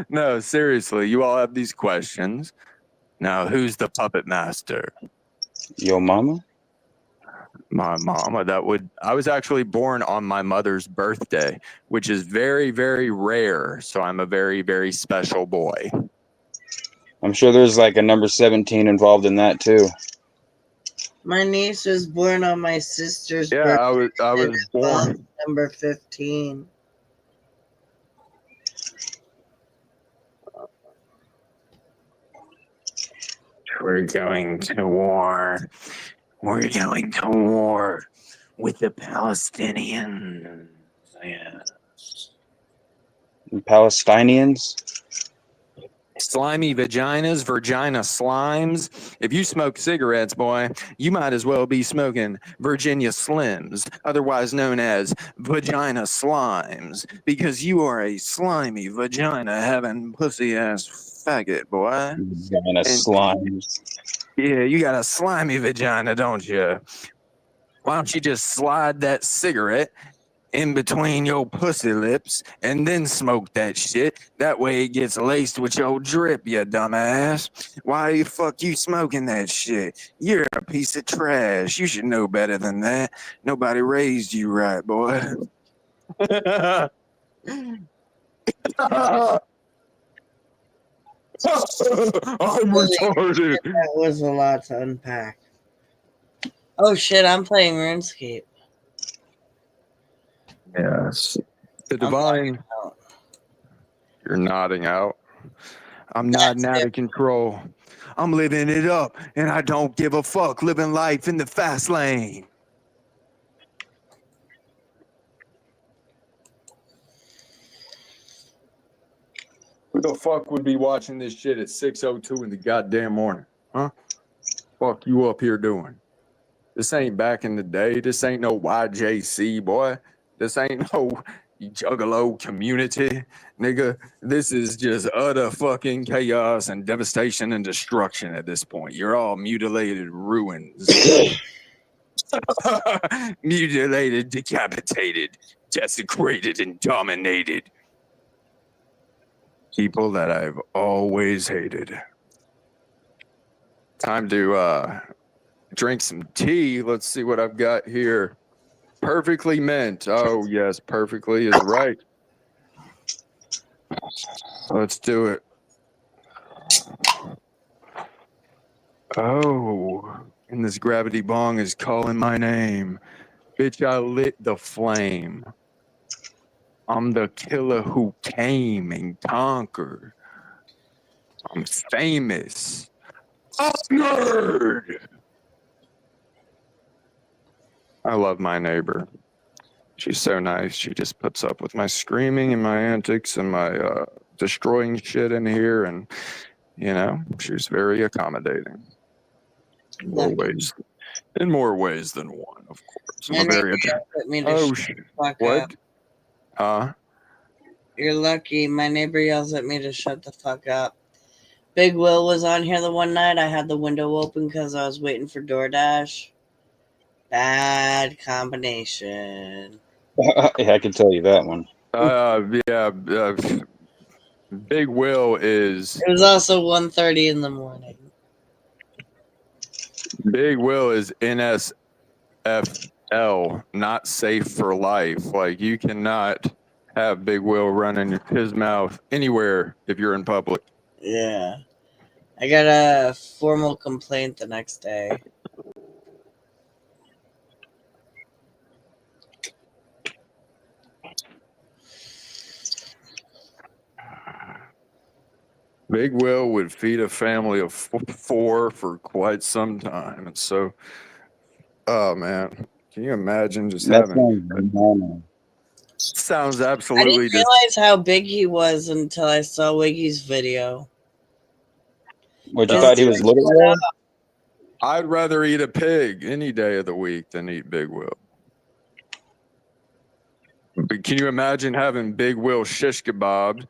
No, seriously, you all have these questions. Now, who's the puppet master? Yo, mama. My mama. I was actually born on my mother's birthday, which is very, very rare. So I'm a very, very special boy. I'm sure there's like a number 17 involved in that too. My niece was born on my sister's Yeah, birthday. I was born. Number 15. We're going to war. We're going to war with the Slimy vaginas, Virginia slimes. If you smoke cigarettes, boy, you might as well be smoking Virginia Slims, otherwise known as vagina slimes, because you are a slimy vagina having pussy ass faggot, boy. Vagina And slimes. yeah, you got a slimy vagina, don't you? Why don't you just slide that cigarette in between your pussy lips and then smoke that shit? That way it gets laced with your drip, you dumbass. Why the fuck you smoking that shit? You're a piece of trash. You should know better than that. Nobody raised you right, boy. I'm retarded. That was a lot to unpack. Oh shit, I'm playing RuneScape. Yes. The I'm divine. out. You're nodding out. I'm nodding out of control. I'm living it up, and I don't give a fuck. Living life in the fast lane. Who the fuck would be watching this shit at 6:02 in the goddamn morning? Huh? Fuck you up here doing? This ain't back in the day. This ain't no YJC, boy. This ain't no juggalo community, nigga. This is just utter fucking chaos and devastation and destruction at this point. You're all mutilated ruins. Mutilated, decapitated, desecrated, and dominated. People that I've always hated. Time to drink some tea. Let's see what I've got here. Perfectly mint. Oh, yes, perfectly is right. Let's do it. Oh, and this gravity bong is calling my name. Bitch, I lit the flame. I'm the killer who came and conquered. I'm famous. I'm nerd. I love my neighbor. She's so nice. She just puts up with my screaming and my antics and my destroying shit in here. And, you know, she's very accommodating. In more ways than one, of course. My neighbor put me to Oh, shut the fuck up. What? You're lucky. My neighbor yells at me to shut the fuck up. Big Will was on here the one night. I had the window open because I was waiting for DoorDash. Bad combination. Yeah, I can tell you that one. Big Will is. It was also 1:30 in the morning. Big Will is NSFL, not safe for life. Like, you cannot have Big Will running his mouth anywhere if you're in public. Yeah. I got a formal complaint the next day. Big Will would feed a family of four for quite some time. And so, oh man, can you imagine just That having. sounds normal. Sounds I absolutely didn't realize how big he was until I saw Wiggy's video. What, you thought he was little? Will? I'd rather eat a pig any day of the week than eat Big Will. But can you imagine having Big Will shish kebabs,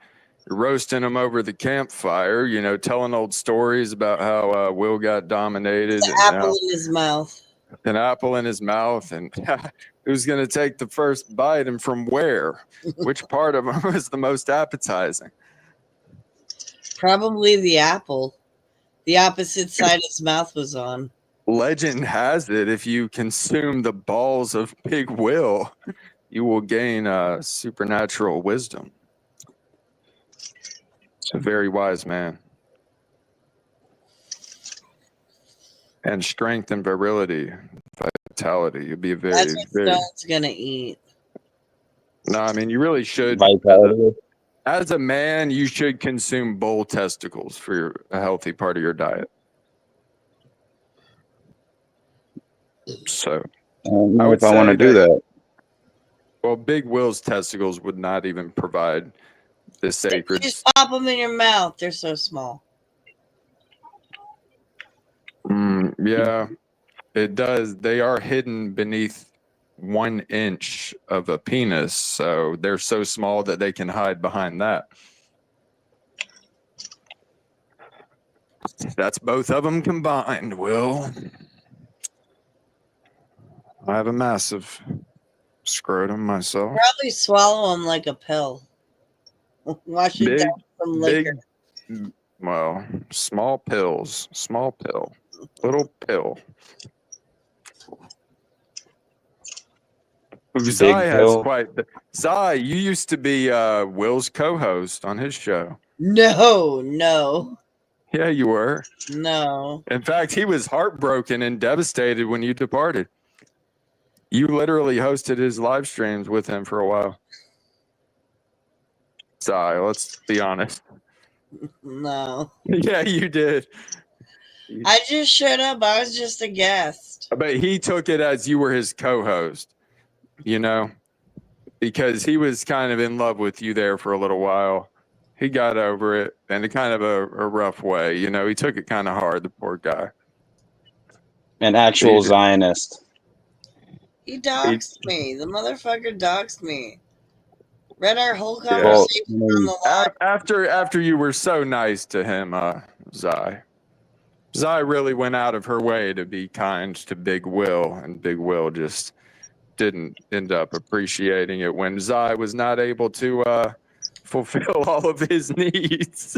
roasting him over the campfire, you know, telling old stories about how Will got dominated. An apple in his mouth. An apple in his mouth, and who's going to take the first bite and from where? Which part of him was the most appetizing? Probably the apple. The opposite side his mouth was on. Legend has it, if you consume the balls of Big Will, you will gain supernatural wisdom. It's a very wise man. And strength and virility, vitality. You'd be very, That's what very. Stone's gonna eat. No, I mean, you really should. Vitality. As a man, you should consume bull testicles for a healthy part of your diet. So, I don't know I would if I want say to do that. well, Big Will's testicles would not even provide the sacred. Just pop them in your mouth. They're so small. Yeah, it does. They are hidden beneath 1 inch of a penis, so they're so small that they can hide behind that. That's both of them combined, Will. I have a massive scrotum myself. Probably swallow them like a pill. Wash it down with some liquor. Well, small pills, small pill, little pill. Zai has pill. quite. Zai, you used to be Will's co-host on his show. No. Yeah, you were. No. In fact, he was heartbroken and devastated when you departed. You literally hosted his live streams with him for a while. Zai, let's be honest. No. Yeah, you did. I just showed up. I was just a guest. But he took it as you were his co-host, you know, because he was kind of in love with you there for a little while. He got over it in a kind of a rough way. You know, he took it kind of hard, the poor guy. An actual Zionist. He doxed me. The motherfucker doxed me. Read our whole conversation on the live. After you were so nice to him, Zai. Zai really went out of her way to be kind to Big Will, and Big Will just didn't end up appreciating it when Zai was not able to fulfill all of his needs.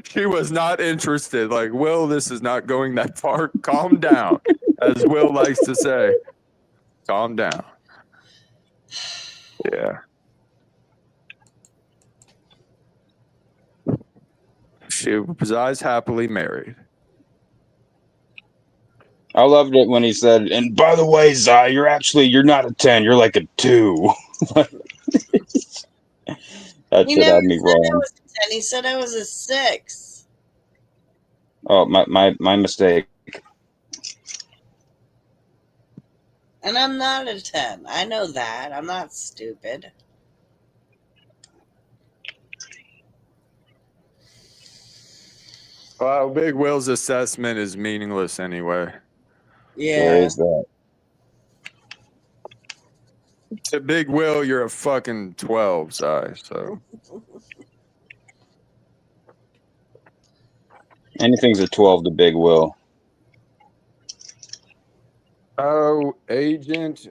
She was not interested. Like, Will, this is not going that far. Calm down, as Will likes to say. Calm down. Yeah. She was happily married. I loved it when he said, and by the way, Zai, you're not a 10, you're like a 2. That He shit never had me said I wrong. was a 10. He said I was a 6. Oh, my mistake. And I'm not a 10. I know that. I'm not stupid. Well, Big Will's assessment is meaningless anyway. Yeah. There is that. To Big Will, you're a fucking 12, Zai, so. Anything's a 12 to Big Will. Oh, agent,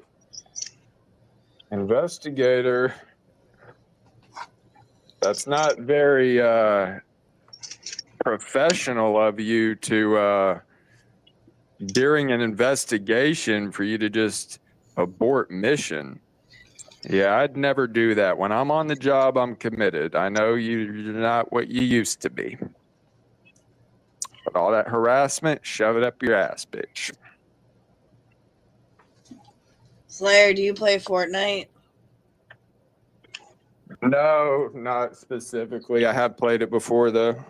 investigator. That's not very professional of you to, during an investigation, for you to just abort mission. Yeah, I'd never do that. When I'm on the job, I'm committed. I know you're not what you used to be. But all that harassment, shove it up your ass, bitch. Slayer, do you play Fortnite? No, not specifically. I have played it before, though.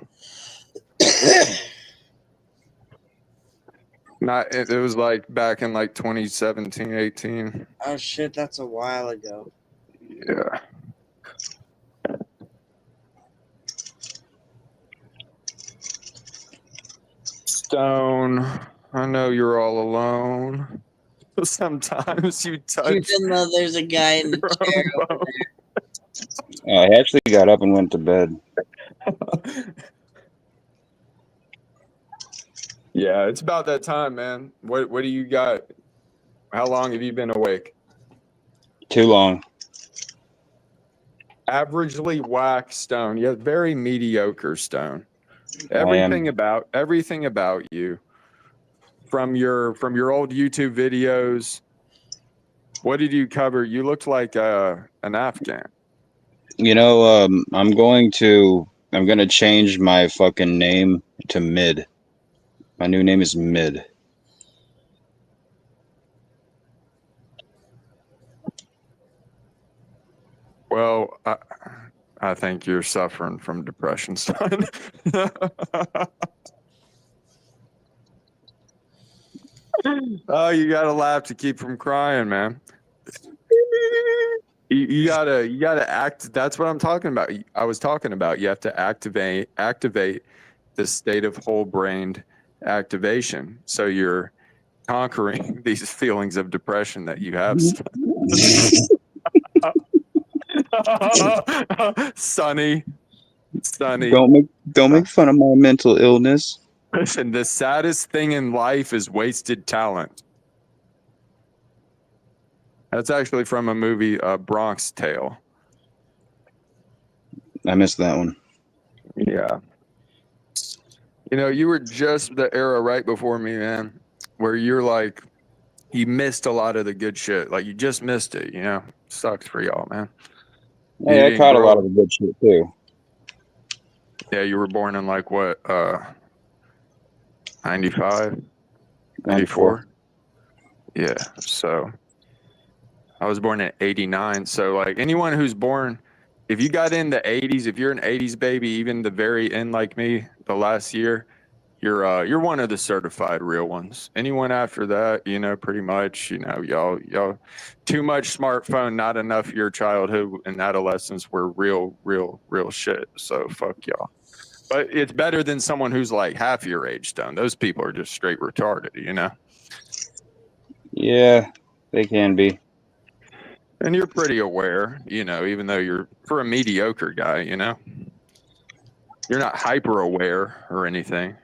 It was like back in like 2017, 18. Oh shit, that's a while ago. Yeah. Stone, I know you're all alone. Sometimes you touch. Even though there's a guy in the chair over there. I actually got up and went to bed. Yeah, it's about that time, man. What do you got? How long have you been awake? Too long. Averagely whack Stone. Yeah, very mediocre Stone. am. Everything about you. From your old YouTube videos. What did you cover? You looked like an Afghan. You know, I'm gonna change my fucking name to Mid. My new name is Mid. Well, I think you're suffering from depression, son. Oh, you gotta laugh to keep from crying, man. You gotta act. That's what I'm talking about. I was talking about. You have to activate the state of whole brained activation. So you're conquering these feelings of depression that you have. Sunny. Don't make fun of my mental illness. Listen, the saddest thing in life is wasted talent. That's actually from a movie, Bronx Tale. I missed that one. Yeah. You know, you were just the era right before me, man, where you're like, you missed a lot of the good shit. Like, you just missed it, you know? Sucks for y'all, man. Hey, You I didn't caught a grow lot up. of the good shit too. Yeah, you were born in like what, 95, 94. 94? Yeah, so I was born in 89. So, like, anyone who's born, if you got in the 80s, if you're an 80s baby, even the very end like me, the last year, you're one of the certified real ones. Anyone after that, you know, pretty much, you know, y'all too much smartphone, not enough of your childhood and adolescence were real shit. So fuck y'all. But it's better than someone who's like half your age done. Those people are just straight retarded, you know. Yeah, they can be. And you're pretty aware, you know, even though you're for a mediocre guy, you know. You're not hyper aware or anything.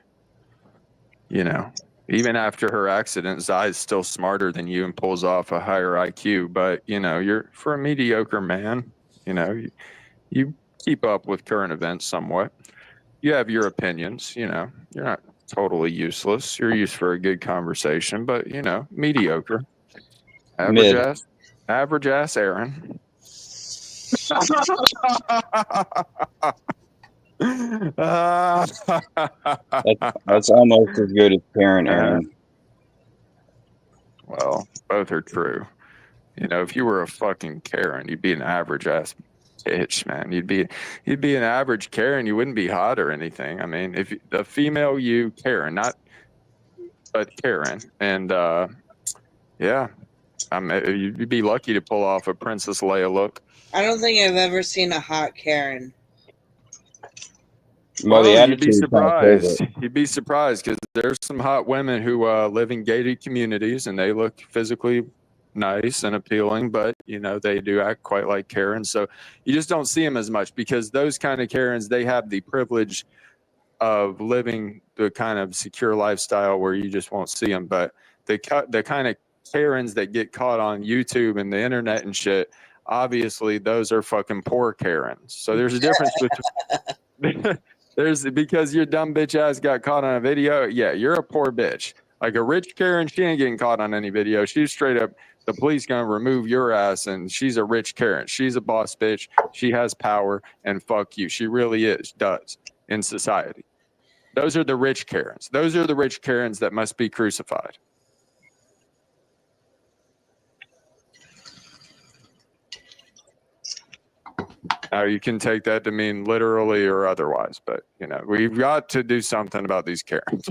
You know, even after her accident, Zai's still smarter than you and pulls off a higher IQ. But, you know, you're for a mediocre man, you know, you keep up with current events somewhat. You have your opinions, you know, you're not totally useless. You're used for a good conversation, but, you know, mediocre. Average Mid. ass Aaron. That's almost as good as Karen Aaron. Well, both are true. You know, if you were a fucking Karen, you'd be an average ass bitch, man. You'd be an average Karen. You wouldn't be hot or anything. I mean, if the female you Karen, not but Karen, and yeah, you'd be lucky to pull off a Princess Leia look. I don't think I've ever seen a hot Karen. Well, the Well, you'd be attitude kind of shows surprised. it. You'd be surprised because there's some hot women who live in gated communities and they look physically nice and appealing, but you know they do act quite like Karens. So you just don't see them as much because those kind of Karens, they have the privilege of living the kind of secure lifestyle where you just won't see them. But the kind of Karens that get caught on YouTube and the internet and shit, obviously those are fucking poor Karens. So there's a difference between. There's because your dumb bitch ass got caught on a video. Yeah, you're a poor bitch. Like a rich Karen, she ain't getting caught on any video. She's straight up, the police gonna remove your ass, and she's a rich Karen. She's a boss bitch. She has power, and fuck you. She really does in society. Those are the rich Karens. Those are the rich Karens that must be crucified. Now you can take that to mean literally or otherwise, but you know we've got to do something about these Karens.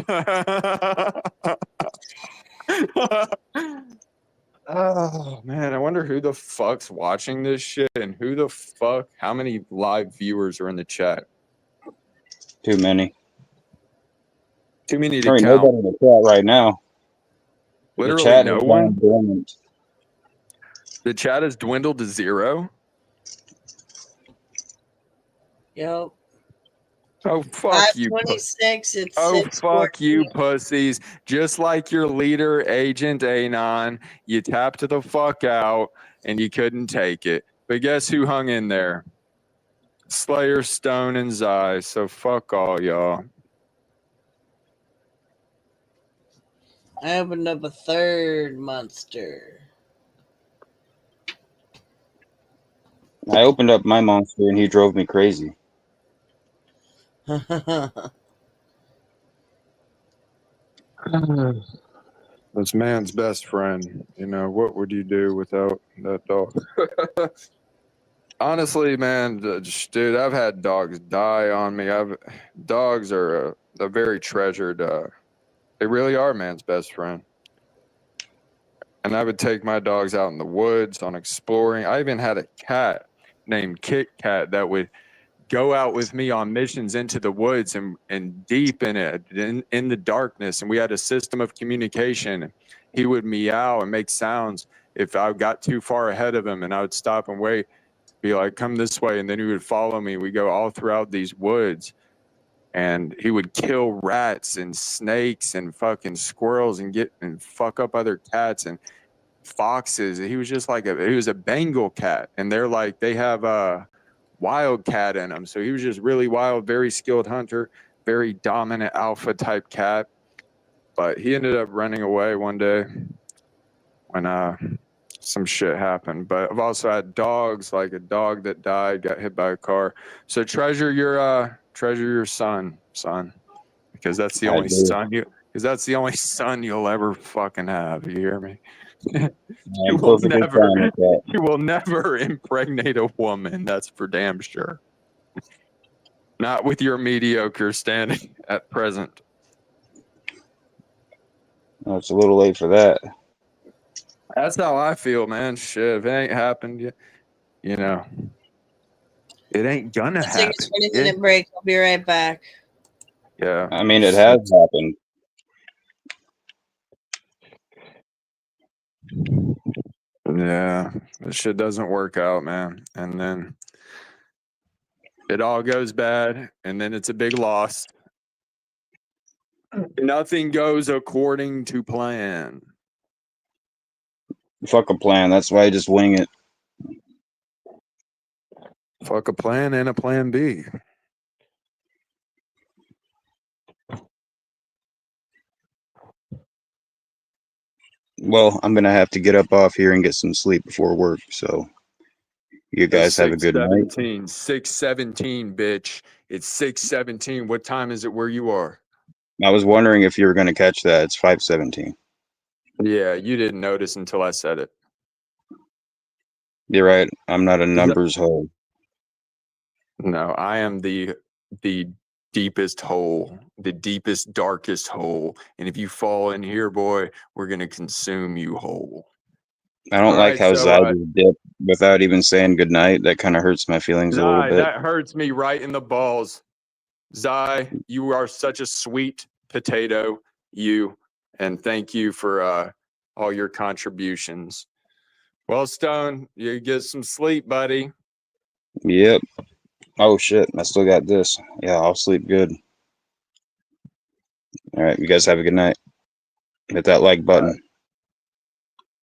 Oh man, I wonder who the fuck's watching this shit and how many live viewers are in the chat? Too many. Too many to There ain't count. nobody in the chat right now. Literally the chat no has one. gone dormant. The chat has dwindled to 0. Yep. Oh fuck you! 526. It's Oh 614. fuck you, pussies! Just like your leader, Agent Anon, you tapped the fuck out and you couldn't take it. But guess who hung in there? Slayer, Stone, and Zai. So fuck all y'all. I opened up a third monster. I opened up my monster and he drove me crazy. This man's best friend. You know, what would you do without that dog? Honestly, man, dude, I've had dogs die on me. Dogs are a very treasured. They really are man's best friend. And I would take my dogs out in the woods on exploring. I even had a cat named Kit Kat that would go out with me on missions into the woods and deep in it, in the darkness. And we had a system of communication. He would meow and make sounds if I got too far ahead of him, and I would stop and wait, be like, come this way. And then he would follow me. We go all throughout these woods, and he would kill rats and snakes and fucking squirrels and fuck up other cats and foxes. He was just like he was a Bengal cat, and they're like, they have a wildcat in him. So he was just really wild, very skilled hunter, very dominant alpha type cat. But he ended up running away one day when some shit happened. But I've also had dogs, like a dog that died, got hit by a car. So treasure your son, because that's the only son you'll ever fucking have. You hear me? You will never impregnate a woman. That's for damn sure. Not with your mediocre standing at present. Oh, it's a little late for that. That's how I feel, man. Shit, if it ain't happened yet, you know, it ain't gonna Let's take happen. a 20-minute break. I'll be right back. Yeah. I mean, it has happened. Yeah, this shit doesn't work out, man. And then it all goes bad, and then it's a big loss. Nothing goes according to plan. Fuck a plan. That's why I just wing it. Fuck a plan and a plan B. Well, I'm gonna have to get up off here and get some sleep before work. So, you guys have a good night. 6:17, bitch. It's 6:17. What time is it where you are? I was wondering if you were gonna catch that. It's 5:17. Yeah, you didn't notice until I said it. You're right. I'm not a numbers hole. No, I am the deepest hole, the deepest, darkest hole. And if you fall in here, boy, we're gonna consume you whole. I don't like how Zai just dipped without even saying goodnight. That kind of hurts my feelings a little bit. That hurts me right in the balls. Zai, you are such a sweet potato, and thank you for all your contributions. Well, Stone, you get some sleep, buddy. Yep. Oh shit, I still got this. Yeah, I'll sleep good. All right, you guys have a good night. Hit that like button.